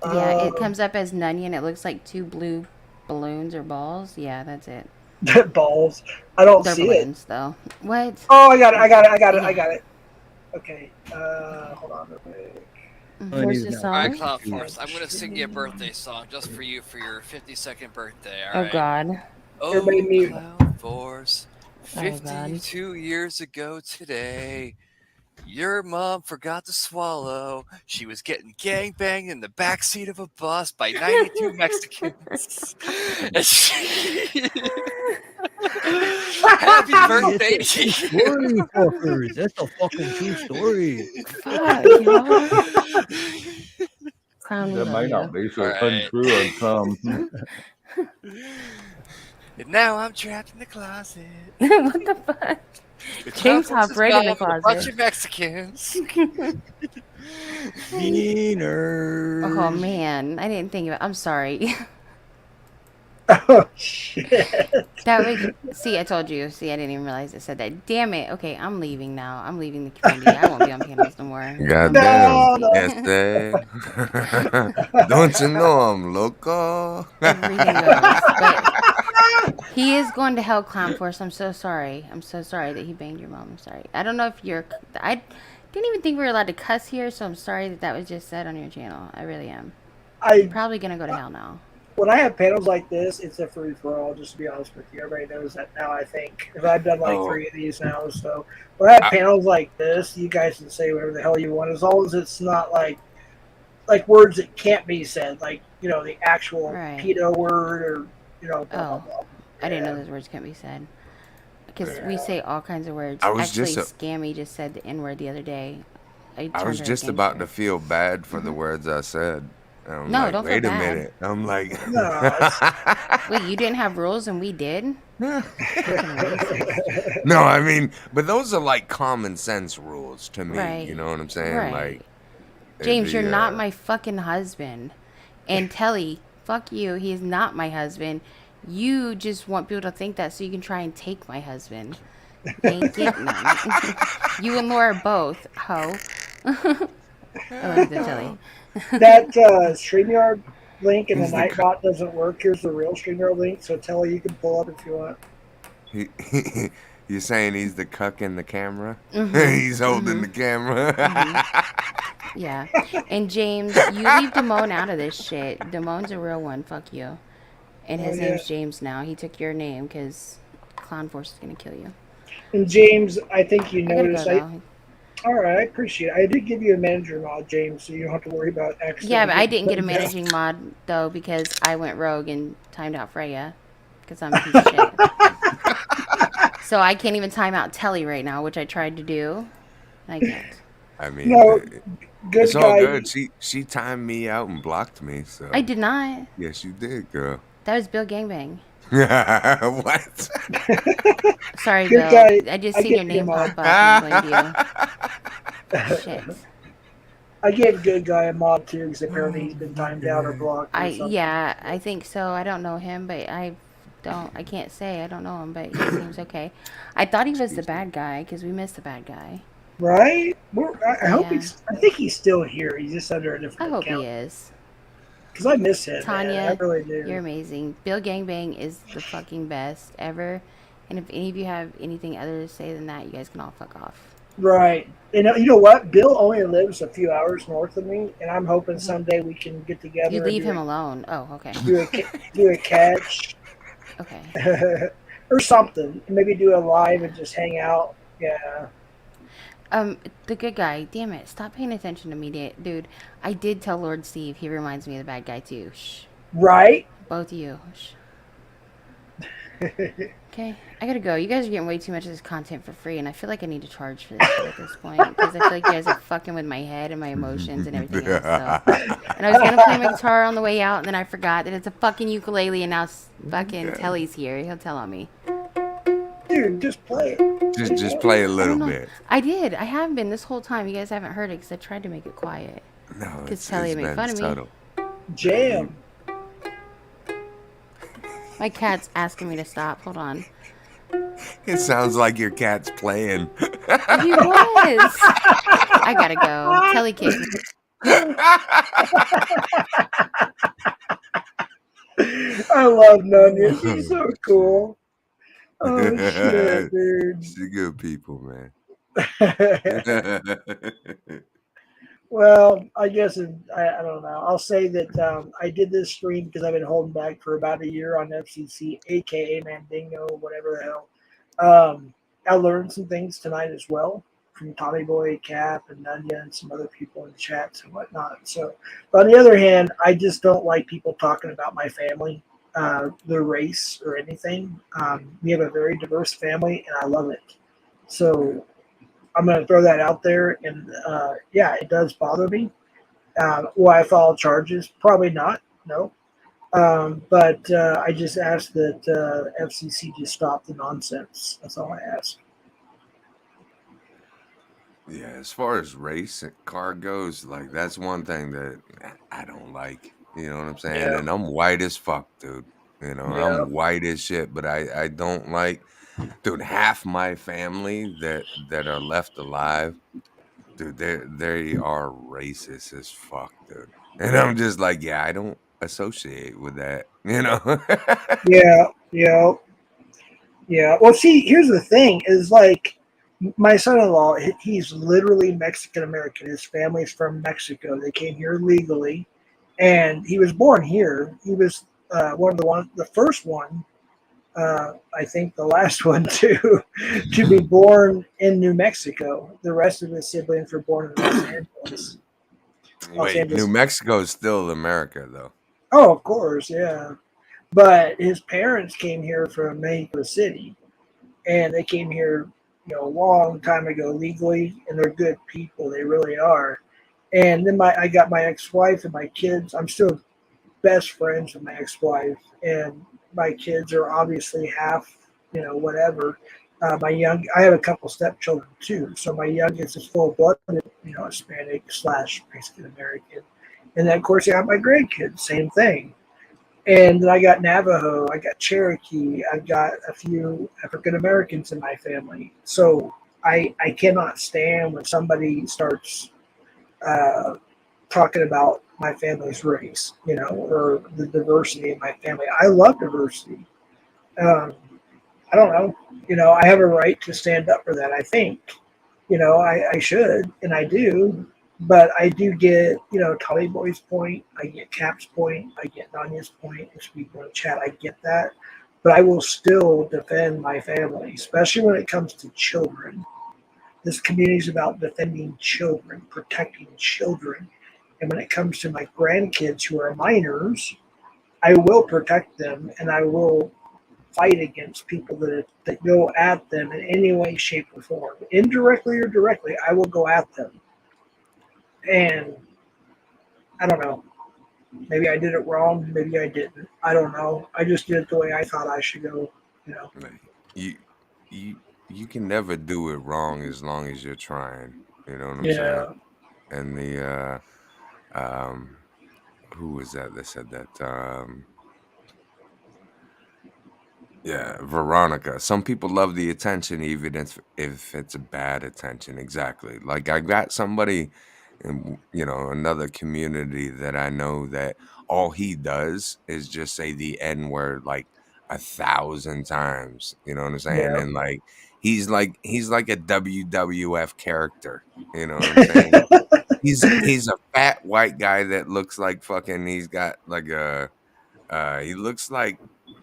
Yeah, it comes up as Nunion. It looks like 2 blue balloons or balls. Yeah, that's it. Balls. I don't They're see it. balloons, though. What? Oh, I got it. I got it. I got it. Yeah. I got it. Okay. Hold on real quick. Where's the All right, song? Cloud Force, I'm going to sing you a birthday song just for you for your 52nd birthday, Oh, alright? God. Everybody Oh, mute. Cloud Force, Oh, God. 52 years ago today, your mom forgot to swallow. She was getting gangbanged in the backseat of a bus by 92 Mexicans. And she... Happy birthday to you. Story, fuckers. That's a fucking true story. Fuck, y'all. Clown, we That love may you. not be so Alright. untrue on some. And now I'm trapped in the closet. What the fuck? With James Cloud hopped right in the Force's mom and a bunch closet. of Mexicans. Meaners. Oh, man. I didn't think of it. I'm sorry. Oh shit. That was. See, I told you. See, I didn't even realize it said that. Damn it. Okay, I'm leaving now. I'm leaving the community. I won't be on panels no more. Goddamn. No. Este. Don't you know I'm loco? Everything goes. But he is going to hell, Clown Force. I'm so sorry. I'm so sorry that he banged your mom. I'm sorry. I don't know if you're. I didn't even think we were allowed to cuss here, so I'm sorry that that was just said on your channel. I really am. I'm I probably going to go to hell now. when I have panels like this, it's a free for all. Just to be honest with you, everybody knows that now. I think because I've done like 3 of these now. So when I have panels like this, you guys can say whatever the hell you want, as long as it's not like words that can't be said, like the actual Right. pedo word or blah, blah, Oh. blah. I didn't know Yeah. those words can't be said. Because we say all kinds of words. I was Actually, just Scammy just said the N word the other day. I turned was her just against about her. to feel bad for the words I said. And I'm No, like, don't feel wait a bad. minute. I'm like, No, Wait, you didn't have rules and we did? no, I mean, but those are like common sense rules to me. Right. You know what I'm saying? Right. Like, James, you're not uh, my fucking husband. And Telly, fuck you. He's not my husband. You just want people to think that so you can try and take my husband. You ain't getting none. You and Laura both, ho. I love the Telly. that StreamYard link in the He's the Nightbot doesn't work. Here's the real StreamYard link, so tell you can pull up if you want. you're saying he's the cuck in the camera? Mhm. He's holding the camera. Yeah. And James, you leave Damone out of this shit. Damone's a real one. Fuck you. And his Oh, yeah. name's James now. He took your name because Clown Force is going to kill you. And James, I think you I gotta go, noticed. though. All right, I appreciate it. I did give you a manager mod, James, so you don't have to worry about accidentally. Yeah, but I didn't get a getting put down. managing mod, though, because I went rogue and timed out Freya. Because I'm a piece of shit. So I can't even time out Telly right now, which I tried to do. I can't. I mean, No, good it's all guy. good. She timed me out and blocked me. So I did not. yes, you did, girl. That was Bill Gangbang. What? Sorry, Good Bill. guy. I just I seen your get your name mod. pop up and blamed you. Shit. I gave good guy a mod too because apparently he's been timed out or blocked. Or something. Yeah, I think so. I don't know him, but I can't say I don't know him, but he seems okay. I thought he was the bad guy because we missed the bad guy. Right? I hope Yeah. I think he's still here. He's just under a I different hope he account. is. Because I miss him. Tanya, man. I really do. you're amazing. Bill Gangbang is the fucking best ever. And if any of you have anything other to say than that, you guys can all fuck off. Right. And you know what? Bill only lives a few hours north of me, and I'm hoping someday we can get together. You and leave do him a- alone. Oh, okay. Do a catch. Okay. or something. Maybe do a live and just hang out. Yeah. The good guy. Damn it! Stop paying attention to me, dude. I did tell Lord Steve. He reminds me of the bad guy too. Shh. Right. Both of you. Shh. Okay, I gotta go. You guys are getting way too much of this content for free, and I feel like I need to charge for this shit at this point because I feel like you guys are fucking with my head and my emotions and everything else. So, and I was gonna play my guitar on the way out, and then I forgot that it's a fucking ukulele, and now fucking Telly's here. He'll tell on me. Dude, just play it. Just play a I little don't know. bit. I did. I have been this whole time. You guys haven't heard it because I tried to make it quiet. No, Because Telly made been fun of me. subtle. Jam. My cat's asking me to stop. Hold on. It sounds like your cat's playing. He was. I gotta go. Telly kicked me. I love Nunya. She's so cool. Oh shit, dude. She's good people, man. Well, I guess I don't know. I'll say that I did this stream because I've been holding back for about a year on FCC, aka Mandingo, whatever the hell. I learned some things tonight as well from Tommy Boy, Cap, and Nunya, and some other people in the chats and whatnot. So, but on the other hand, I just don't like people talking about my family, their race, or anything. We have a very diverse family, and I love it. So I'm going to throw that out there. And yeah, it does bother me. Will I file charges? Probably not. No. But I just ask that FCC just stop the nonsense. That's all I ask. Yeah, as far as race and car goes, like that's one thing that I don't like. You know what I'm saying? Yeah. And I'm white as fuck, dude. You know, Yeah. I'm white as shit, but I don't like, dude. Half my family that are left alive, dude, they are racist as fuck, dude. And I'm just like, yeah, I don't associate with that. You know? Yeah. Yeah. Yeah. Well, see, here's the thing: is like my son-in-law. He's literally Mexican American. His family's from Mexico. They came here legally, and he was born here. He was the first one. I think the last one to be born in New Mexico. The rest of his siblings were born in Los Angeles. Wait, New Mexico is still America, though. Oh, of course, yeah. But his parents came here from Mexico City, and they came here, a long time ago legally, and they're good people. They really are. And then I got my ex-wife and my kids. I'm still best friends with my ex-wife, and my kids are obviously half, whatever. I have a couple stepchildren too. So my youngest is full-blooded, Hispanic / Mexican American, and then of course I have my grandkids, same thing. And then I got Navajo, I got Cherokee, I got a few African Americans in my family. So I cannot stand when somebody starts uh, talking about my family's race, or the diversity in my family. I love diversity. Um, I don't know. I have a right to stand up for that. I think, I should, and I do. But I do get, Tommy Boy's point. I get Cap's point. I get Nanya's point. There's people in the chat. I get that. But I will still defend my family, especially when it comes to children. This community is about defending children, protecting children. And when it comes to my grandkids who are minors, I will protect them, and I will fight against people that go at them in any way, shape, or form. Indirectly or directly, I will go at them. And I don't know. Maybe I did it wrong. Maybe I didn't. I don't know. I just did it the way I thought I should go. You can never do it wrong as long as you're trying. You know what I'm Yeah. saying? And who was that said that? Yeah, Veronica. Some people love the attention, even if it's a bad attention. Exactly. Like I got somebody in, another community that I know that all he does is just say the N word like 1,000 times. You know what I'm saying? Yeah. And like he's like a WWF character. You know what I'm saying? He's a fat white guy that looks like fucking. He's got like he looks like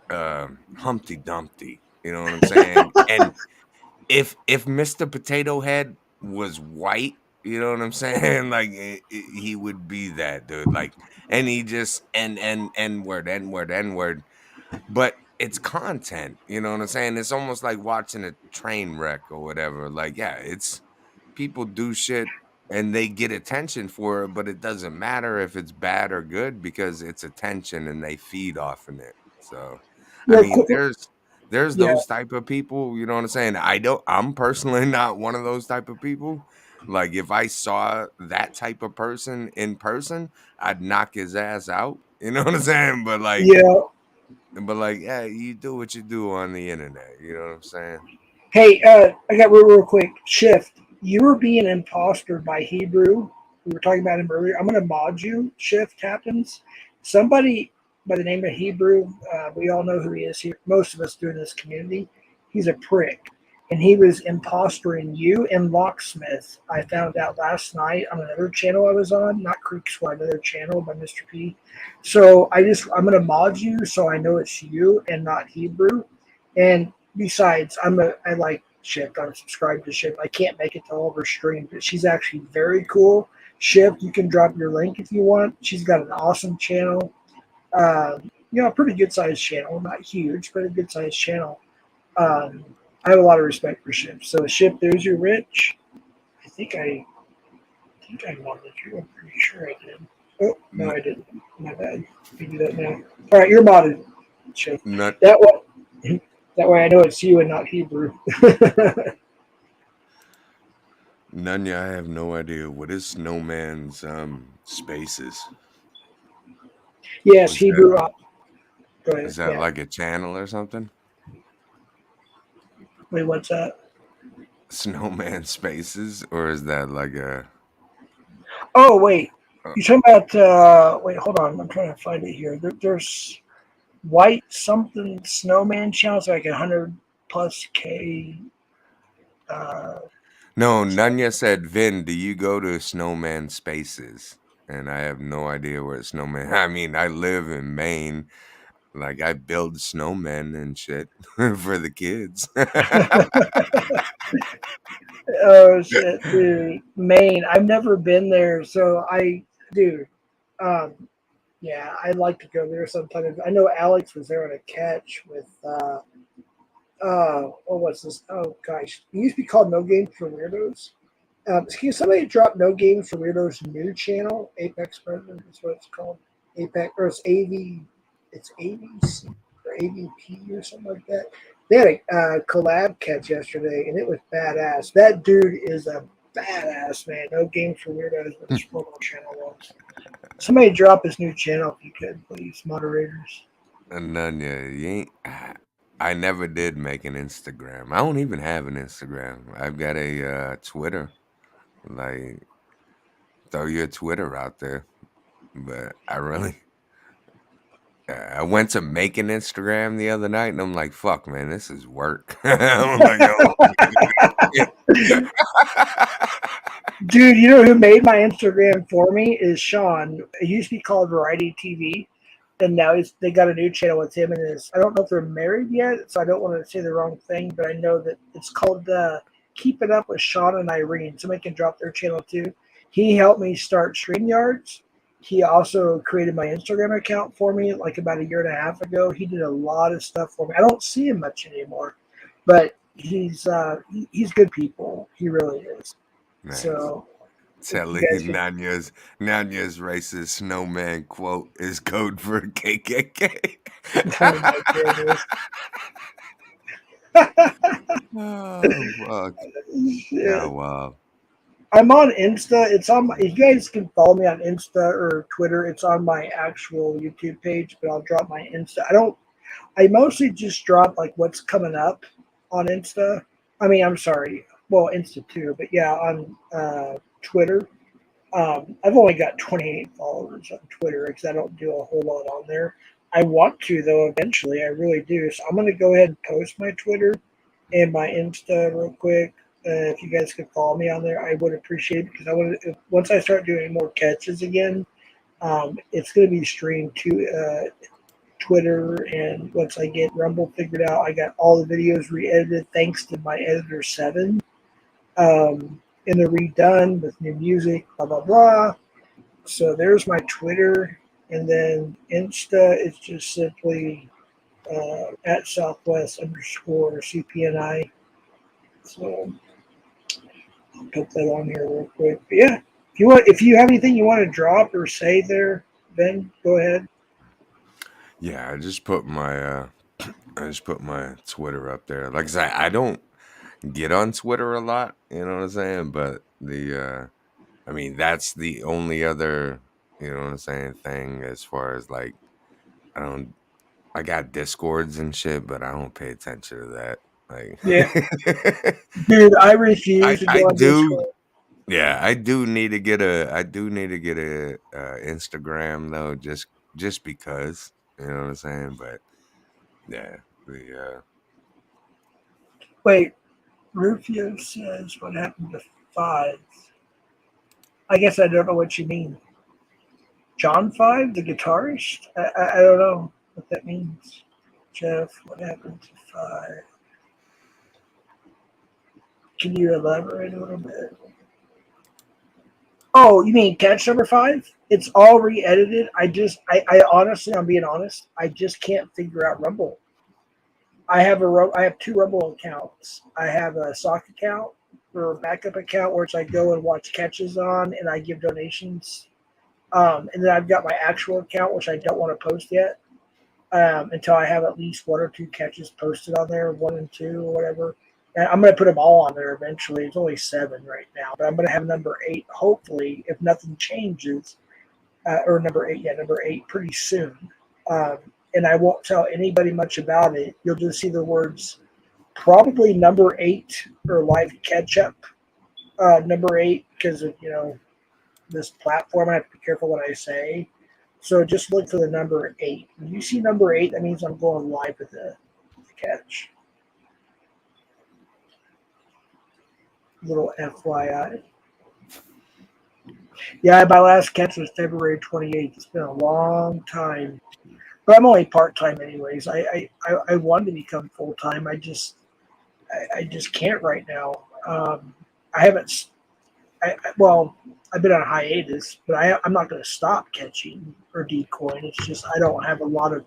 Humpty Dumpty, You know what I'm saying? And if Mr. Potato Head was white, you know what I'm saying? Like he would be that dude. Like, and he just and word n word. But it's content, you know what I'm saying? It's almost like watching a train wreck or whatever. Like, yeah, it's people do shit and they get attention for it, but it doesn't matter if it's bad or good because it's attention and they feed off in it. So, I Well, mean, there's yeah, those type of people, you know what I'm saying? I'm personally not one of those type of people. Like if I saw that type of person in person, I'd knock his ass out. You know what I'm saying? yeah. But like, yeah, you do what you do on the internet. You know what I'm saying? Hey, I got real quick. Shift. You were being impostered by Hebrew. We were talking about him earlier. I'm going to mod you. Shift happens. Somebody by the name of Hebrew. We all know who he is here. Most of us do in this community. He's a prick, and he was impostering you and Locksmith. I found out last night on another channel I was on, not Creek Squad, another channel by Mr. P. So I'm going to mod you so I know it's you and not Hebrew. And besides, I like Shift. I'm subscribed to Shift. I can't make it to all of her streams, but she's actually very cool. Shift, you can drop your link if you want. She's got an awesome channel. A pretty good sized channel, not huge, but a good sized channel. I have a lot of respect for Shift. So Shift, there's your Rich. I think I wanted you. I'm pretty sure I did. Oh no, I didn't. My bad. We do that now. All right, you're modded. Shift. Not That way. That way I know it's you and not Hebrew. None. I have no idea what is Snowman's spaces. Yes, Was that Hebrew. Go ahead. is that Yeah. like a channel or something? Wait, what's that? Snowman spaces, or is that like a? Oh, wait. Uh, You're talking about, wait, hold on. I'm trying to find it here. There's White something Snowman channels like 100 plus K. Uh, no, Nunya said, "Vin, do you go to Snowman spaces?" And I have no idea where Snowman. I mean, I live in Maine. Like I build snowmen and shit for the kids. oh, shit, dude. Maine. I've never been there. So dude, um, yeah, I'd like to go there sometime. I know Alex was there on a catch with, what was this? Oh, gosh. It used to be called No Games for Weirdos. Can somebody drop No Games for Weirdos new channel? Apex President is what it's called. Apex, or it's ABC or AVP or something like that. They had a collab catch yesterday, and it was badass. That dude is a badass, man. No Games for Weirdos, what his promo channel was. Somebody drop his new channel if you could, please, moderators. Nunya, you ain't. I never did make an Instagram. I don't even have an Instagram. I've got a Twitter. Like, throw your Twitter out there. But I really, I went to make an Instagram the other night, and I'm like, "Fuck, man, this is work." I'm like, Dude, you know who made my Instagram for me is Sean. It used to be called Variety TV, and now they got a new channel with him and his. I don't know if they're married yet, so I don't want to say the wrong thing, but I know that it's called Keep It Up with Sean and Irene. Somebody can drop their channel too. He helped me start StreamYards. He also created my Instagram account for me like about a year and a half ago. He did a lot of stuff for me. I don't see him much anymore, but he's good people. He really is. nice. So if you Telling you guys can, Nanya's racist snowman quote is code for KKK. oh my goodness. Oh fuck. Yeah, Shit. wow. I'm on Insta. It's on. If you guys can follow me on Insta or Twitter, it's on my actual YouTube page. But I'll drop my Insta. I don't. I mostly just drop like what's coming up on Insta. I mean, I'm sorry. Well, Insta too, but yeah, on Twitter. I've only got 28 followers on Twitter because I don't do a whole lot on there. I want to though eventually. I really do. So I'm gonna go ahead and post my Twitter and my Insta real quick. If you guys could follow me on there, I would appreciate it because I want to. Once I start doing more catches again, it's going to be streamed to Twitter, and once I get Rumble figured out, I got all the videos re-edited thanks to my editor 7. And they're redone with new music, blah blah blah. So there's my Twitter, and then Insta is just simply at Southwest underscore CPNI. So I'll put that on here real quick. But yeah, if you have anything you want to drop or say there, Ben, go ahead. Yeah, I just put my Twitter up there. Like I said, I don't get on Twitter a lot, you know what I'm saying? But I mean, that's the only other, you know what I'm saying, thing as far as like I don't I got discords and shit, but I don't pay attention to that. Yeah, Like dude, I refuse to I go on do Discord. yeah, I do need to get a Instagram though, just because, you know what I'm saying? But yeah, the Wait, Rufio says what happened to Five. I guess I don't know what you mean. John Five, the guitarist? I don't know what that means. Jeff, what happened to Five? Can you elaborate a little bit? Oh, you mean catch number 5? It's all re-edited. I honestly, I'm being honest. I just can't figure out Rumble. I have 2 Rumble accounts. I have a sock account or a backup account where I go and watch catches on, and I give donations. And then I've got my actual account, which I don't want to post yet until I have at least 1 or 2 catches posted on there, 1 and 2 or whatever. And I'm going to put them all on there eventually. It's only 7 right now, but I'm going to have number 8, hopefully, if nothing changes, or number 8 pretty soon. And I won't tell anybody much about it. You'll just see the words probably number 8 or live catch up. Number 8 because of this platform. I have to be careful what I say. So just look for the number 8. When you see number 8, that means I'm going live with the catch. Little FYI. Yeah, my last catch was February 28th. It's been a long time. But I'm only part-time anyways. I wanted to become full-time. I just can't right now. I haven't. Well, I've been on hiatus, but I'm not going to stop catching or decoying. It's just I don't have a lot of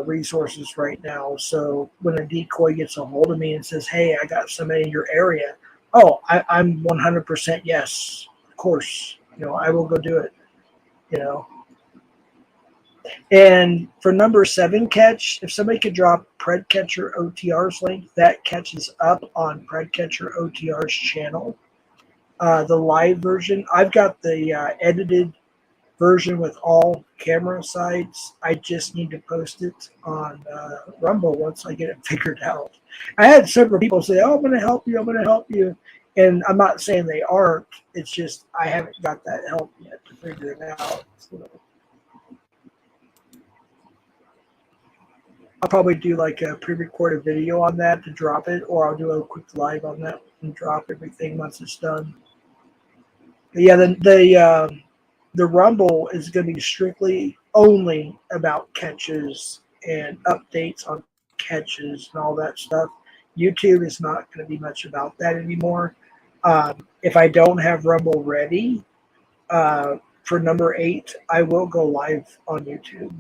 resources right now. So when a decoy gets a hold of me and says, "Hey, I got somebody in your area," oh, I'm 100% yes, of course. I will go do it. You know. And for number 7 catch, if somebody could drop Predcatcher OTR's link, that catches up on Predcatcher OTR's channel. The live version, I've got the edited version with all camera sides. I just need to post it on Rumble once I get it figured out. I had several people say, "Oh, I'm going to help you. I'm going to help you." And I'm not saying they aren't. It's just I haven't got that help yet to figure it out. So I'll probably do like a pre-recorded video on that to drop it, or I'll do a quick live on that and drop everything once it's done. But yeah, the Rumble is going to be strictly only about catches and updates on catches and all that stuff. YouTube is not going to be much about that anymore. If I don't have Rumble ready for number 8, I will go live on YouTube.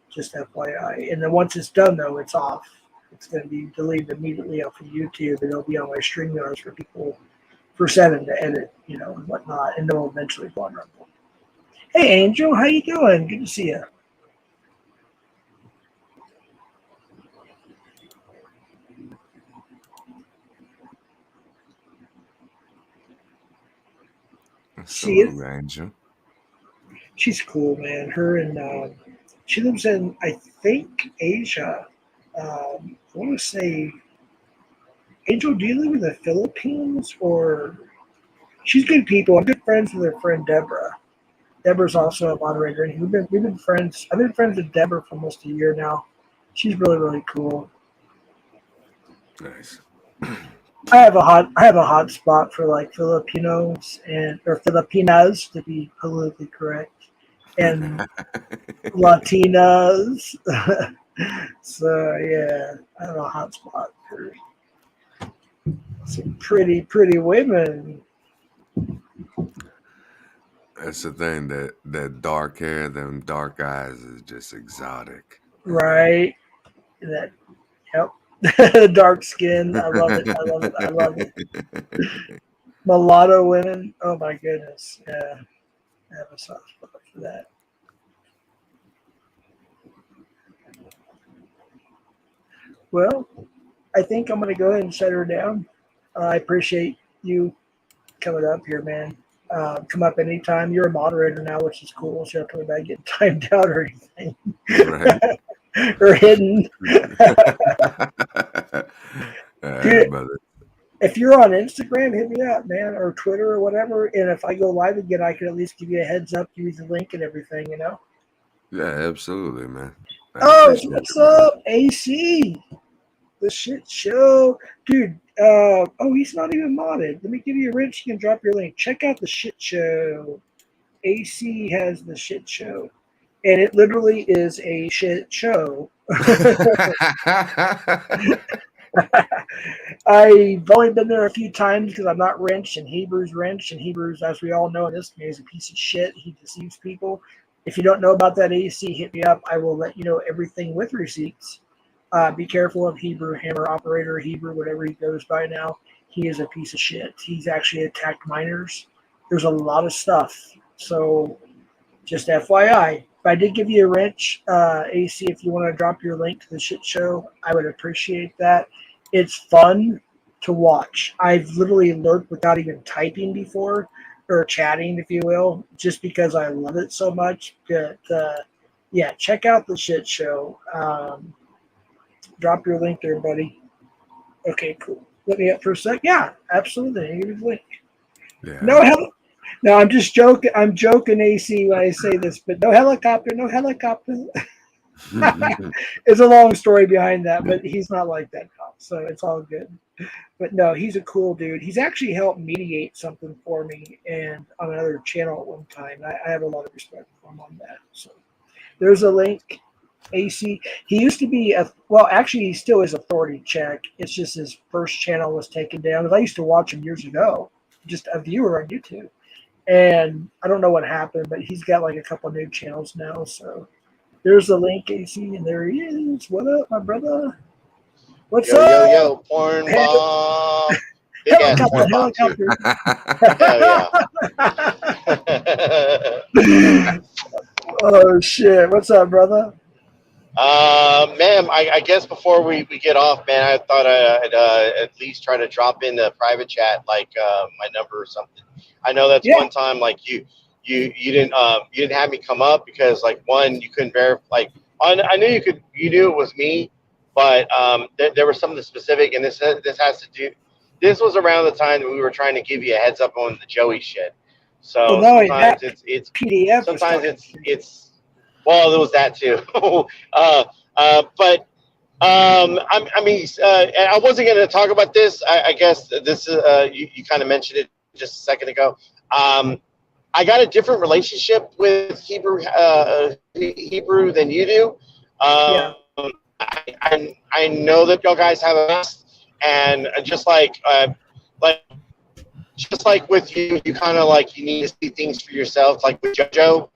Just FYI. And then once it's done, though, it's off. It's going to be deleted immediately off of YouTube, and it'll be on my StreamYards for people, for 7 to edit, and whatnot, and they'll eventually go on Rumble. Hey, Angel, how you doing? Good to see you. See it? Angel. She's cool, man. Her and she lives in, I think, Asia. I want to say, Angel, do you live in the Philippines or? She's good people. I'm good friends with her friend Deborah. Deborah's also a moderator, and we've been friends. I've been friends with Deborah for almost a year now. She's really, really cool. Nice. I have a hot spot for like Filipinos or Filipinas to be politically correct. and Latinas. So yeah, I don't know, hotspot for some pretty women. That's the thing, that dark hair, them dark eyes is just exotic. Right. That yep. Dark skin. I love it. I love it. I love it. Mulatto women. Oh my goodness. Yeah. I have a soft spot for that. Well, I think I'm gonna go ahead and shut her down. I appreciate you coming up here, man. Come up anytime. You're a moderator now, which is cool. So you don't have to worry about getting timed out or anything. Right. Or hidden. Dude, Brother. if you're on Instagram, hit me up, man, or Twitter or whatever. And if I go live again, I can at least give you a heads up, give you the link and everything, you know? Yeah, absolutely, man. I Oh, appreciate what's you, man. up, AC? The shit show. Dude, oh, he's not even modded. Let me give you a wrench. You can drop your link. Check out the shit show. AC has the shit show. And it literally is a shit show. I've only been there a few times because I'm not Wrench and Hebrew's Wrench. And Hebrew's, as we all know, this man is a piece of shit. He deceives people. If you don't know about that AC, hit me up. I will let you know everything with receipts. Be careful of Hebrew, Hammer Operator, Hebrew, whatever he goes by now. He is a piece of shit. He's actually attacked minors. There's a lot of stuff. So just FYI, if I did give you a wrench, AC, if you want to drop your link to the shit show, I would appreciate that. It's fun to watch. I've literally lurked without even typing before, or chatting, if you will, just because I love it so much. But yeah, check out the shit show. Drop your link there, buddy. Okay, cool. Let me up for a sec. Yeah, absolutely. Here's the link. Yeah. No hell. No, I'm just joking. I'm joking, AC, when I say this, but no helicopter, no helicopter. It's a long story behind that, but he's not like that cop, so it's all good. But no, he's a cool dude. He's actually helped mediate something for me and on another channel at one time. I have a lot of respect for him on that. So there's a link. AC. He used to be actually he still is Authority Check. It's just his first channel was taken down. Because I used to watch him years ago, just a viewer on YouTube. And I don't know what happened, but he's got like a couple new channels now. So there's the link, AC, and there he is. What up, my brother? What's Yo, up? yo, yo, porn bomb. Big ass porn bomb, too. Hell yeah. Oh, shit. What's up, brother? Ma'am, I guess before we get off, man, I thought I'd at least try to drop in the private chat, like my number or something. I know that's one time, like you didn't have me come up because, like, one, you couldn't verify. Like, I knew you knew it was me, but there was something specific, and this has to do. This was around the time that we were trying to give you a heads up on the Joey shit. So sometimes it's PDF. Sometimes it's. Well, there was that too. But I mean, I wasn't going to talk about this. I guess this is you kind of mentioned it just a second ago. I got a different relationship with Hebrew than you do. I know that y'all guys have a mess, and just like with you, you kind of like you need to see things for yourself. Like with JoJo.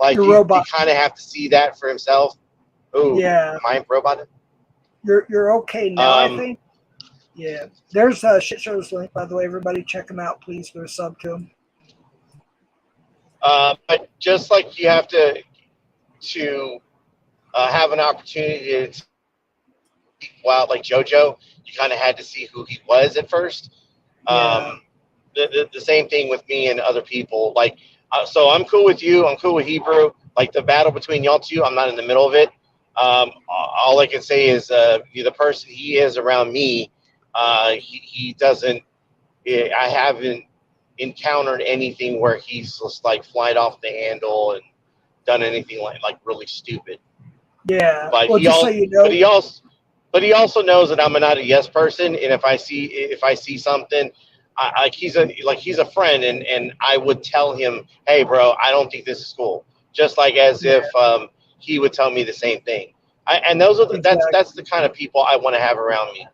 Like you kind of have to see that for himself. Oh, yeah. Am I roboted? You're okay now, I think. Yeah. There's a shit show's link, by the way. Everybody check him out, please. Go sub to him. But just like you have to have an opportunity to go out like JoJo, you kind of had to see who he was at first. The same thing with me and other people. Like. So I'm cool with you. I'm cool with Hebrew. Like the battle between y'all two, I'm not in the middle of it. All I can say is the person he is around me, he doesn't. I haven't encountered anything where he's just like flied off the handle and done anything like really stupid. Yeah. But well, just so you know. But he also knows that I'm not a yes person, and if I see something. He's a friend, and I would tell him, hey, bro, I don't think this is cool. just like as if he would tell me the same thing. And those are that's the kind of people I want to have around me.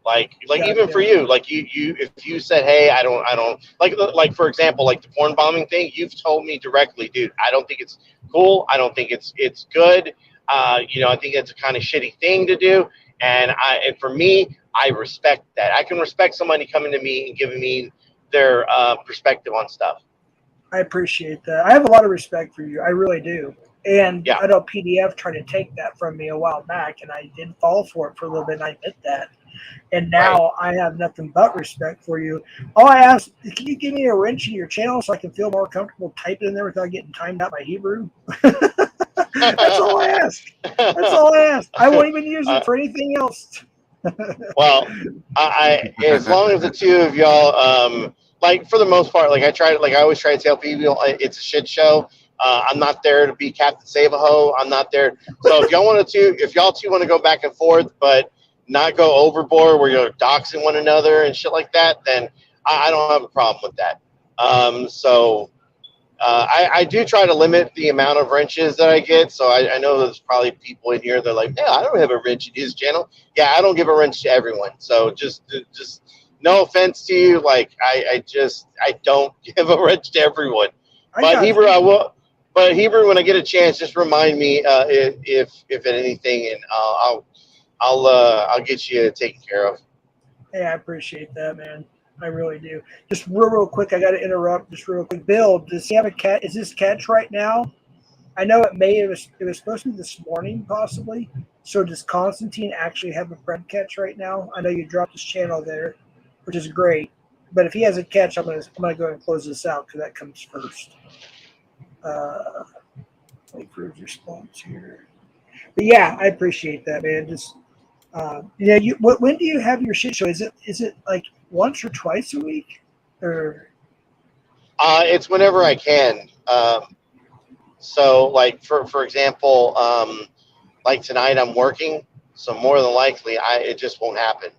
Like even for you, like you if you said, hey, I don't like for example, like the porn bombing thing, you've told me directly, dude, I don't think it's cool. I don't think it's good. I think it's a kind of shitty thing to do. And for me, I respect that. I can respect somebody coming to me and giving me their perspective on stuff. I appreciate that. I have a lot of respect for you. I really do. And Yeah. I know PDF tried to take that from me a while back, and I did fall for it for a little bit, and I admit that. And now I have nothing but respect for you. All I ask, can you give me a wrench in your channel so I can feel more comfortable typing in there without getting timed out by Hebrew? That's all I ask. That's all I ask. I won't even use it for anything else. Well, I as long as the two of y'all, like for the most part, like I always try to tell people, it's a shit show. I'm not there to be Captain Save-A-Ho. I'm not there. So if y'all two want to go back and forth, but not go overboard where you're doxing one another and shit like that, then I don't have a problem with that. I do try to limit the amount of wrenches that I get. So I know there's probably people in here that are like, yeah, I don't have a wrench in his channel. Yeah, I don't give a wrench to everyone. So just no offense to you. Like I don't give a wrench to everyone. But Hebrew, I will. But Hebrew, when I get a chance, just remind me if anything, and I'll get you taken care of. Hey, I appreciate that, man. I really do. Just real quick, I got to interrupt. Just real quick, Bill, does he have a cat? Is this catch right now? I know it was supposed to be this morning, possibly. So does Constantine actually have a friend catch right now? I know you dropped his channel there, which is great. But if he has a catch, I'm gonna go and close this out because that comes first. Wait for his response here. But yeah, I appreciate that, man. Just when do you have your shit show? Is it like once or twice a week, or? It's whenever I can. So like for example, like tonight I'm working, so more than likely it just won't happen.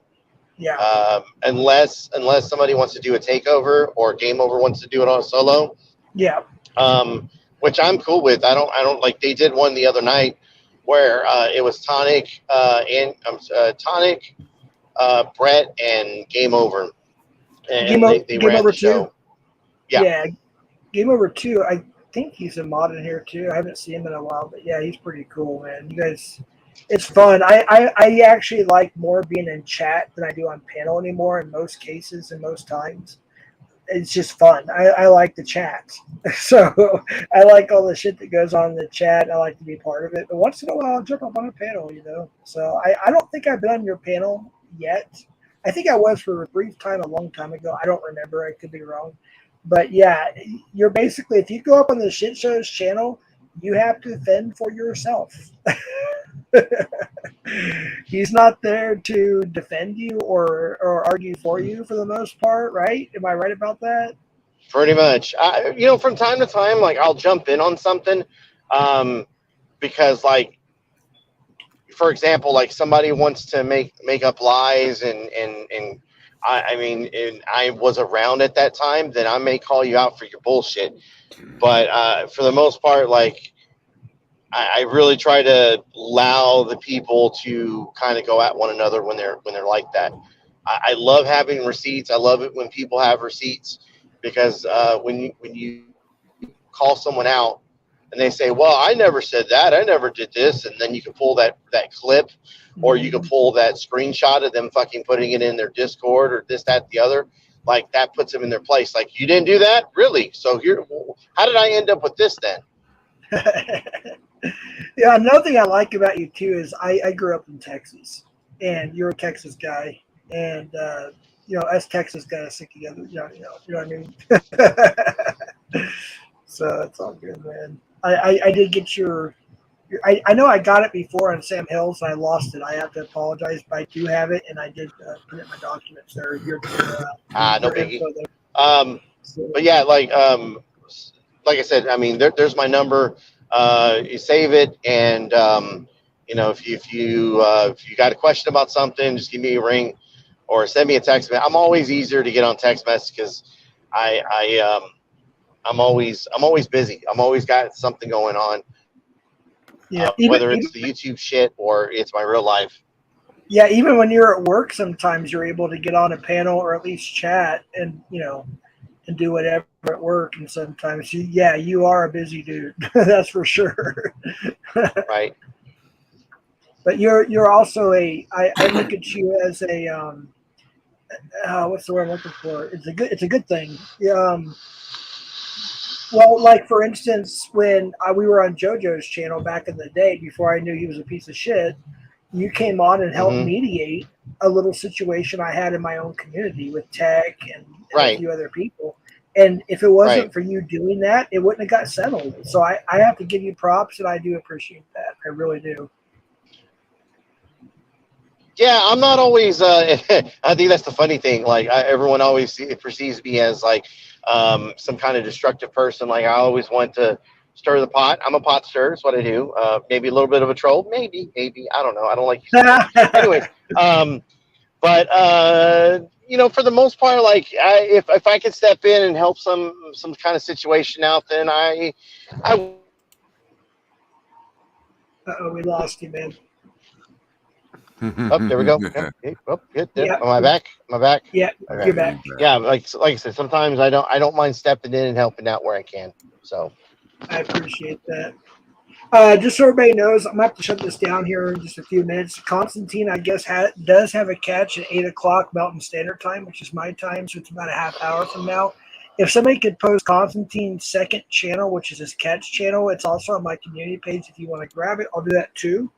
Yeah. Unless somebody wants to do a takeover or Game Over wants to do it on a solo. Yeah. Which I'm cool with. I don't like they did one the other night where it was Tonic Brett and Game Over. And they Game ran Over the show. 2? Yeah. Game Over 2. I think he's a mod in here too. I haven't seen him in a while, but yeah, he's pretty cool, man. You guys, it's fun. I actually like more being in chat than I do on panel anymore in most cases and most times. It's just fun. I like the chat. So I like all the shit that goes on in the chat. I like to be part of it. But once in a while, I'll jump up on a panel, So I don't think I've been on your panel yet. I think I was for a brief time a long time ago. I don't remember. I could be wrong. But yeah, you're basically, if you go up on the Shit Show's channel, you have to fend for yourself. He's not there to defend you or argue for you for the most part, right? Am I right about that? Pretty much. From time to time, like I'll jump in on something, because like, for example, like somebody wants to make up lies and I was around at that time, then I may call you out for your bullshit. But for the most part, like I really try to allow the people to kind of go at one another when they're like that. I love having receipts. I love it when people have receipts because when you call someone out and they say, well, I never said that, I never did this, and then you can pull that clip, or you can pull that screenshot of them fucking putting it in their Discord or this, that, the other. Like that puts them in their place. Like, you didn't do that? Really? So how did I end up with this then? Yeah, another thing I like about you too is I grew up in Texas, and you're a Texas guy, and us Texas guys stick together. You know what I mean. So it's all good, man. I did get your I know I got it before on Sam Hills and I lost it. I have to apologize, but I do have it, and I did put it in my documents there. No biggie. But yeah, like I said, I mean, there's my number. You save it, and if you got a question about something, just give me a ring or send me a text. I'm always easier to get on text message because I I'm always busy. I'm always got something going on. Yeah, Whether it's the YouTube shit or it's my real life. Yeah, even when you're at work, sometimes you're able to get on a panel or at least chat and and do whatever at work. And sometimes, you are a busy dude. That's for sure. Right. But you're also I look at you as a what's the word I'm looking for? It's a good thing. Well, like for instance, when we were on JoJo's channel back in the day, before I knew he was a piece of shit, you came on and helped mediate a little situation I had in my own community with Tech and a few other people. And if it wasn't for you doing that, it wouldn't have got settled. So I have to give you props, and I do appreciate that. I really do. Yeah, I'm not always. I think that's the funny thing. Like everyone always perceives me as like some kind of destructive person. Like I always want to stir the pot. I'm a pot stirrer. That's what I do. Maybe a little bit of a troll. Maybe. I don't know. I don't like you. Anyways, but for the most part, like if I could step in and help some kind of situation out, then I. We lost you, man. Oh, there we go. Good. Yeah. Am I back? Yeah, okay. You're back. Yeah, like I said, sometimes I don't mind stepping in and helping out where I can. So I appreciate that. Just so everybody knows, I'm gonna have to shut this down here in just a few minutes. Constantine, I guess, does have a catch at 8:00 Mountain Standard Time, which is my time, so it's about a half hour from now. If somebody could post Constantine's second channel, which is his catch channel, it's also on my community page. If you want to grab it, I'll do that too.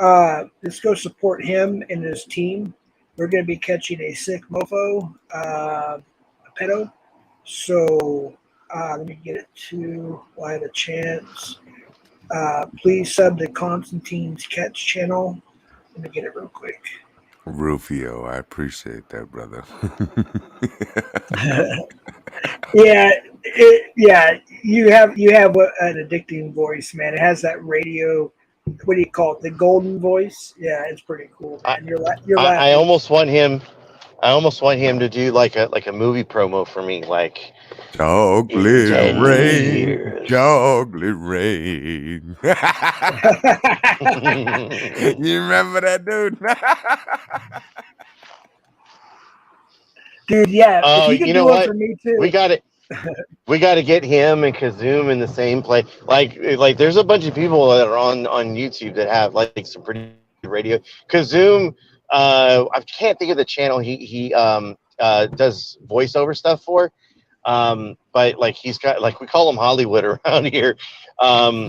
Let's go support him and his team. We're going to be catching a sick mofo, a pedo. So let me get it to while I have a chance. Please sub to Constantine's Catch channel. Let me get it real quick. Rufio, I appreciate that, brother. You have an addicting voice, man. It has that radio. What do you call it? The golden voice. Yeah, it's pretty cool, man. I almost want him. I almost want him to do like a movie promo for me, like chocolate rain, chocolate rain. You remember that, dude? Dude, yeah. Oh, if you can do it for me too. We got it. We got to get him and Kazoom in the same place. Like there's a bunch of people that are on YouTube that have like some pretty radio. Kazoom, I can't think of the channel he does voiceover stuff for. But like he's got, like, we call him Hollywood around here. But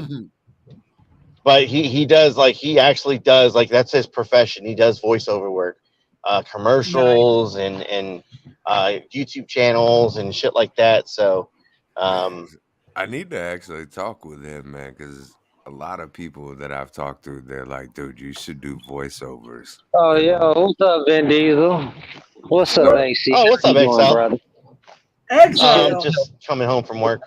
he does, like, he actually does, like, that's his profession. He does voiceover work, commercials and YouTube channels and shit like that. So I need to actually talk with him, man, because a lot of people that I've talked to, they're like, dude, you should do voiceovers. Oh, yo, what's up, Vin Diesel? What's up, AC? Oh, what's up, Exile? Brother? Exile. Just coming home from work.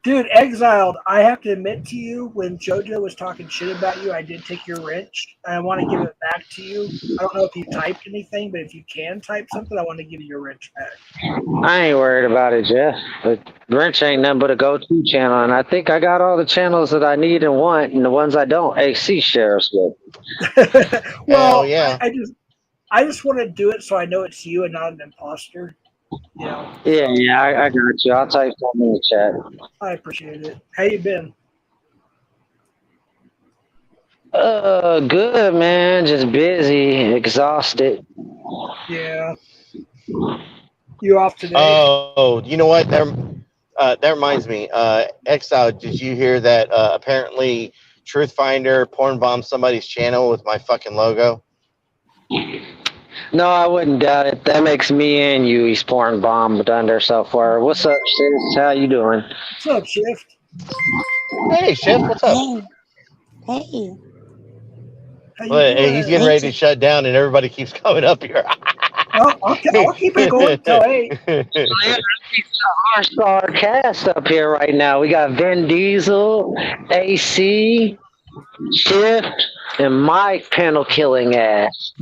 Dude, Exiled, I have to admit to you, when JoJo was talking shit about you, I did take your wrench. I want to give it back to you. I don't know if you typed anything, but if you can type something, I want to give you your wrench back. I ain't worried about it, Jeff. But wrench ain't nothing but a go-to channel, and I think I got all the channels that I need and want, and the ones I don't, AC shares with. Well, yeah. I just want to do it so I know it's you and not an imposter. You know? Yeah, I got you. I'll type something in the chat. I appreciate it. How you been? Good, man. Just busy, exhausted. Yeah. You off today? Oh, you know what? That reminds me. Exile, did you hear that apparently Truthfinder porn bombed somebody's channel with my fucking logo? No, I wouldn't doubt it. That makes me and you he's pouring bombed under self-worth. What's up, sis? How you doing? What's up, Shift? Hey, Shift, what's up? Hey. Hey, he's getting ready to shut down, and everybody keeps coming up here. I'll keep it going till 8. Our star cast up here right now. We got Vin Diesel, AC, Shift, and Mike panel killing ass.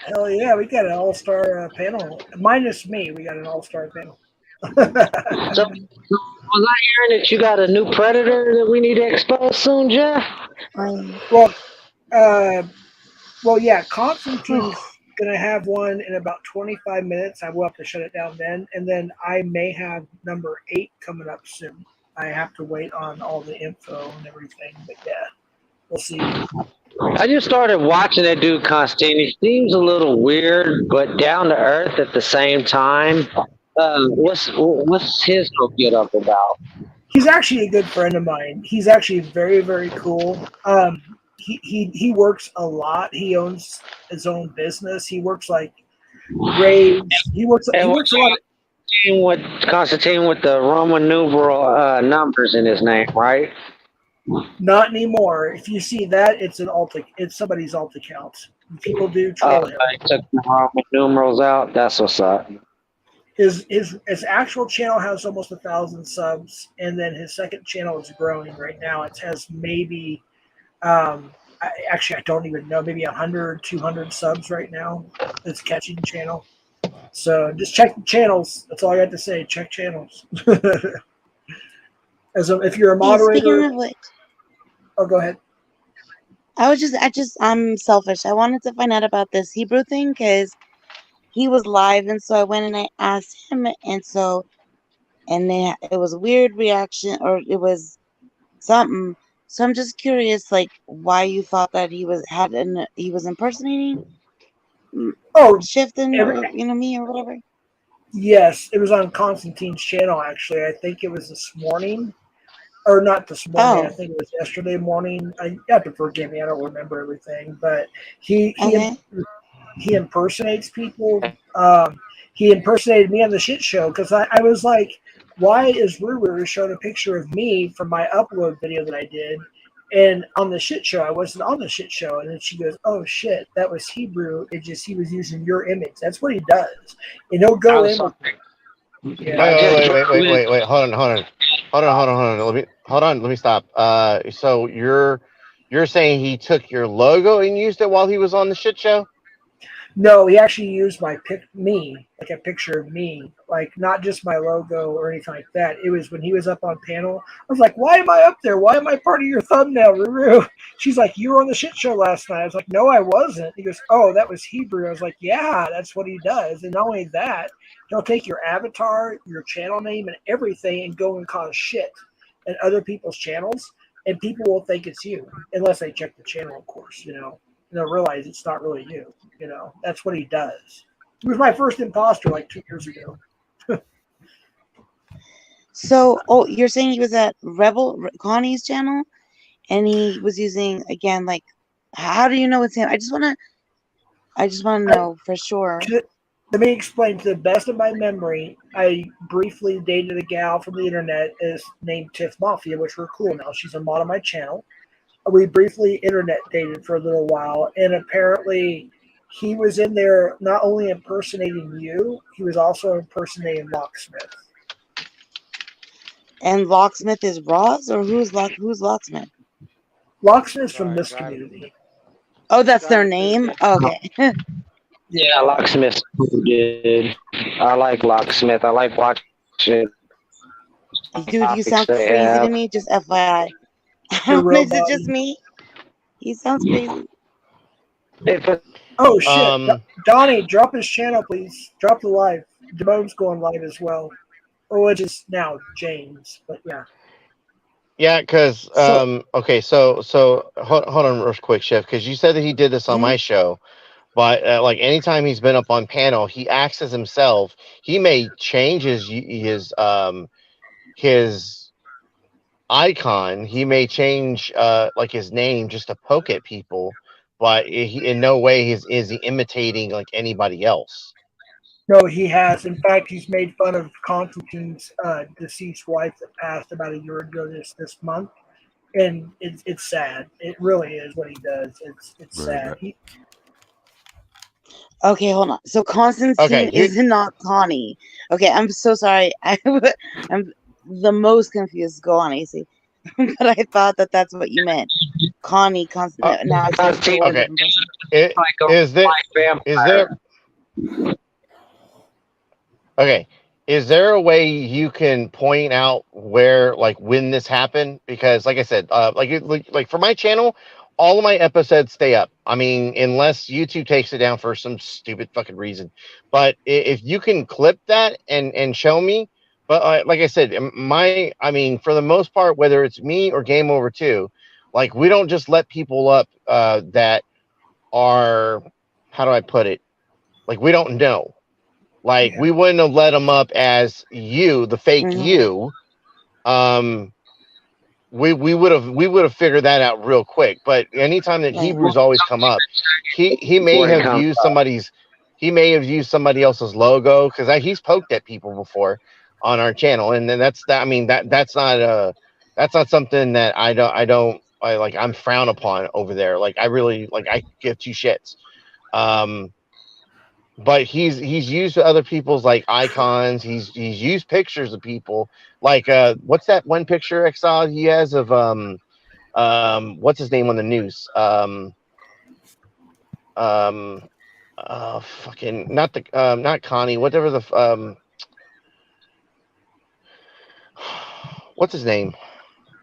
Hell yeah, we got an all-star panel. Minus me, we got an all-star panel. So, was I hearing that you got a new predator that we need to expose soon, Jeff? well, uh, yeah, Constantine's gonna have one in about 25 minutes. I will have to shut it down then, and then I may have number 8 coming up soon. I have to wait on all the info and everything, but yeah, we'll see. I just started watching that dude Constantine. He seems a little weird, but down to earth at the same time. What's his whole get up about? He's actually a good friend of mine. He's actually very, very cool. He works a lot. He owns his own business. He works like raves. He works a lot. Constantine with the Roman numeral numbers in his name, right? Not anymore. If you see that, it's somebody's alt account. People do troll him. I took the Roman numerals out. That's what's up. His actual channel has almost 1,000 subs, and then his second channel is growing right now. It has maybe, I don't even know, maybe 100, 200 subs right now. It's catching channel. So just check the channels. That's all I got to say. Check channels. If you're a moderator. Speaking of which, go ahead. I'm selfish. I wanted to find out about this Hebrew thing because he was live, and so I went and I asked him, and then it was a weird reaction, or it was something. So I'm just curious, like, why you thought that he was impersonating shifting, or me or whatever. Yes, it was on Constantine's channel. Actually, I think it was this morning, or not this morning. I think it was yesterday morning. You have to forgive me; I don't remember everything. But he impersonates people. He impersonated me on the shit show because I was like, "Why is Ruru showing a picture of me from my upload video that I did?" And on the shit show, I wasn't on the shit show. And then she goes, "Oh shit, that was Hebrew. He was using your image." That's what he does. And he'll go in. Wait. Hold on. Let me stop. So you're saying he took your logo and used it while he was on the shit show? No, he actually used me, like a picture of me, like not just my logo or anything like that. It was when he was up on panel. I was like, "Why am I up there? Why am I part of your thumbnail, Ruru?" She's like, "You were on the shit show last night." I was like, "No, I wasn't." He goes, "Oh, that was Hebrew." I was like, "Yeah, that's what he does." And not only that, he'll take your avatar, your channel name, and everything, and go and cause shit in other people's channels, and people will think it's you unless they check the channel, of course. And they'll realize it's not really you. That's what he does. He was my first imposter like 2 years ago. So, you're saying he was at Connie's channel, and he was using, again, like, how do you know it's him? I just want to know for sure. Let me explain. To the best of my memory, I briefly dated a gal from the internet named Tiff Mafia, which we're cool now. She's a mod on my channel. We briefly internet dated for a little while, and apparently he was in there not only impersonating you, he was also impersonating Locksmith. And Locksmith is Roz, or who's Locksmith? Locksmith's from this community. Oh, that's their name? Okay. Yeah, Locksmith did. I like Locksmith. I like watching. Dude, you sound crazy to me, just FYI. Is it just me? He sounds crazy. Oh shit. Donnie, drop his channel, please. Drop the live. Damone's going live as well. Or which is now James, but yeah. Yeah, because okay, so hold on real quick, Chef, because you said that he did this on my show, but like anytime he's been up on panel, he acts as himself. He may change his icon. He may change like his name just to poke at people, but he, in no way is he imitating like anybody else. No, he has. In fact, he's made fun of Constantine's deceased wife that passed about a year ago this month, and it's sad. It really is what he does. It's sad. Okay, hold on. So Constantine is not Connie. Okay, I'm so sorry. I'm the most confused. Go on, AC. But I thought that's what you meant. Connie, Constantine. Now it's okay. Is there? Okay. Is there a way you can point out where, like, when this happened? Because, like I said, like for my channel, all of my episodes stay up. I mean, unless YouTube takes it down for some stupid fucking reason. But if you can clip that and show me, but like I said, I mean, for the most part, whether it's me or Game Over 2, like, we don't just let people up that are, how do I put it? Like, we don't know. Like, we wouldn't have let them up as you, the fake you. We would have figured that out real quick. But anytime that Hebrews always come up, he may have used somebody else's logo, because he's poked at people before on our channel, and then that's not something that I'm frowned upon over there. Like, I give two shits. But he's used other people's, like, icons. He's used pictures of people, like, what's that one picture I saw he has of what's his name on the news, fucking not Connie, whatever the what's his name,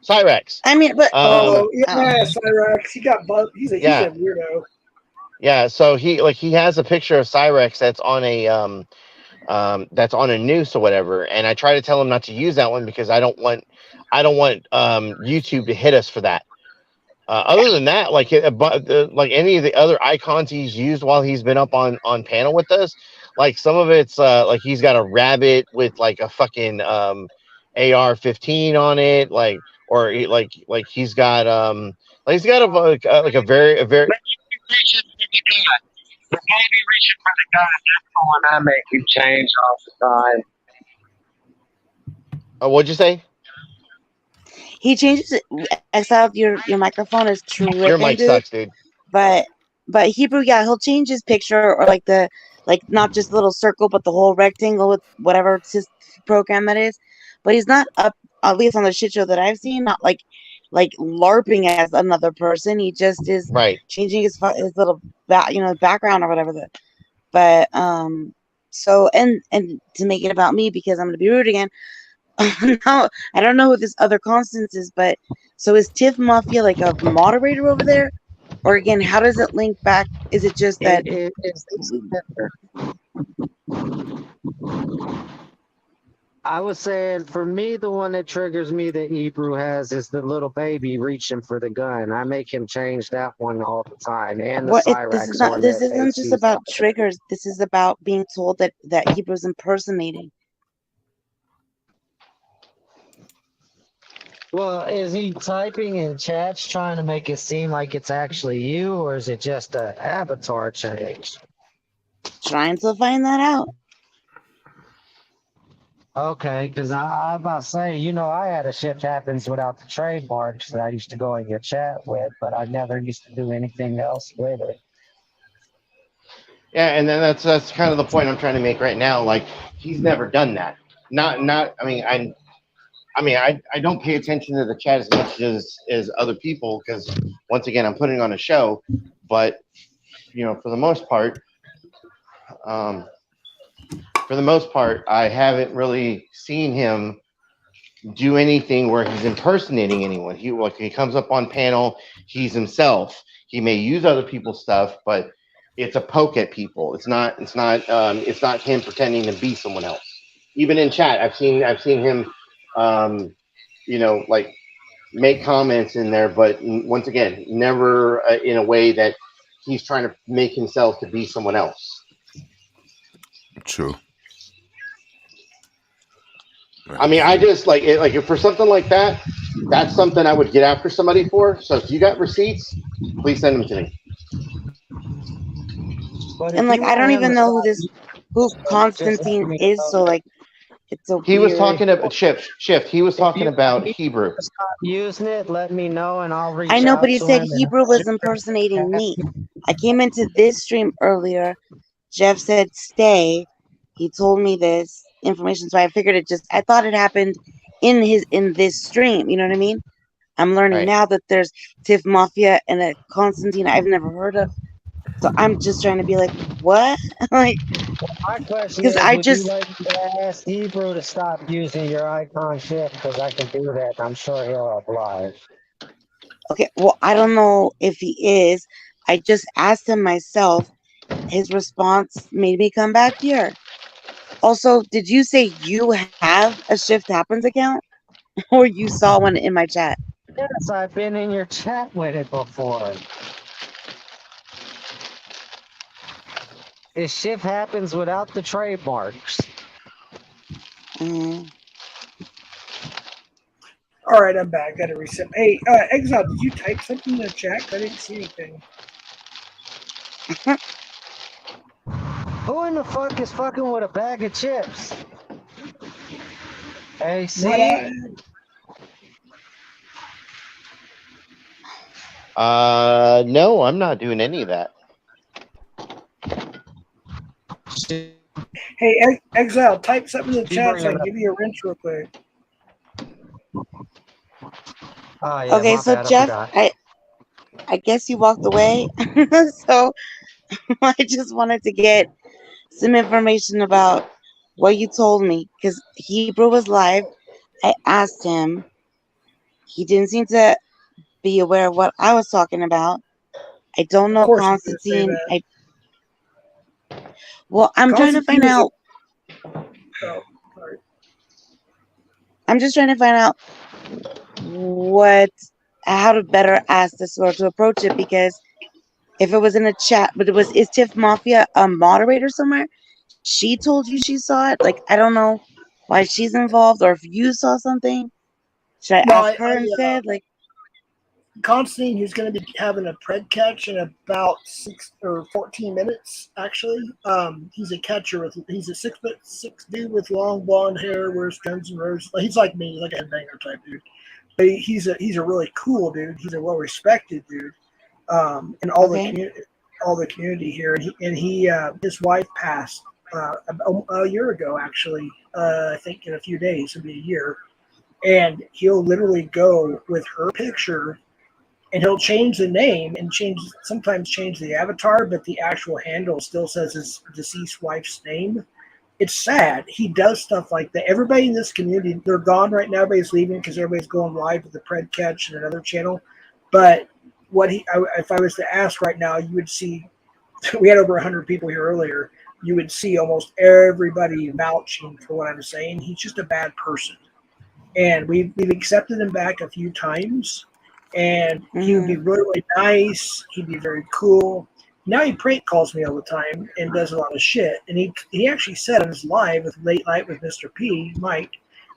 Cyrex. I mean, but Cyrex. He got butt. He's a weirdo. Yeah, so he has a picture of Cyrex that's on a noose or whatever, and I try to tell him not to use that one because I don't want YouTube to hit us for that. Other than that, like any of the other icons he's used while he's been up on panel with us, like some of it's like he's got a rabbit with like a fucking AR-15 on it, like, or he's got like a very The baby reaching for the gun. That's the one I make you change all the time. What'd you say? He changes it. Except your microphone is tripping. Your mic sucks, dude. But Hebrew, yeah, he'll change his picture, or like not just the little circle, but the whole rectangle with whatever program that is. But he's not up, at least on the shit show that I've seen, not like LARPing as another person. He just is changing his little background or whatever. But so and to make it about me, because I'm gonna be rude again. No, I don't know who this other Constance is, but so is Tiff Mafia like a moderator over there? Or again, how does it link back? Is it just that I was saying, for me, the one that triggers me that Hebrew has is the little baby reaching for the gun. I make him change that one all the time. And the Cyrex one. This isn't just about triggers. This is about being told that Hebrew's impersonating. Well, is he typing in chats trying to make it seem like it's actually you, or is it just an avatar change? Trying to find that out. Okay, because I about to say, I had a shit happens without the trademarks that I used to go in your chat with, but I never used to do anything else with it. Yeah, and then that's kind of the point I'm trying to make right now. Like, he's never done that. I don't pay attention to the chat as much as other people, because once again, I'm putting on a show. But for the most part, I haven't really seen him do anything where he's impersonating anyone. He comes up on panel, he's himself. He may use other people's stuff, but it's a poke at people. It's not him pretending to be someone else. Even in chat, I've seen him like make comments in there, but once again, never in a way that he's trying to make himself to be someone else. True. I mean, I just like if for something like that, that's something I would get after somebody for. So if you got receipts, please send them to me. And I don't even know who Constantine is. So it's so he weird. Was talking about shift. He was talking about Hebrew. Stop using it. Let me know, and I'll reach. I know, but he said him Hebrew was impersonating me. I came into this stream earlier. Jeff said stay. He told me this information, so I figured I thought it happened in this stream. You know what I mean? I'm learning now that there's Tiff Mafia and a Constantine I've never heard of. So I'm just trying to be like, what? Like, My question because is, I would you just like me to ask Hebrew to stop using your icon shift? Because I can do that. I'm sure he'll oblige. okay. Well, I don't know if he is. I just asked him myself. His response made me come back here. Also, did you say you have a Shift Happens account, or you saw one in my chat? Yes, I've been in your chat with it before. His shift happens without the trademarks. Mm-hmm. All right, I'm back. Got to reset. Hey, Exile, did you type something in the chat? I didn't see anything. Who in the fuck is fucking with a bag of chips? Hey, Not see? I. No, I'm not doing any of that. Hey, Exile, type something in the She chat so I bringing can up. give you a wrench real quick. Oh yeah, Okay, my so bad. I Jeff, forgot. I guess you walked away. So I just wanted to get some information about what you told me because Hebrew was live. I asked him. He didn't seem to be aware of what I was talking about. I don't Of know course, he's going to say Constantine. that. I'm trying to Constantine find is. out. Oh, sorry. I'm just trying to find out how to better ask this or to approach it because if it was in a chat, but is Tiff Mafia a moderator somewhere? She told you she saw it. Like I don't know why she's involved or if you saw something. Should I No, ask her instead? Like, Constantine, who's going to be having a pred catch in about 6 or 14 minutes. Actually, he's a catcher he's a 6'6" dude with long blonde hair, wears Guns and Roses. He's like me, like a headbanger type dude. But he's a really cool dude. He's a well respected dude. And okay. all the community here. And he his wife passed a year ago. Actually, I think in a few days it'll be a year. And he'll literally go with her picture and he'll change the name and sometimes change the avatar, but the actual handle still says his deceased wife's name. It's sad. He does stuff like that. Everybody in this community, they're gone right now. Everybody's leaving because everybody's going live with the Pred Catch and another channel. But if I was to ask right now, you would see we had over 100 people here earlier. You would see almost everybody vouching for what I'm saying. He's just a bad person, and we've accepted him back a few times, and he would be Mm-hmm. really, really nice. He'd be very cool. Now he prank calls me all the time and does a lot of shit. And he actually said on his live with Late Night with Mr. P, Mike,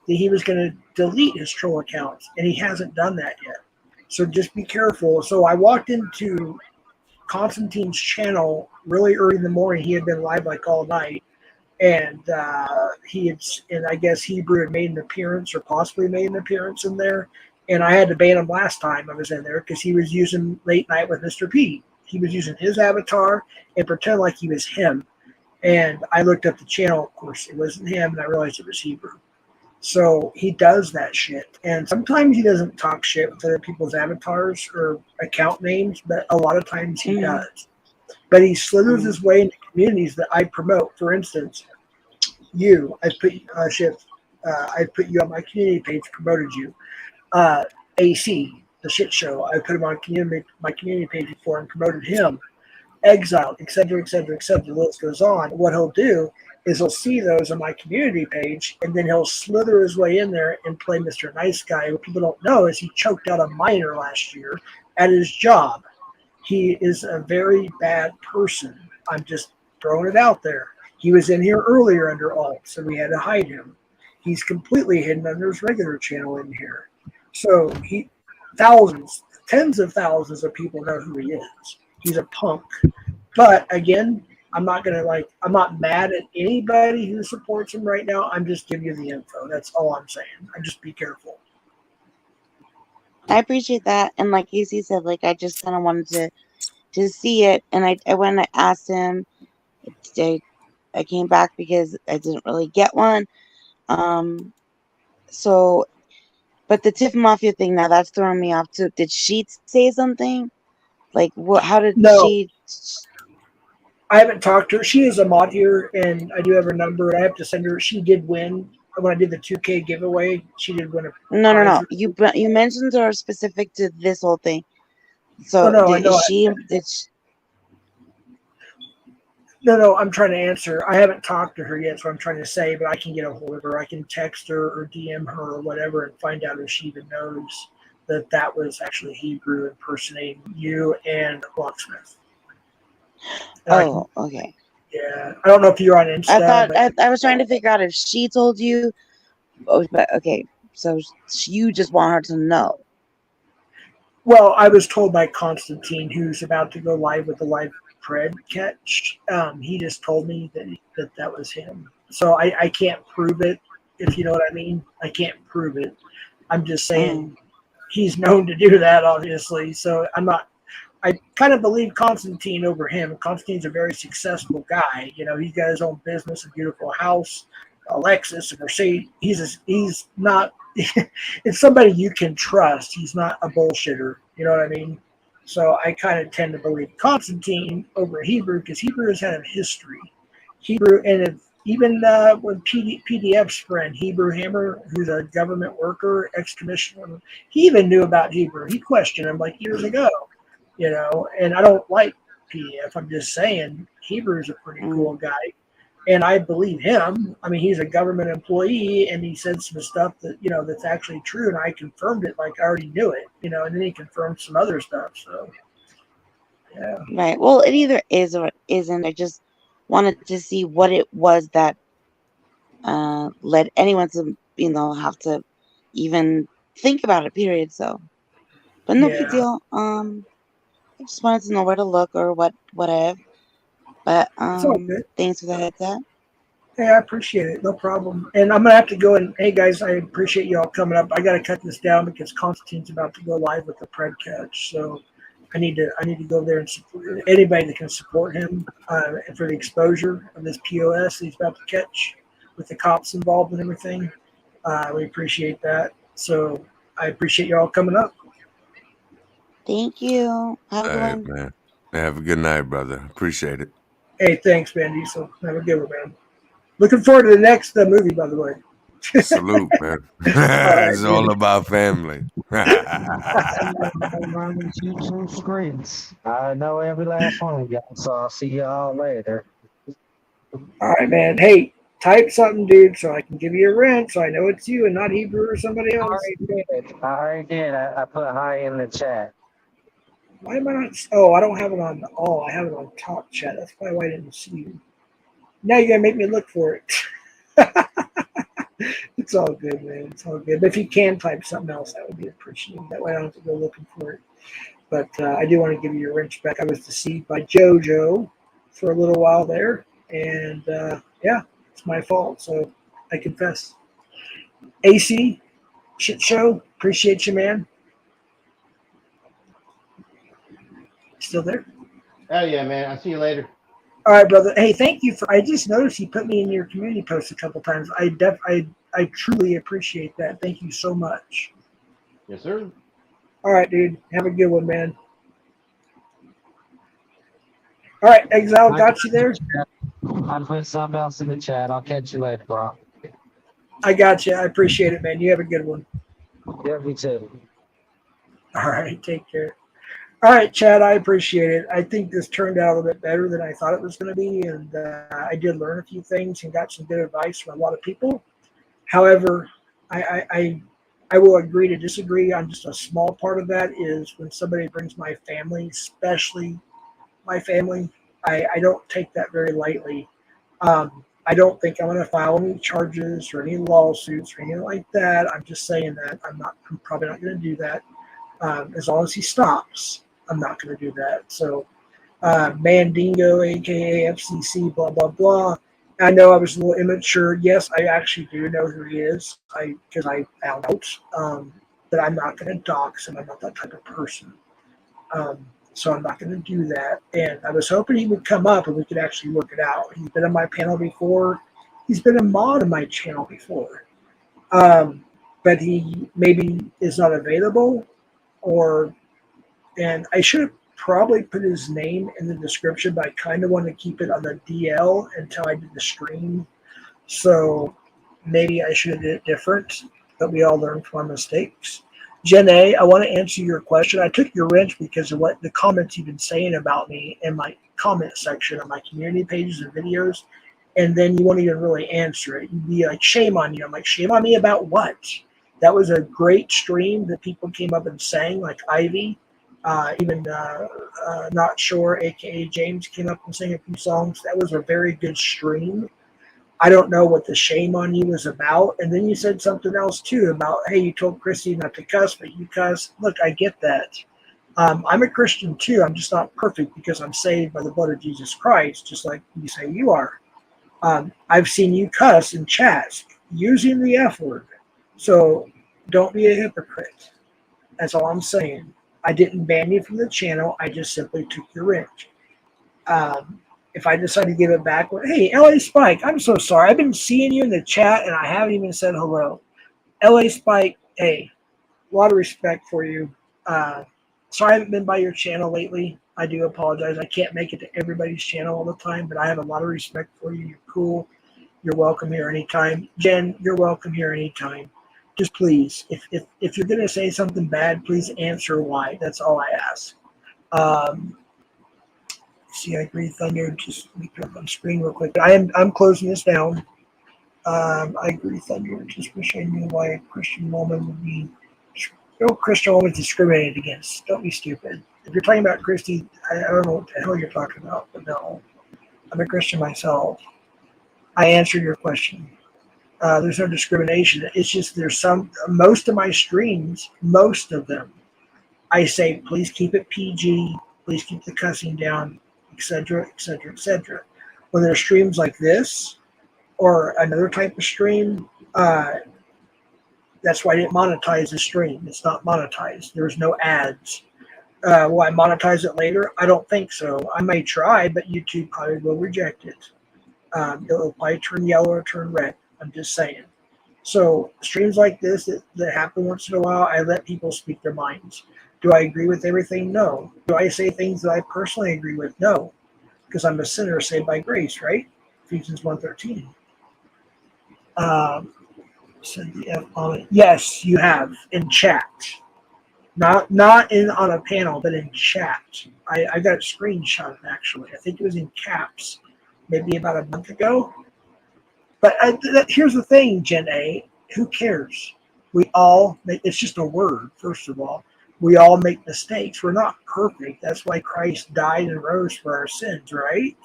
that he was going to delete his troll accounts, and he hasn't done that yet. So just be careful. So I walked into Constantine's channel really early in the morning. He had been live like all night, and and I guess Hebrew had made an appearance or possibly made an appearance in there, and I had to ban him last time I was in there because he was using Late Night with Mr. P. He was using his avatar and pretend like he was him, and I looked up the channel. Of course, it wasn't him, and I realized it was Hebrew. So he does that shit, and sometimes he doesn't talk shit with other people's avatars or account names, but a lot of times he Mm-hmm. does. But he slithers Mm-hmm. his way into communities that I promote. For instance, I put you on my community page, promoted you. AC, the shit show, I put him on my community page before and promoted him. Exiled, etc., etc., etc. The list goes on. What he'll do is he'll see those on my community page, and then he'll slither his way in there and play Mr. Nice Guy. What people don't know is he choked out a minor last year at his job. He is a very bad person. I'm just throwing it out there. He was in here earlier under alt, so we had to hide him. He's completely hidden under his regular channel in here. So thousands, tens of thousands of people know who he is. He's a punk. But again, I'm not mad at anybody who supports him right now. I'm just giving you the info. That's all I'm saying. I just be careful. I appreciate that, and like AC said, like I just kind of wanted to see it, and I went and I asked him. I, I came back because I didn't really get one. So, but the Tiff Mafia thing now that's throwing me off too. Did she say something? Like what? How did No, she? I haven't talked to her. She is a mod here, and I do have her number. I have to send her. She did win when I did the 2K giveaway. She did win a No, no, prize. no. You mentioned her specific to this whole thing. Oh So no, I did know. is she? Did she, No. I'm trying to answer. I haven't talked to her yet, so I'm trying to say, but I can get a hold of her. I can text her or DM her or whatever and find out if she even knows that that was actually Hebrew impersonating you and Locksmith. And I can, okay. yeah. I don't know if you're on Insta, but I was trying to figure out if she told you. Oh, but okay. So you just want her to know. well, I was told by Constantine, who's about to go live with the live pred catch. He just told me that was him. So I can't prove it, if you know what I mean. I can't prove it. I'm just saying Mm. he's known to do that, obviously. So I'm not. I kind of believe Constantine over him. Constantine's a very successful guy. You know, he's got his own business, a beautiful house, a Lexus, a Mercedes. He's not. It's somebody you can trust. He's not a bullshitter. You know what I mean? So I kind of tend to believe Constantine over Hebrew because Hebrew has had a history. Hebrew and even with PDF's friend Hebrew Hammer, who's a government worker, ex-commissioner, he even knew about Hebrew. He questioned him like years ago, you know. And I don't like PDF. I'm just saying Hebrew's a pretty cool guy, and I believe him. I mean, he's a government employee, and he said some stuff that that's actually true, and I confirmed it like I already knew it, and then he confirmed some other stuff. So yeah. Right. Well, it either is or it isn't. I just wanted to see what it was that led anyone to have to even think about it. Period. So, but no big Yeah. deal. I just wanted to know where to look or whatever. But It's all good. thanks for the heads up. Hey, I appreciate it. No problem. And I'm gonna have to go and hey guys, I appreciate y'all coming up. I gotta cut this down because Constantine's about to go live with the pred catch. So I need to go there and support anybody that can support him for the exposure of this POS he's about to catch with the cops involved and everything. We appreciate that. So I appreciate y'all coming up. Thank you. Have a All good right, one. man. Have a good night, brother. Appreciate it. Hey, thanks, man. Diesel. Have a good one, man. Looking forward to the next movie, by the way. Salute, man. All right, It's dude. all about family. Two screens. I know every last one of y'all, so I'll see y'all later. All right, man. Hey, type something, dude, so I can give you a rent, so I know it's you and not Hebrew or somebody I else. already did. I put hi in the chat. Why am I not? Oh, I don't have it on all. I have it on top chat. That's probably why I didn't see you. Now you gotta make me look for it. It's all good, man. It's all good. But if you can type something else, that would be appreciated. That way I don't have to go looking for it. But I do want to give you your wrench back. I was deceived by JoJo for a little while there, and yeah, it's my fault. So I confess. AC, shit show. Appreciate you, man. Still there? Oh yeah, man. I'll see you later. All right, brother. Hey, thank you for. I just noticed you put me in your community post a couple times. I truly appreciate that. Thank you so much. Yes, sir. All right, dude. Have a good one, man. All right, Exile, got you there. I put something else in the chat. I'll catch you later, bro. I got you. I appreciate it, man. You have a good one. Yeah, me too. All right, take care. All right, Chad, I appreciate it. I think this turned out a little bit better than I thought it was going to be, and I did learn a few things and got some good advice from a lot of people. However, I will agree to disagree on just a small part of that is when somebody brings my family, especially my family, I don't take that very lightly. I don't think I'm going to file any charges or any lawsuits or anything like that. I'm just saying that I'm probably not going to do that. As long as he stops, I'm not going to do that. So, Mandingo, aka FCC, blah blah blah. I know I was a little immature. Yes, I actually do know who he is. Because I found out. But I'm not going to dox him. I'm not that type of person. So I'm not going to do that. And I was hoping he would come up and we could actually work it out. He's been on my panel before. He's been a mod on my channel before. But he maybe is not available, and I should have probably put his name in the description, but I kind of want to keep it on the DL until I did the stream. So maybe I should have did it different, but we all learn from our mistakes. Jen A, I want to answer your question. I took your wrench because of what the comments you've been saying about me in my comment section on my community pages and videos, and then you won't even really answer it. You'd be like, shame on you. I'm like, shame on me about what? That was a great stream that people came up and sang, like Ivy. Even Not Sure, aka James, came up and sang a few songs. That was a very good stream. I don't know what the shame on you was about. And then you said something else too about, hey, you told Christy not to cuss, but you cuss. Look, I get that. I'm a Christian too. I'm just not perfect because I'm saved by the blood of Jesus Christ, just like you say you are. I've seen you cuss in chats using the F word. So don't be a hypocrite. That's all I'm saying. I didn't ban you from the channel. I just simply took your wrench. If I decide to give it back, hey, LA Spike, I'm so sorry. I've been seeing you in the chat and I haven't even said hello. LA Spike, hey, a lot of respect for you. Sorry I haven't been by your channel lately. I do apologize. I can't make it to everybody's channel all the time, but I have a lot of respect for you. You're cool. You're welcome here anytime. Jen, you're welcome here anytime. Just please, if you're going to say something bad, please answer why. That's all I ask. See, I agree, Thunder. Just let me put up on screen real quick. I'm closing this down. I agree, Thunder. Just wish I knew why a Christian woman would be. No Christian woman discriminated against. Don't be stupid. If you're talking about Christy, I don't know what the hell you're talking about, but no. I'm a Christian myself. I answered your question. There's no discrimination. It's just most of my streams, most of them, I say, please keep it PG, please keep the cussing down, etc., etc., etc. When there's streams like this or another type of stream, that's why I didn't monetize the stream. It's not monetized. There's no ads. Will I monetize it later? I don't think so. I may try, but YouTube probably will reject it. It'll probably turn yellow or turn red. I'm just saying. So streams like this that happen once in a while, I let people speak their minds. Do I agree with everything? No. Do I say things that I personally agree with? No. Because I'm a sinner saved by grace, right? Ephesians 1:13. Said the F on it. Yes, you have in chat. Not in on a panel, but in chat. I got it screenshotted actually. I think it was in caps, maybe about a month ago. But here's the thing, Jen A. Who cares? We all make. It's just a word. First of all, we all make mistakes. We're not perfect. That's why Christ died and rose for our sins, right?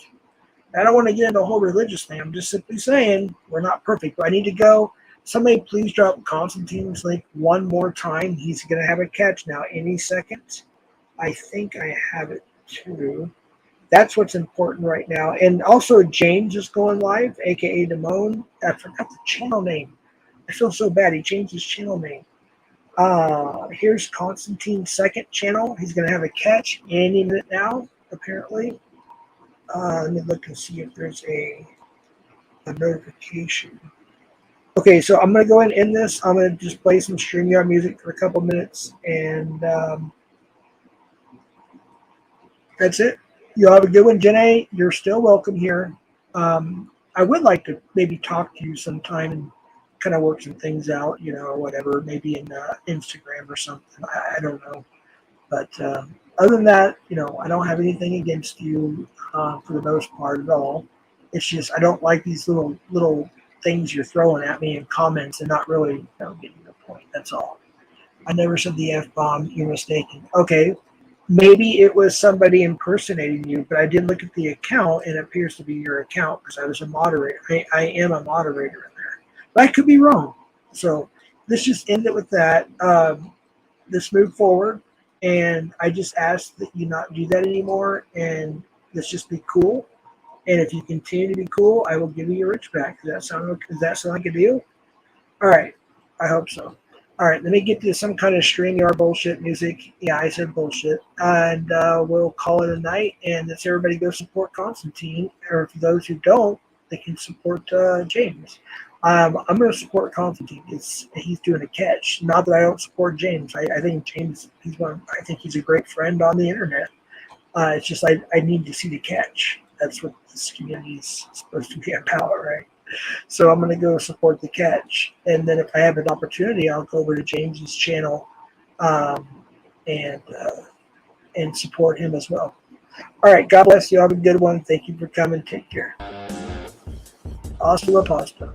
I don't want to get into a whole religious thing. I'm just simply saying we're not perfect. Do I need to go? Somebody please drop Constantine's link one more time. He's going to have a catch now any second. I think I have it too. That's what's important right now. And also James is going live, a.k.a. Damone. I forgot the channel name. I feel so bad. He changed his channel name. Here's Constantine's second channel. He's going to have a catch any minute now, apparently. Let me look and see if there's a notification. Okay, so I'm going to go ahead and end this. I'm going to just play some StreamYard music for a couple minutes, and that's it. You'll have a good one, Jenna. You're still welcome here. I would like to maybe talk to you sometime and kind of work some things out, or whatever, maybe in Instagram or something. I don't know. But other than that, I don't have anything against you for the most part at all. It's just I don't like these little things you're throwing at me in comments and not really getting the point. That's all. I never said the F-bomb. You're mistaken. Okay, maybe it was somebody impersonating you, but I did look at the account and it appears to be your account because I was a moderator. I am a moderator in there. But I could be wrong. So let's just end it with that. Let's move forward. And I just ask that you not do that anymore and let's just be cool. And if you continue to be cool, I will give you your rich back. Does that sound like a deal? All right. I hope so. All right. Let me get to some kind of StreamYard bullshit music. Yeah, I said bullshit. And we'll call it a night. And let's everybody go support Constantine. Or for those who don't, they can support James. I'm going to support Constantine. He's doing a catch. Not that I don't support James. I think James, I think he's a great friend on the internet. It's just I need to see the catch. That's what this community is supposed to be about, right? So I'm going to go support the catch, and then if I have an opportunity, I'll go over to James's channel, um, and support him as well. All right, God bless you. Have a good one. Thank you for coming. Take care. Hasta la pasta.